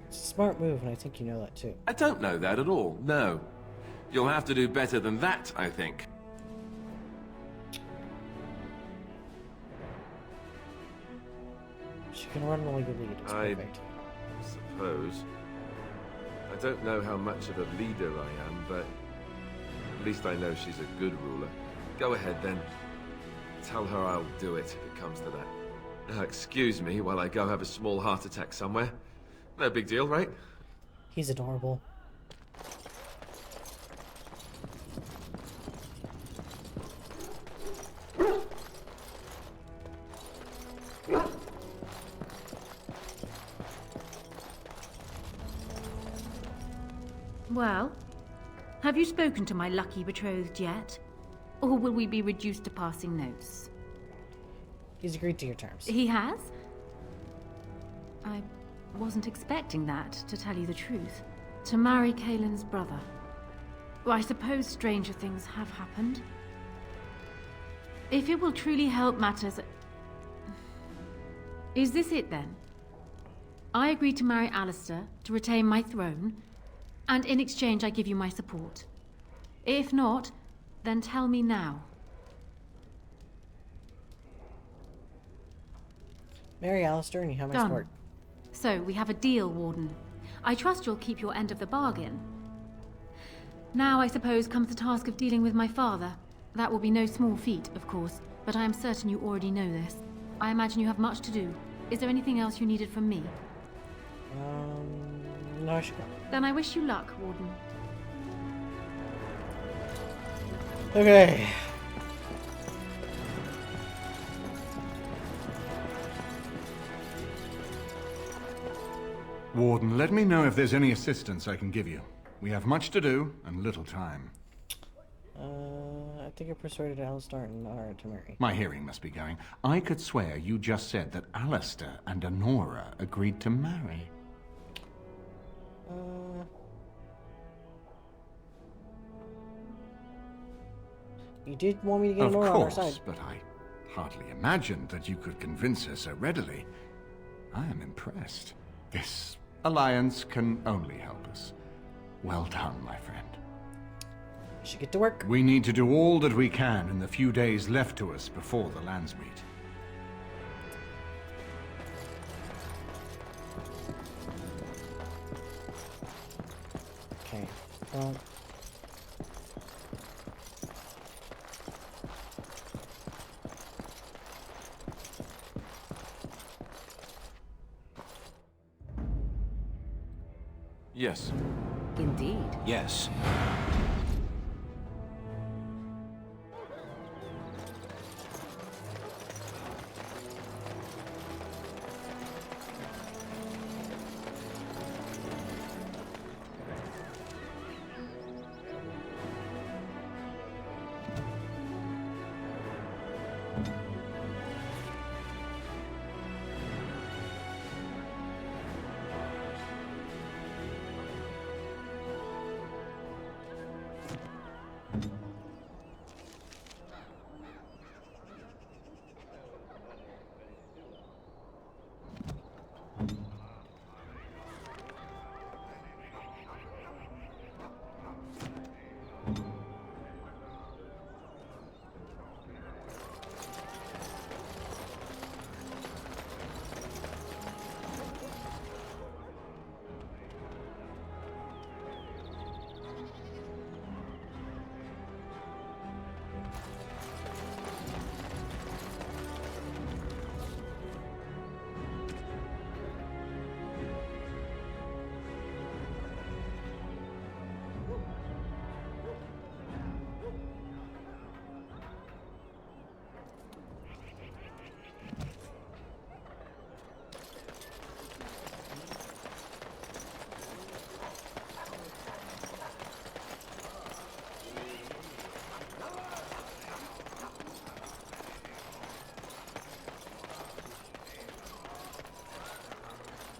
It's a smart move, and I think you know that too. I don't know that at all, no. You'll have to do better than that, I think. She can run while you lead. It's perfect. I suppose. I don't know how much of a leader I am, but at least I know she's a good ruler. Go ahead, then. Tell her I'll do it if it comes to that. Now, excuse me while I go have a small heart attack somewhere. No big deal, right? He's adorable. Well, have you spoken to my lucky betrothed yet? Or will we be reduced to passing notes? He's agreed to your terms. He has? I wasn't expecting that, to tell you the truth. To marry Kaelan's brother. Well, I suppose stranger things have happened. If it will truly help matters... Is this it, then? I agreed to marry Alistair to retain my throne, and in exchange I give you my support. If not, then tell me now. Marry Alistair and you have my Done. support. So, we have a deal, Warden. I trust you'll keep your end of the bargain. Now, I suppose, comes the task of dealing with my father. That will be no small feat, of course, but I am certain you already know this. I imagine you have much to do. Is there anything else you needed from me? No, I should go. Then I wish you luck, Warden. Okay. Warden, let me know if there's any assistance I can give you. We have much to do and little time. I think I persuaded Alistair and Honora to marry. My hearing must be going. I could swear you just said that Alistair and Honora agreed to marry. You did want me to get Honora on our side. Of course, but I hardly imagined that you could convince her so readily. I am impressed. This alliance can only help us. Well done, my friend. We should get to work. We need to do all that we can in the few days left to us before the lands meet. Okay, well... Yes. Indeed. Yes.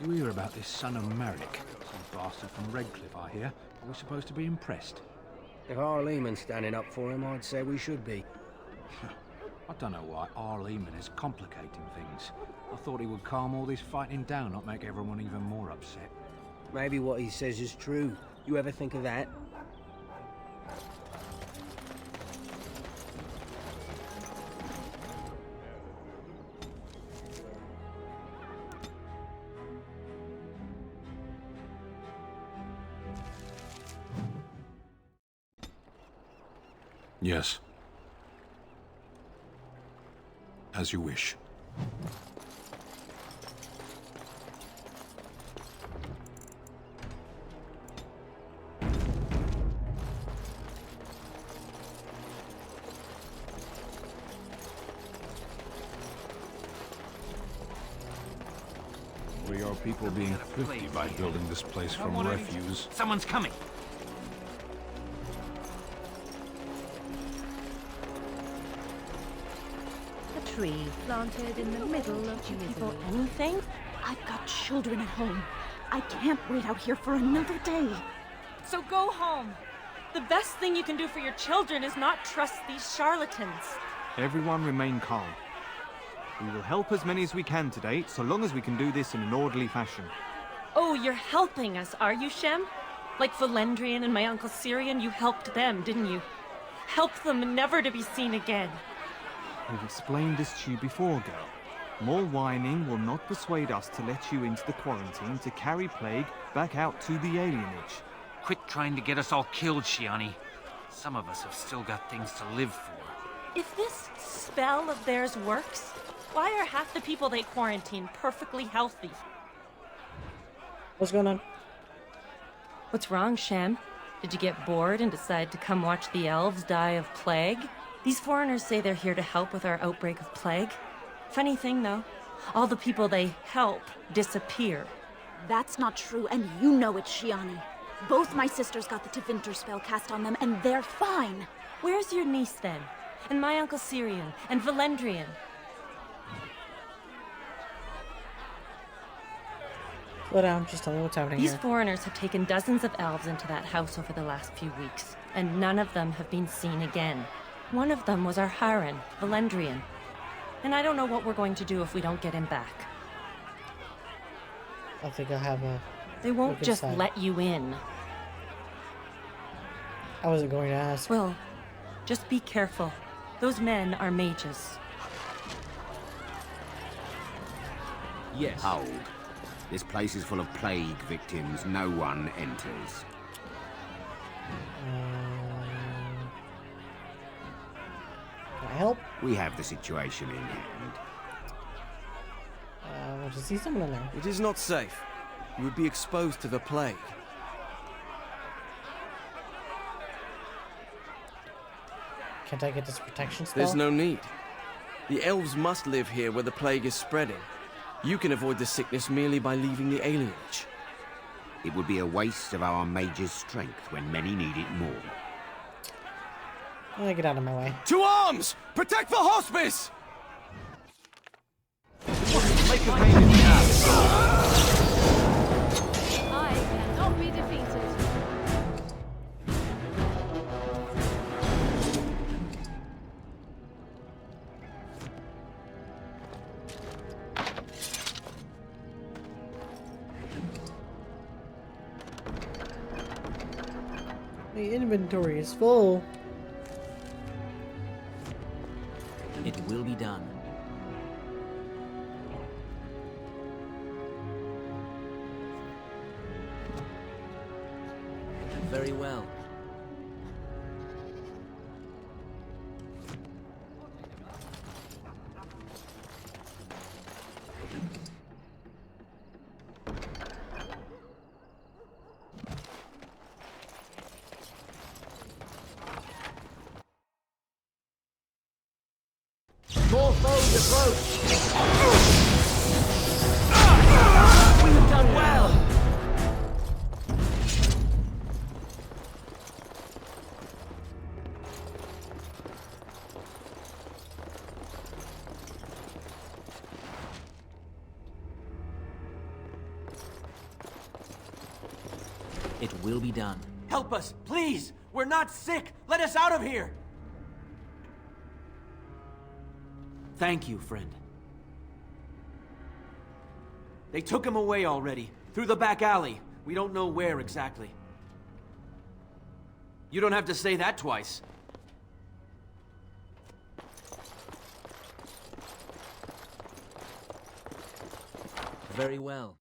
You hear about this son of Marek? Some bastard from Redcliffe, I hear. We're supposed to be impressed. If Arleman's standing up for him, I'd say we should be. I don't know why Arleman is complicating things. I thought he would calm all this fighting down, not make everyone even more upset. Maybe what he says is true. You ever think of that? Yes. As you wish. We are people being thrifty by building this place from refuse. Someone's coming. A tree planted in the middle of People anything? I've got children at home. I can't wait out here for another day. So go home. The best thing you can do for your children is not trust these charlatans. Everyone remain calm. We will help as many as we can today, so long as we can do this in an orderly fashion. Oh, you're helping us, are you, Shem? Like Valendrian and my Uncle Syrian, you helped them, didn't you? Help them never to be seen again. We've explained this to you before, girl. More whining will not persuade us to let you into the quarantine to carry plague back out to the alienage. Quit trying to get us all killed, Shiani. Some of us have still got things to live for. If this spell of theirs works, why are half the people they quarantine perfectly healthy? What's going on? What's wrong, Shem? Did you get bored and decide to come watch the elves die of plague? These foreigners say they're here to help with our outbreak of plague. Funny thing, though, all the people they help disappear. That's not true, and you know it, Shiani. Both my sisters got the Tevinter spell cast on them, and they're fine. Where's your niece, then? And my Uncle Syrian? And Valendrian? Slow down, just tell me what's happening These here. foreigners have taken dozens of elves into that house over the last few weeks, and none of them have been seen again. One of them was our Haran, Valendrian. And I don't know what we're going to do if we don't get him back. I think I have a They won't Look just inside. let you in. I wasn't going to ask. Well, just be careful. Those men are mages. Yes. Hold. This place is full of plague victims. No one enters. Can I help? We have the situation in hand. I want to see someone in there. It is not safe. You would be exposed to the plague. Can't I get this protection spell? There's no need. The elves must live here where the plague is spreading. You can avoid the sickness merely by leaving the alienage. It would be a waste of our mage's strength when many need it more. Get out of my way. To arms! Protect the hospice! Make a maiden I cannot be defeated. The inventory is full. It will be done. Very well. More foes approach! We have done well! It will be done. Help us, please! We're not sick! Let us out of here! Thank you, friend. They took him away already. Through the back alley. We don't know where exactly. You don't have to say that twice. Very well.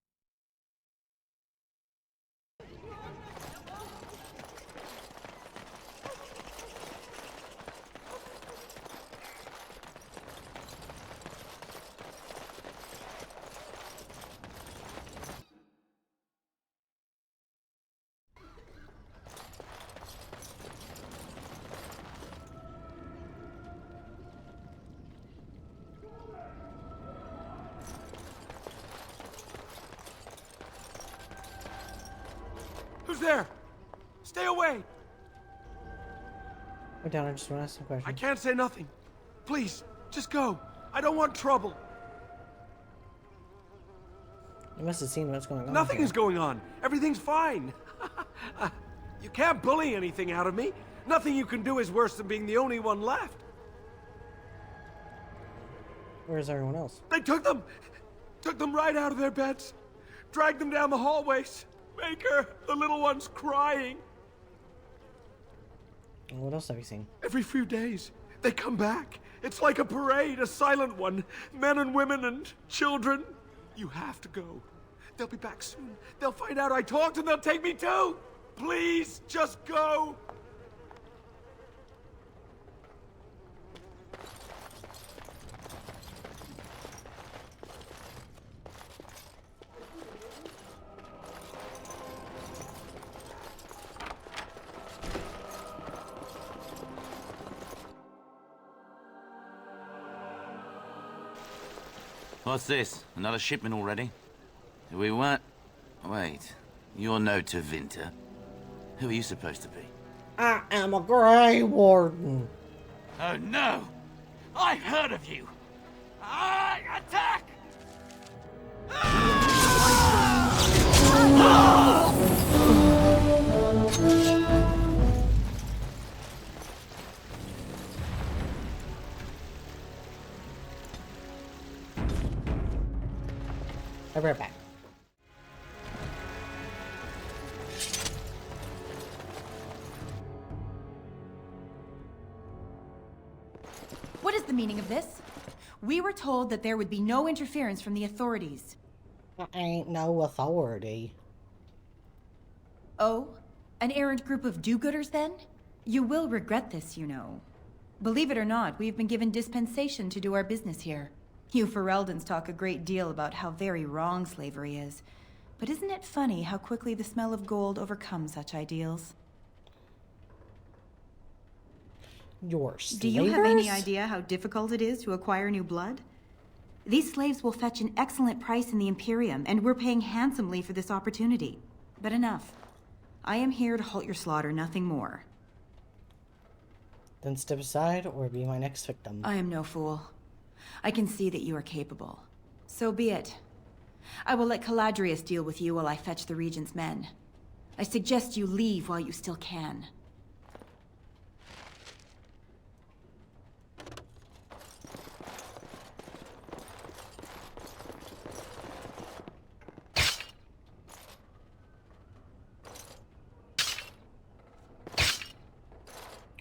Who's there? Stay away! Wait down, I just want to ask some questions. I can't say nothing. Please, just go. I don't want trouble. You must have seen what's going on. Nothing here. is going on. Everything's fine. You can't bully anything out of me. Nothing you can do is worse than being the only one left. Where's everyone else? They took them right out of their beds, dragged them down the hallways. Maker, the little one's crying. What else have you seen? Every few days, they come back. It's like a parade, a silent one. Men and women and children. You have to go. They'll be back soon. They'll find out I talked and they'll take me too. Please, just go. What's this? Another shipment already? We weren't... Wait. You're no Tevinter. Who are you supposed to be? I am a Grey Warden. Oh no! I heard of you! Attack! I'll be right back. meaning of this? We were told that there would be no interference from the authorities. There ain't no authority. Oh? An errant group of do-gooders, then? You will regret this, you know. Believe it or not, we've been given dispensation to do our business here. You Fereldans talk a great deal about how very wrong slavery is. But isn't it funny how quickly the smell of gold overcomes such ideals? Your slavers? Do you have any idea how difficult it is to acquire new blood? These slaves will fetch an excellent price in the Imperium, and we're paying handsomely for this opportunity. But enough. I am here to halt your slaughter, nothing more. Then step aside or be my next victim. I am no fool. I can see that you are capable. So be it. I will let Caladrius deal with you while I fetch the Regent's men. I suggest you leave while you still can.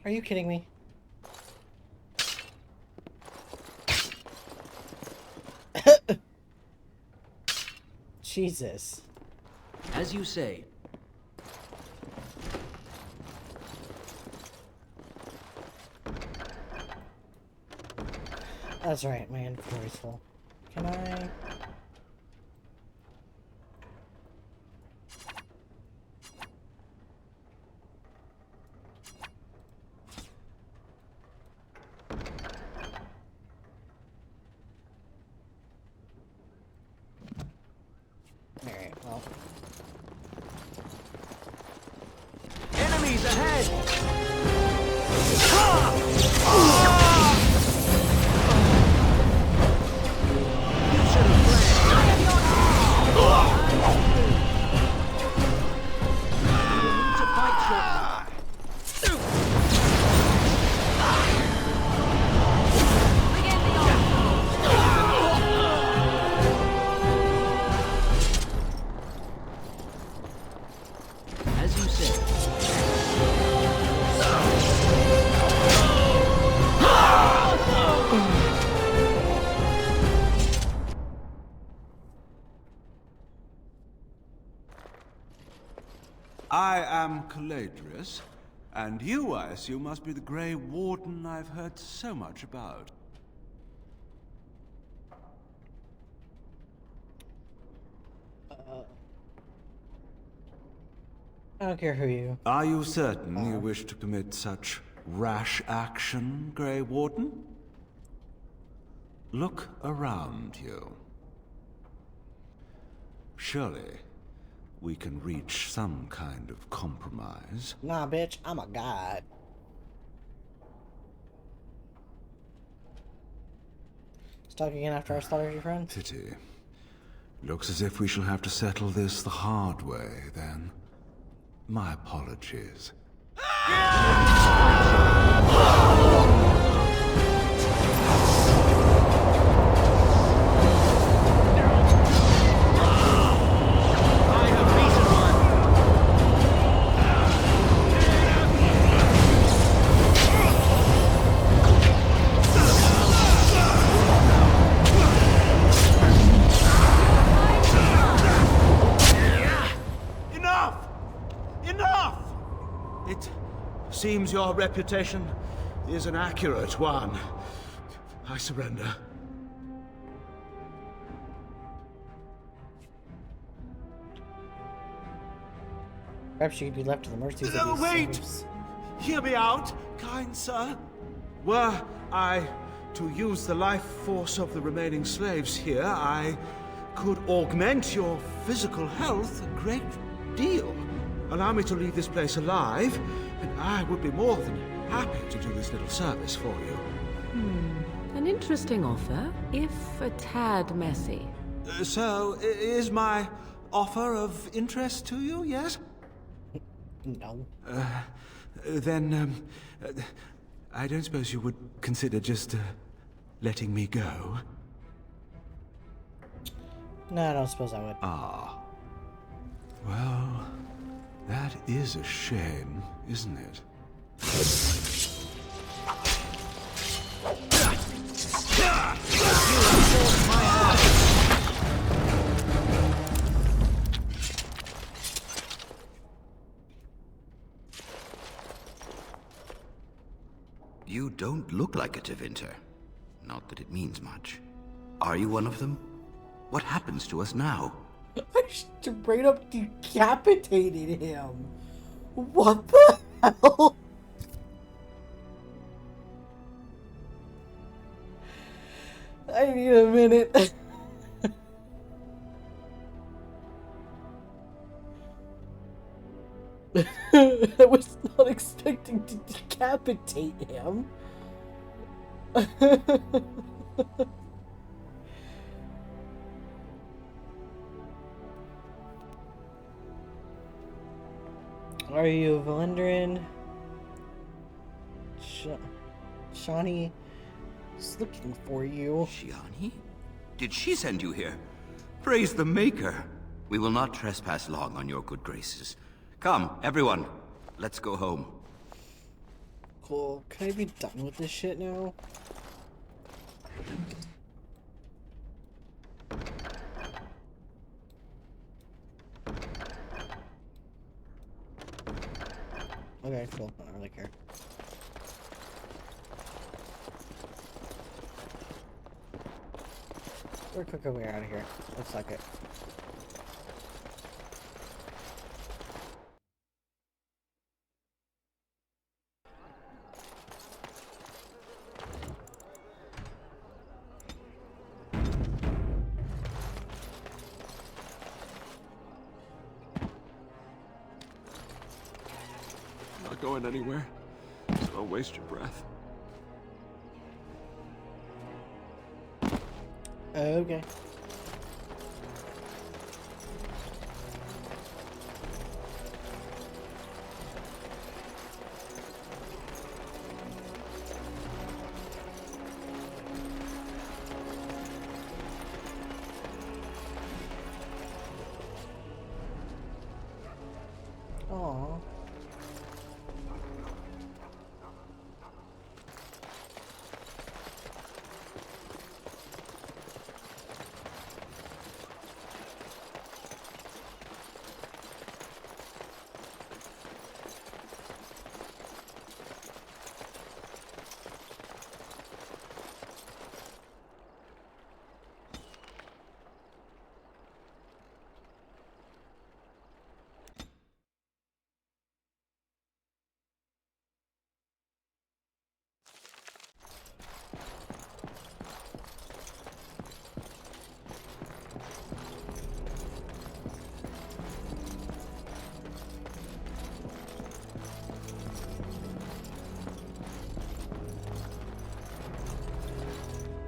Are you kidding me? Jesus. As you say. That's right, my inventory's full. Can I... Alright, well... Enemies ahead! As you say. I am Caladrius, and you, I assume, must be the Grey Warden I've heard so much about. I don't care who you are. You certain you wish to commit such rash action, Grey Warden? Look around you. Surely we can reach some kind of compromise. Nah, bitch, I'm a god. Stuck again after I slaughtered your friends? Pity. Looks as if we shall have to settle this the hard way, then. My apologies. Seems your reputation is an accurate one. I surrender. Perhaps you could be left to the mercy of these wait! slaves. Hear me out, kind sir. Were I to use the life force of the remaining slaves here, I could augment your physical health a great deal. Allow me to leave this place alive, and I would be more than happy to do this little service for you. An interesting offer, if a tad messy. So, is my offer of interest to you, yes? No. Then, I don't suppose you would consider just letting me go? No, I don't suppose I would. Ah. Well, that is a shame, isn't it? don't look like a Tevinter. Not that it means much. Are you one of them? What happens to us now? I straight up decapitated him. What the hell? I need a minute. I was not expecting to decapitate him. Are you Valendarin? Shawnee is looking for you. Shiani? Did she send you here? Praise the Maker. We will not trespass long on your good graces. Come, everyone. Let's go home. Cool. Can I be done with this shit now? Okay, cool. I don't really care. We're quick way out of here. Looks like it. Not going anywhere, so don't waste your breath. Okay. Aww.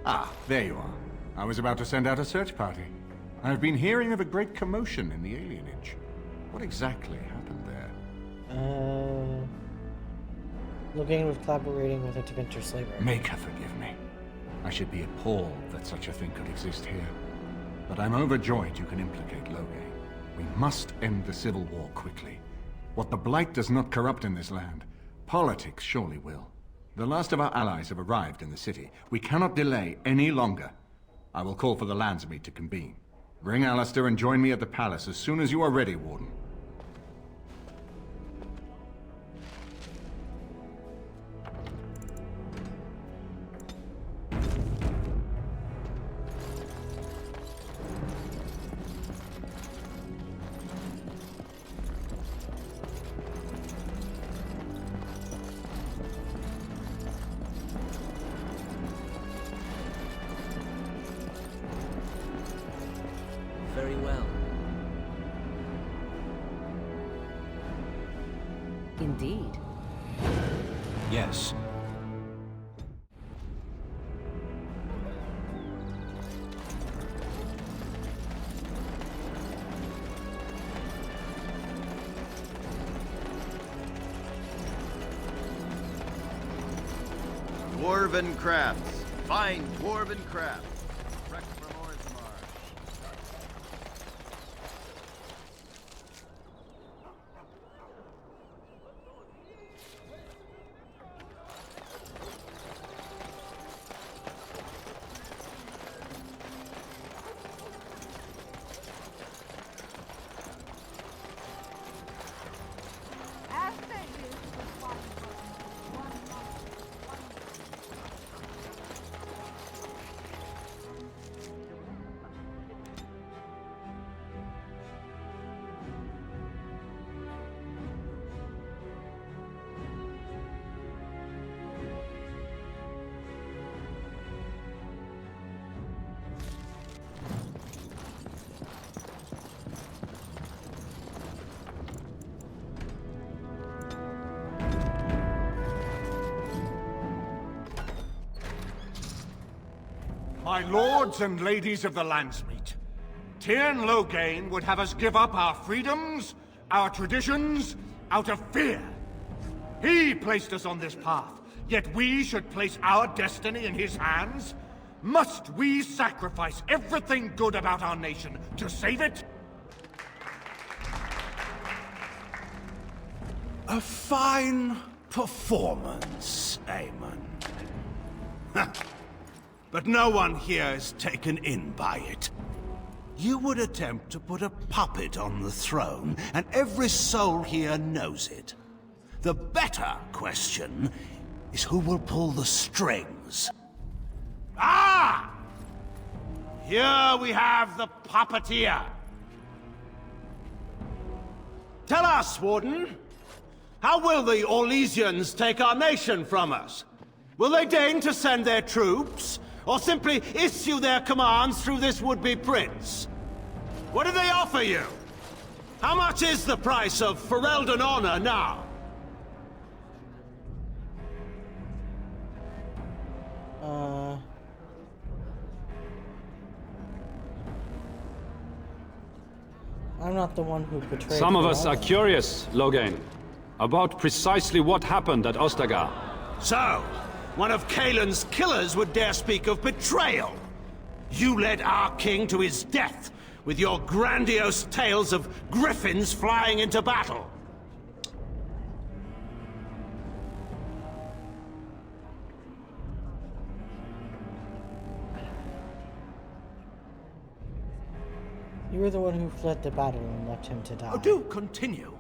Ah, there you are. I was about to send out a search party. I've been hearing of a great commotion in the alienage. What exactly happened there? Loghain was collaborating with a Tevinter slaver. Make her forgive me. I should be appalled that such a thing could exist here. But I'm overjoyed you can implicate Loghain. We must end the civil war quickly. What the Blight does not corrupt in this land, politics surely will. The last of our allies have arrived in the city. We cannot delay any longer. I will call for the Landsmeet to convene. Bring Alistair and join me at the palace as soon as you are ready, Warden. Very well. Indeed. Yes. Dwarven crafts. Fine dwarven crafts. My lords and ladies of the Landsmeet, Tyrn Loghain would have us give up our freedoms, our traditions, out of fear. He placed us on this path, yet we should place our destiny in his hands? Must we sacrifice everything good about our nation to save it? A fine performance, Aemon. But no one here is taken in by it. You would attempt to put a puppet on the throne, and every soul here knows it. The better question is who will pull the strings. Ah! Here we have the puppeteer. Tell us, Warden, how will the Orlesians take our nation from us? Will they deign to send their troops, or simply issue their commands through this would-be prince? What do they offer you? How much is the price of Ferelden honor now? I'm not the one who betrayed. Some of us are Ferelden. curious, Loghain, about precisely what happened at Ostagar. So, one of Kaelin's killers would dare speak of betrayal. You led our king to his death with your grandiose tales of griffins flying into battle. You were the one who fled the battle and left him to die. Oh, do continue.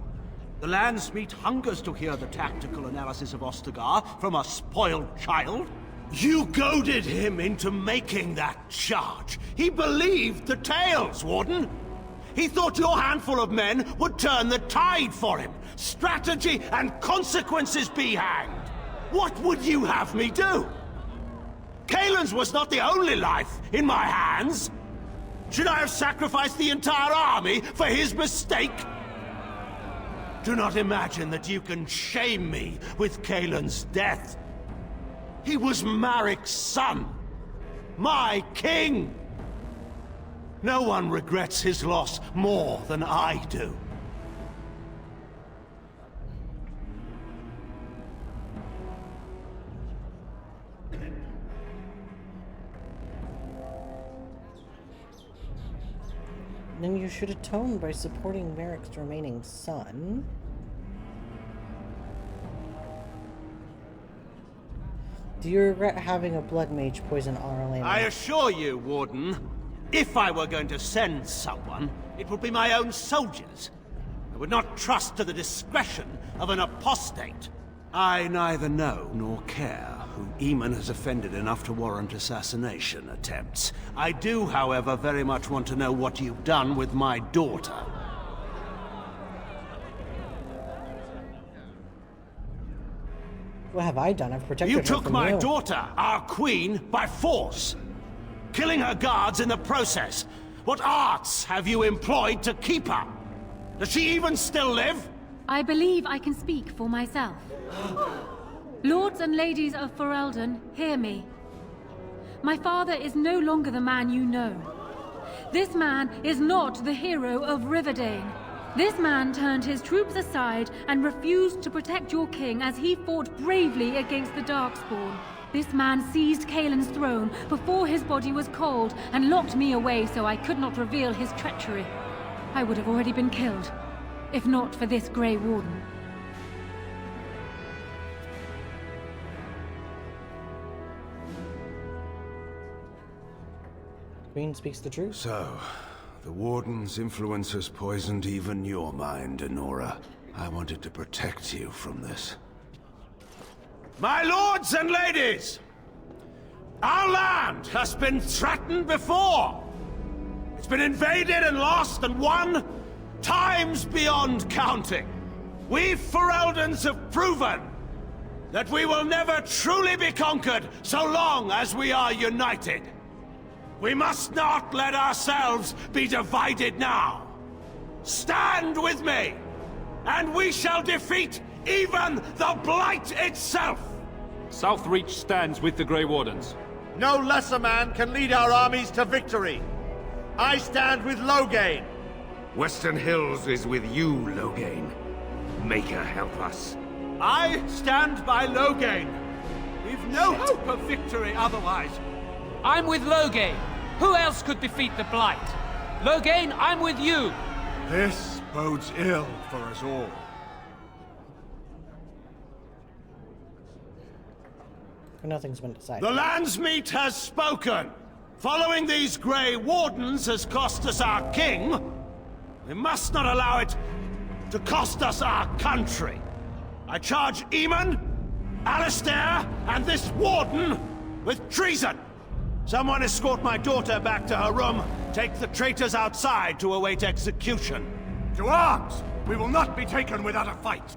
The Landsmeet hungers to hear the tactical analysis of Ostagar from a spoiled child. You goaded him into making that charge. He believed the tales, Warden. He thought your handful of men would turn the tide for him. Strategy and consequences be hanged. What would you have me do? Kaelin's was not the only life in my hands. Should I have sacrificed the entire army for his mistake? Do not imagine that you can shame me with Kaelin's death. He was Marik's son, my king. No one regrets his loss more than I do. Then you should atone by supporting Marik's remaining son. Do you regret having a blood mage poison Arlena? I assure you, Warden, if I were going to send someone, it would be my own soldiers. I would not trust to the discretion of an apostate. I neither know nor care who Aemon has offended enough to warrant assassination attempts. I do, however, very much want to know what you've done with my daughter. What have I done? I've protected her You took from my you. daughter, our queen, by force, killing her guards in the process. What arts have you employed to keep her? Does she even still live? I believe I can speak for myself. Lords and ladies of Ferelden, hear me. My father is no longer the man you know. This man is not the hero of Riverdane. This man turned his troops aside and refused to protect your king as he fought bravely against the Darkspawn. This man seized Kaelin's throne before his body was cold and locked me away so I could not reveal his treachery. I would have already been killed, if not for this Grey Warden. Queen speaks the truth. So, the Warden's influence has poisoned even your mind, Enora. I wanted to protect you from this. My lords and ladies! Our land has been threatened before! It's been invaded and lost and won times beyond counting. We Fereldans have proven that we will never truly be conquered so long as we are united. We must not let ourselves be divided now. Stand with me, and we shall defeat even the Blight itself! Southreach stands with the Grey Wardens. No lesser man can lead our armies to victory. I stand with Loghain. Western Hills is with you, Loghain. Maker help us. I stand by Loghain. We've no hope of victory otherwise. I'm with Loghain. Who else could defeat the Blight? Loghain, I'm with you. This bodes ill for us all. Nothing's been decided. The Landsmeet has spoken. Following these Grey Wardens has cost us our king. We must not allow it to cost us our country. I charge Eamon, Alistair, and this Warden with treason. Someone escort my daughter back to her room. Take the traitors outside to await execution. To arms! We will not be taken without a fight.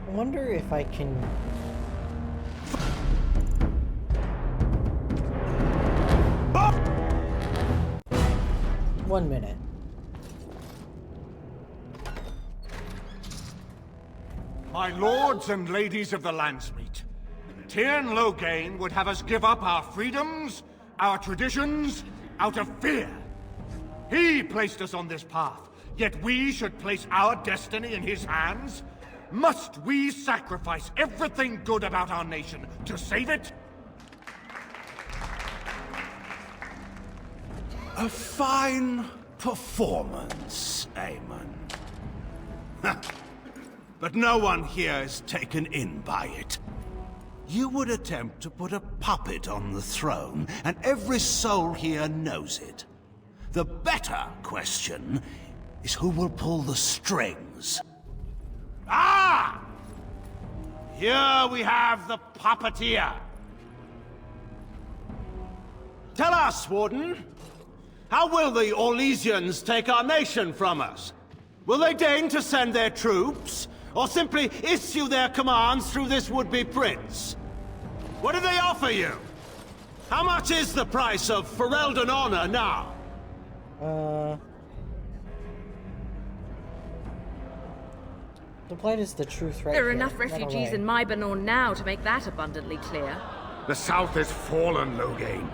I wonder if I can... One minute. My lords and ladies of the Landsmeet, Tyrn Loghain would have us give up our freedoms, our traditions, out of fear. He placed us on this path, yet we should place our destiny in his hands? Must we sacrifice everything good about our nation to save it? A fine performance, Eamon. But no one here is taken in by it. You would attempt to put a puppet on the throne, and every soul here knows it. The better question is who will pull the strings. Ah! Here we have the puppeteer. Tell us, Warden. How will the Orlesians take our nation from us? Will they deign to send their troops, or simply issue their commands through this would-be prince? What do they offer you? How much is the price of Ferelden honor now? The Blight is the true threat. There are here. enough Run refugees away. in Mybanor now to make that abundantly clear. The South is fallen, Loghain.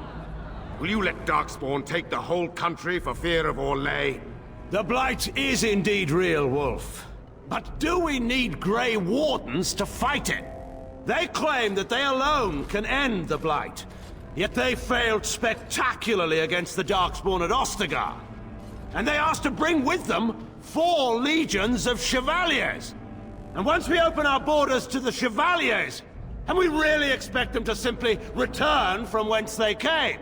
Will you let Darkspawn take the whole country for fear of Orlais? The Blight is indeed real, Wolf. But do we need Grey Wardens to fight it? They claim that they alone can end the Blight, yet they failed spectacularly against the Darkspawn at Ostagar. And they asked to bring with them 4 legions of Chevaliers. And once we open our borders to the Chevaliers, can we really expect them to simply return from whence they came?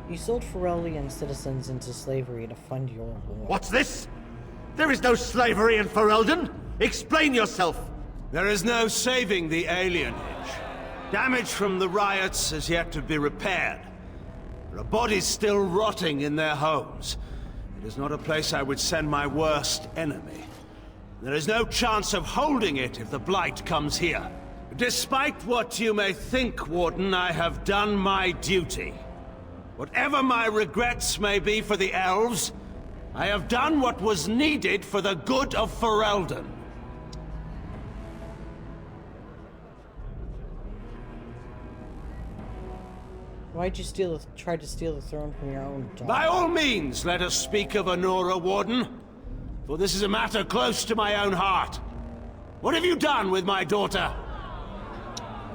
You sold Ferelden citizens into slavery to fund your war. What's this? There is no slavery in Ferelden. Explain yourself. There is no saving the alienage. Damage from the riots has yet to be repaired. There are bodies still rotting in their homes. It is not a place I would send my worst enemy. There is no chance of holding it if the Blight comes here. Despite what you may think, Warden, I have done my duty. Whatever my regrets may be for the elves, I have done what was needed for the good of Ferelden. Why'd you try to steal the throne from your own daughter? By all means, let us speak of Honora, Warden. For this is a matter close to my own heart. What have you done with my daughter?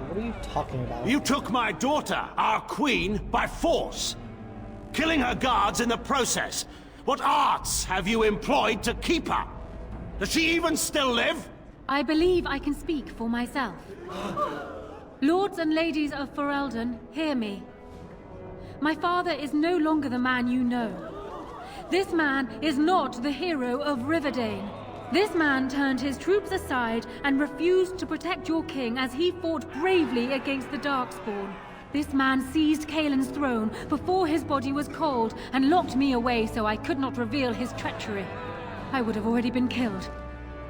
What are you talking about? You took my daughter, our queen, by force, killing her guards in the process. What arts have you employed to keep her? Does she even still live? I believe I can speak for myself. Lords and ladies of Ferelden, hear me. My father is no longer the man you know. This man is not the hero of Riverdane. This man turned his troops aside and refused to protect your king as he fought bravely against the Darkspawn. This man seized Kaelin's throne before his body was cold and locked me away so I could not reveal his treachery. I would have already been killed,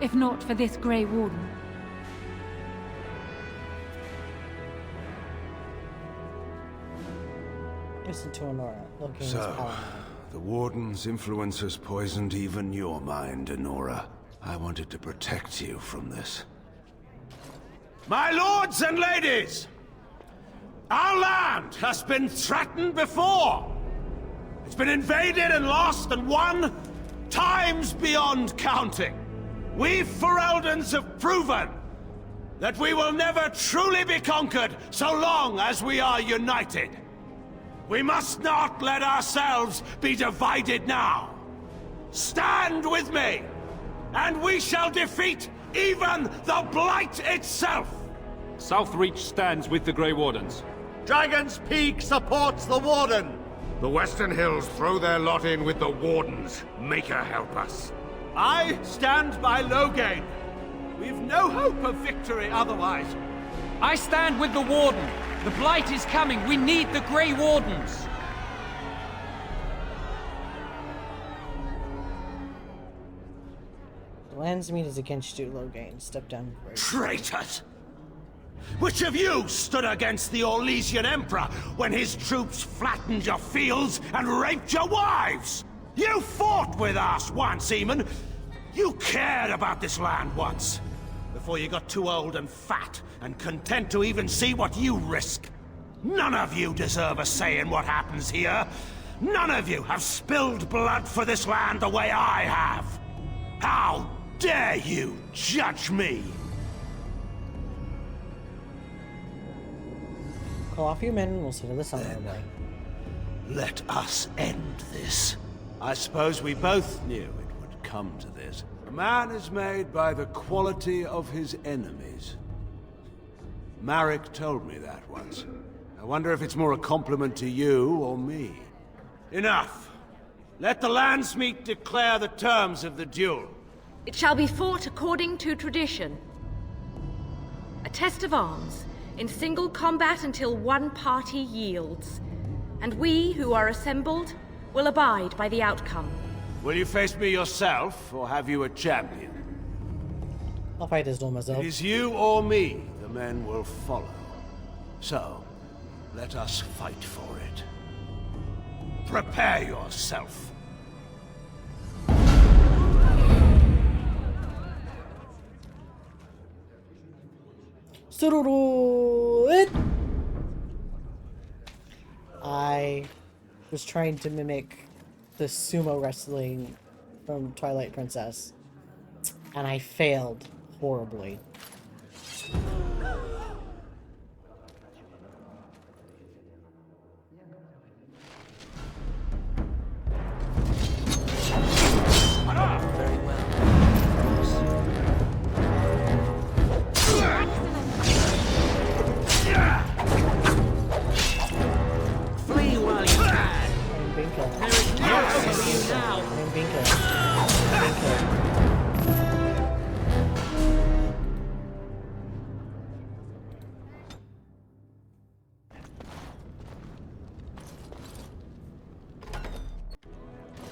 if not for this Grey Warden. Listen to Honora. Looking So, the Warden's influence has poisoned even your mind, Honora. I wanted to protect you from this. My lords and ladies! Our land has been threatened before! It's been invaded and lost and won times beyond counting. We Fereldans have proven that we will never truly be conquered so long as we are united. We must not let ourselves be divided now. Stand with me, and we shall defeat even the Blight itself! Southreach stands with the Grey Wardens. Dragon's Peak supports the Warden! The Western Hills throw their lot in with the Wardens. Maker help us. I stand by Loghain. We've no hope of victory otherwise. I stand with the Warden. The Blight is coming. We need the Grey Wardens. The Landsmeet is against you, Loghain. Step down. Traitors! Which of you stood against the Orlesian Emperor when his troops flattened your fields and raped your wives? You fought with us once, Eamon. You cared about this land once. Before you got too old and fat and content to even see what you risk. None of you deserve a say in what happens here. None of you have spilled blood for this land the way I have. How dare you judge me? Call off your men and we'll settle this on our way. Let us end this. I suppose we both knew it would come to this. A man is made by the quality of his enemies. Marek told me that once. I wonder if it's more a compliment to you or me. Enough! Let the Landsmeet declare the terms of the duel. It shall be fought according to tradition. A test of arms, in single combat until one party yields. And we, who are assembled, will abide by the outcome. Will you face me yourself, or have you a champion? I'll fight as normal myself. It is you or me the men will follow. So, let us fight for it. Prepare yourself. I was trying to mimic the sumo wrestling from Twilight Princess, and I failed horribly. Very well. Flee while you can. I'm being killed. There is no hope for you now. I'm being killed. I'm being killed.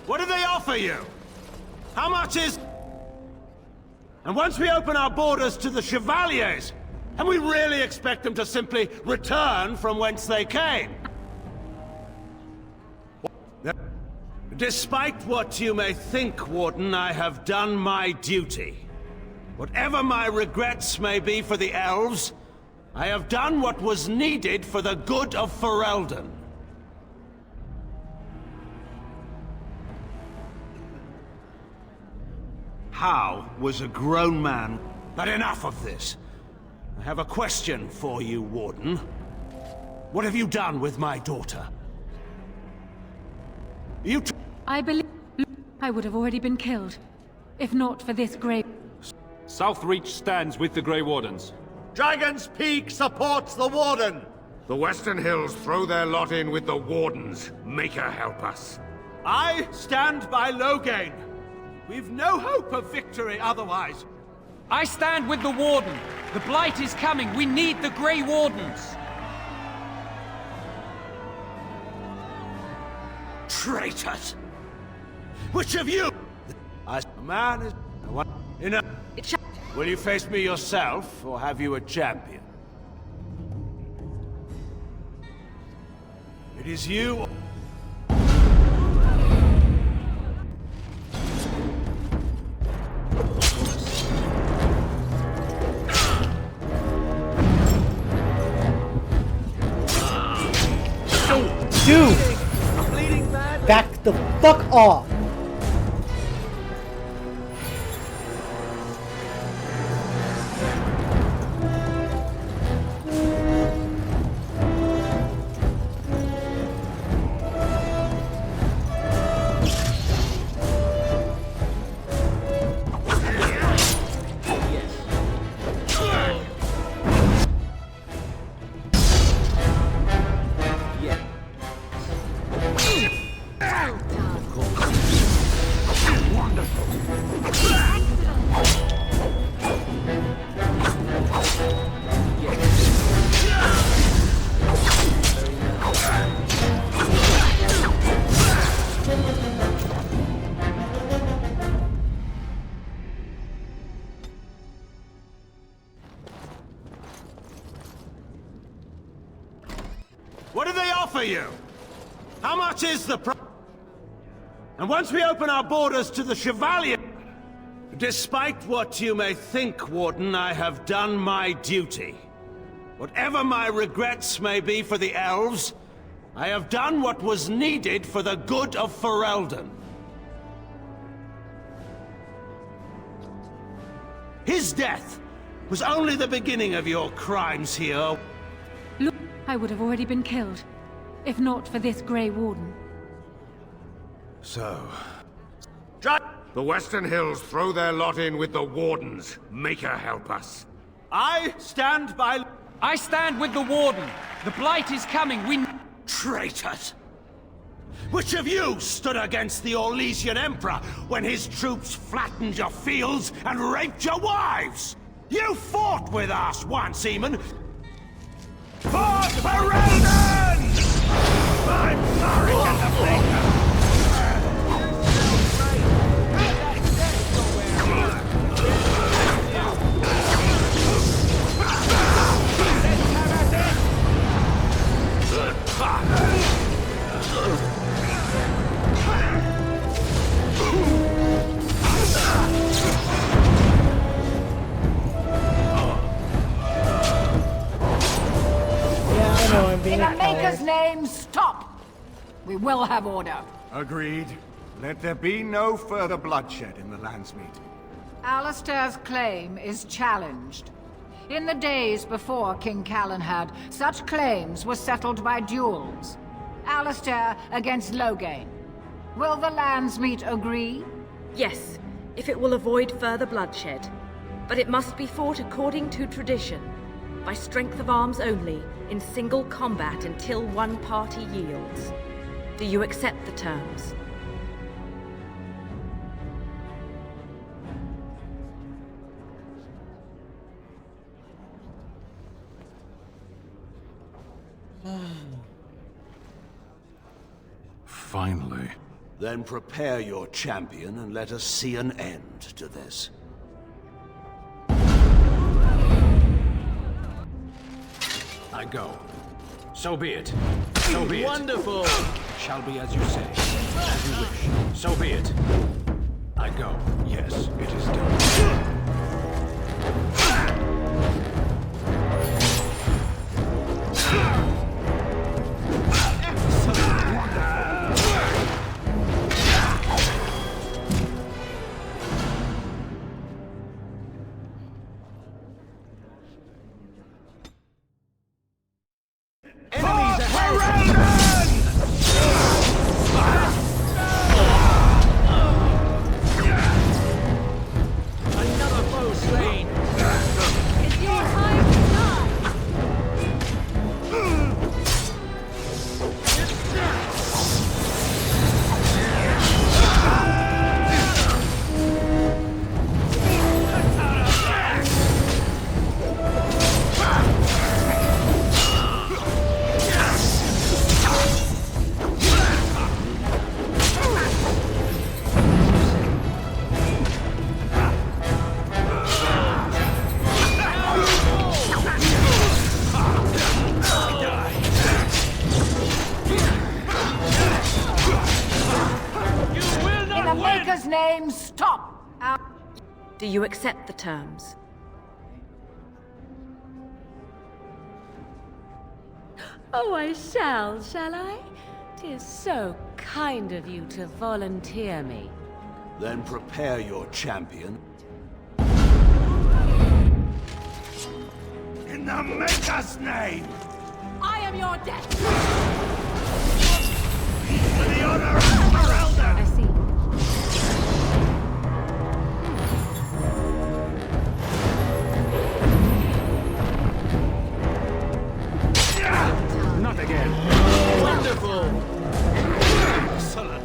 What do they offer you? How much is... And once we open our borders to the Chevaliers, and we really expect them to simply return from whence they came? Despite what you may think, Warden, I have done my duty. Whatever my regrets may be for the elves, I have done what was needed for the good of Ferelden. How was a grown man... But enough of this. I have a question for you, Warden. What have you done with my daughter? You... I believe I would have already been killed, if not for this grave. Southreach stands with the Grey Wardens. Dragon's Peak supports the Warden! The Western Hills throw their lot in with the Wardens. Maker help us. I stand by Loghain. We've no hope of victory otherwise. I stand with the Warden. The Blight is coming. We need the Grey Wardens. Traitors! Which of you? A man is... Enough. Will you face me yourself, or have you a champion? It is you... Dude! Back the fuck off! What do they offer you? How much is the price? And once we open our borders to the Chevalier... Despite what you may think, Warden, I have done my duty. Whatever my regrets may be for the elves, I have done what was needed for the good of Ferelden. His death was only the beginning of your crimes here. Look, I would have already been killed, if not for this Grey Warden. So... The Western Hills throw their lot in with the Wardens. Make her help us. I stand by... I stand with the Warden. The Blight is coming. We... Traitors! Which of you stood against the Orlesian Emperor when his troops flattened your fields and raped your wives? You fought with us once, Eamon! Fought for Elden! I'm sorry, get the maker! In the Maker's name, stop! We will have order. Agreed. Let there be no further bloodshed in the Landsmeet. Alistair's claim is challenged. In the days before King Calenhad, such claims were settled by duels. Alistair against Loghain. Will the Landsmeet agree? Yes, if it will avoid further bloodshed. But it must be fought according to tradition, by strength of arms only, in single combat until one party yields. Do you accept the terms? Finally. Then prepare your champion and let us see an end to this. I go. So be it. So be it. Wonderful! Shall be as you say. As you wish. So be it. I go. Yes, it is done. Name, stop! Do you accept the terms? Oh, I shall I? 'Tis so kind of you to volunteer me. Then prepare your champion. In the Maker's name! I am your death! For the honor of Ferelden! I see. Not again. Wonderful! Excellent!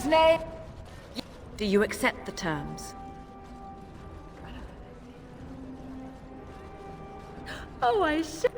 Name. Do you accept the terms? Oh, I shall.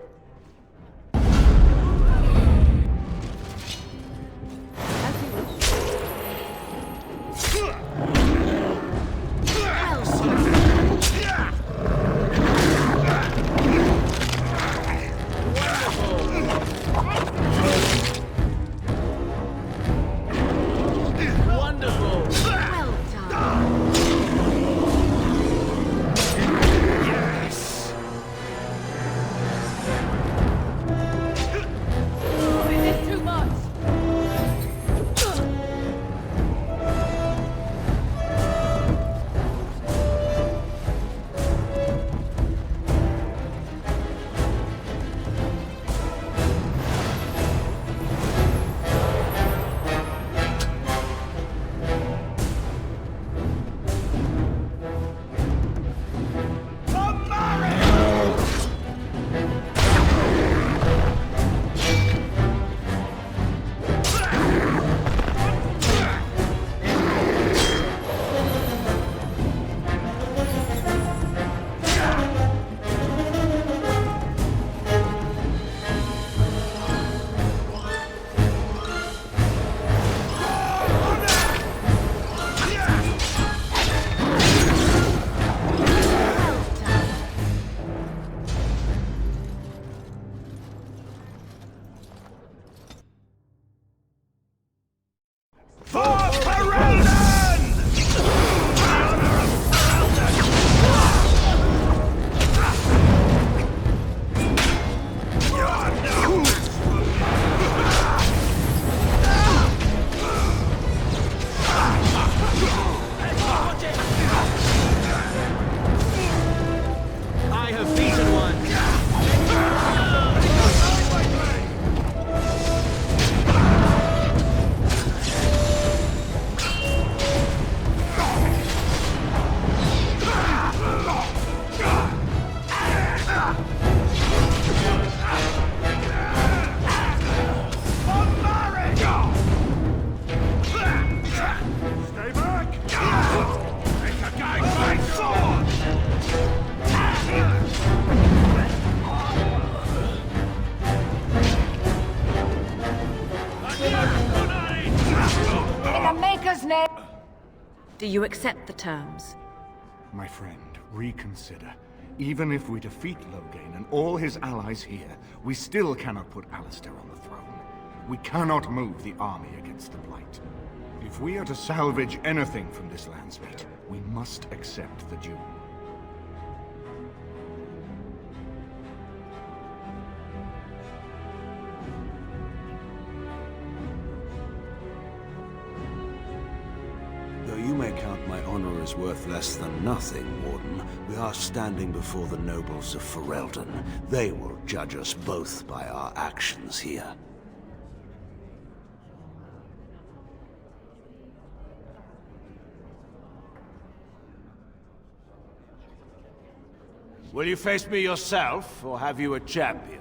Do you accept the terms? My friend, reconsider. Even if we defeat Loghain and all his allies here, we still cannot put Alistair on the throne. We cannot move the army against the Blight. If we are to salvage anything from this landsmeet, we must accept the duel. Though you may count my honor as worth less than nothing, Warden, we are standing before the nobles of Ferelden. They will judge us both by our actions here. Will you face me yourself, or have you a champion?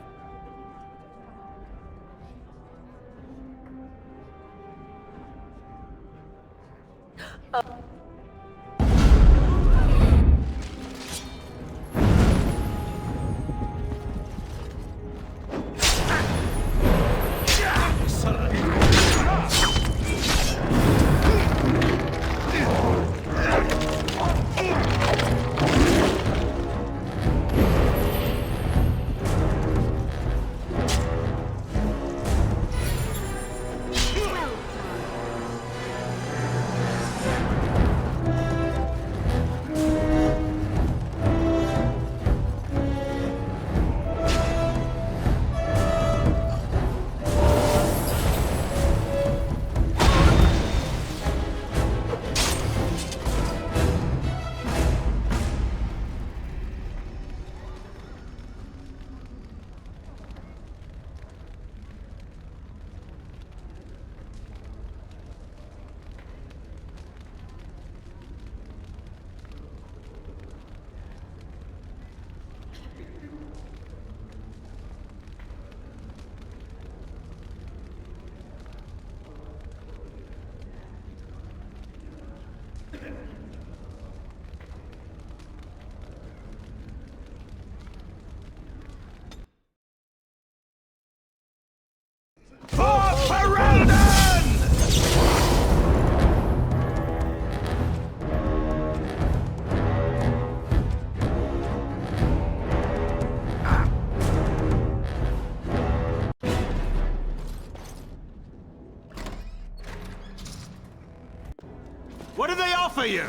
What do they offer you?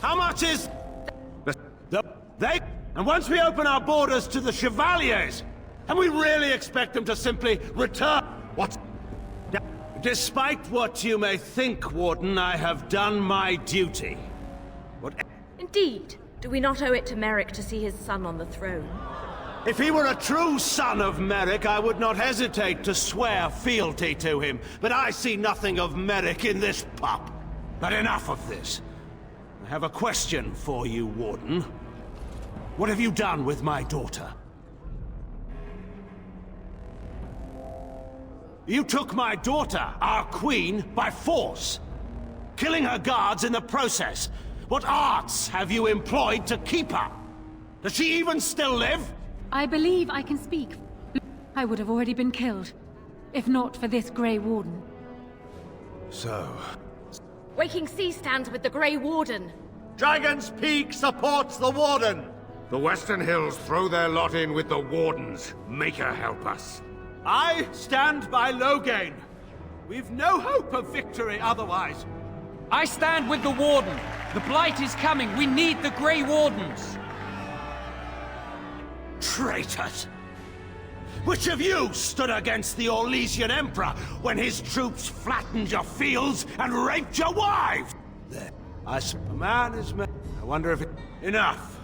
How much is... They... And once we open our borders to the Chevaliers, and we really expect them to simply return... What? Despite what you may think, Warden, I have done my duty. What... Indeed. Do we not owe it to Merrick to see his son on the throne? If he were a true son of Merrick, I would not hesitate to swear fealty to him. But I see nothing of Merrick in this pup. But enough of this. I have a question for you, Warden. What have you done with my daughter? You took my daughter, our queen, by force, killing her guards in the process. What arts have you employed to keep her? Does she even still live? I believe I can speak. I would have already been killed, if not for this Grey Warden. So... Waking Sea stands with the Grey Warden. Dragon's Peak supports the Warden. The Western Hills throw their lot in with the Wardens. Make her help us. I stand by Loghain. We've no hope of victory otherwise. I stand with the Warden. The Blight is coming. We need the Grey Wardens. Traitors! Which of you stood against the Orlesian Emperor when his troops flattened your fields and raped your wives? There. A man is man. I wonder if it... Enough.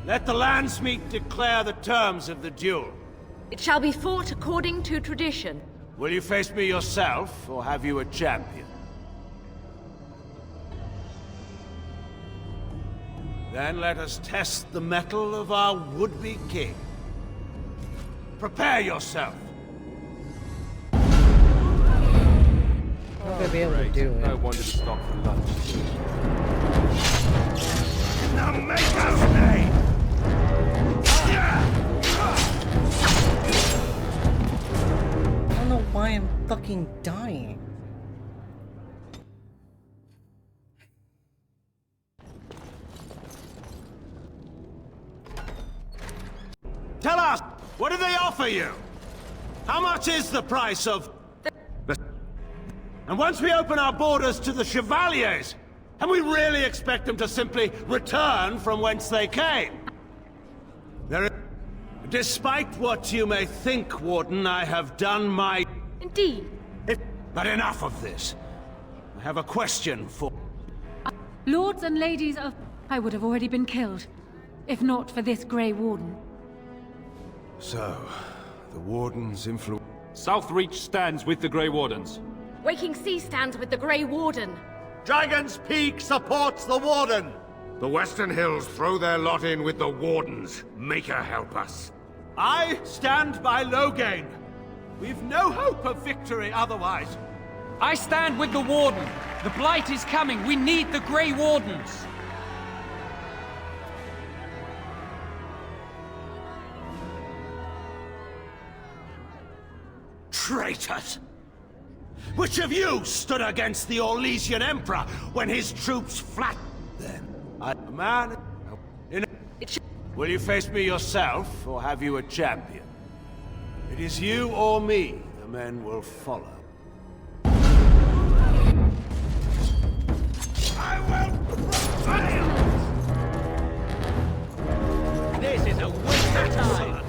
Let the landsmeet declare the terms of the duel. It shall be fought according to tradition. Will you face me yourself, or have you a champion? Then let us test the mettle of our would-be king. Prepare yourself. Not gonna be able to do it. I wanted to stop for lunch. In the Maker's name! I don't know why I'm fucking dying. Tell us, what do they offer you? How much is the price of... And once we open our borders to the Chevaliers, and we really expect them to simply return from whence they came? Despite what you may think, Warden, I have done my... Indeed. But enough of this. I have a question for... Lords and ladies of... I would have already been killed, if not for this Grey Warden. So, the Warden's influence... Southreach stands with the Grey Wardens. Waking Sea stands with the Grey Warden. Dragon's Peak supports the Warden! The Western Hills throw their lot in with the Wardens. Maker help us. I stand by Loghain. We've no hope of victory otherwise. I stand with the Warden. The Blight is coming. We need the Grey Wardens. Traitors! Which of you stood against the Orlesian Emperor when his troops flat... Then, a man... Will you face me yourself, or have you a champion? It is you or me the men will follow. I will prevail! This is a waste of time.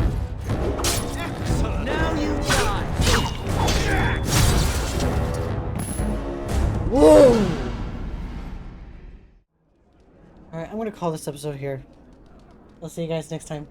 Excellent. Now you die. Whoa! Alright, I'm gonna call this episode here. I'll see you guys next time.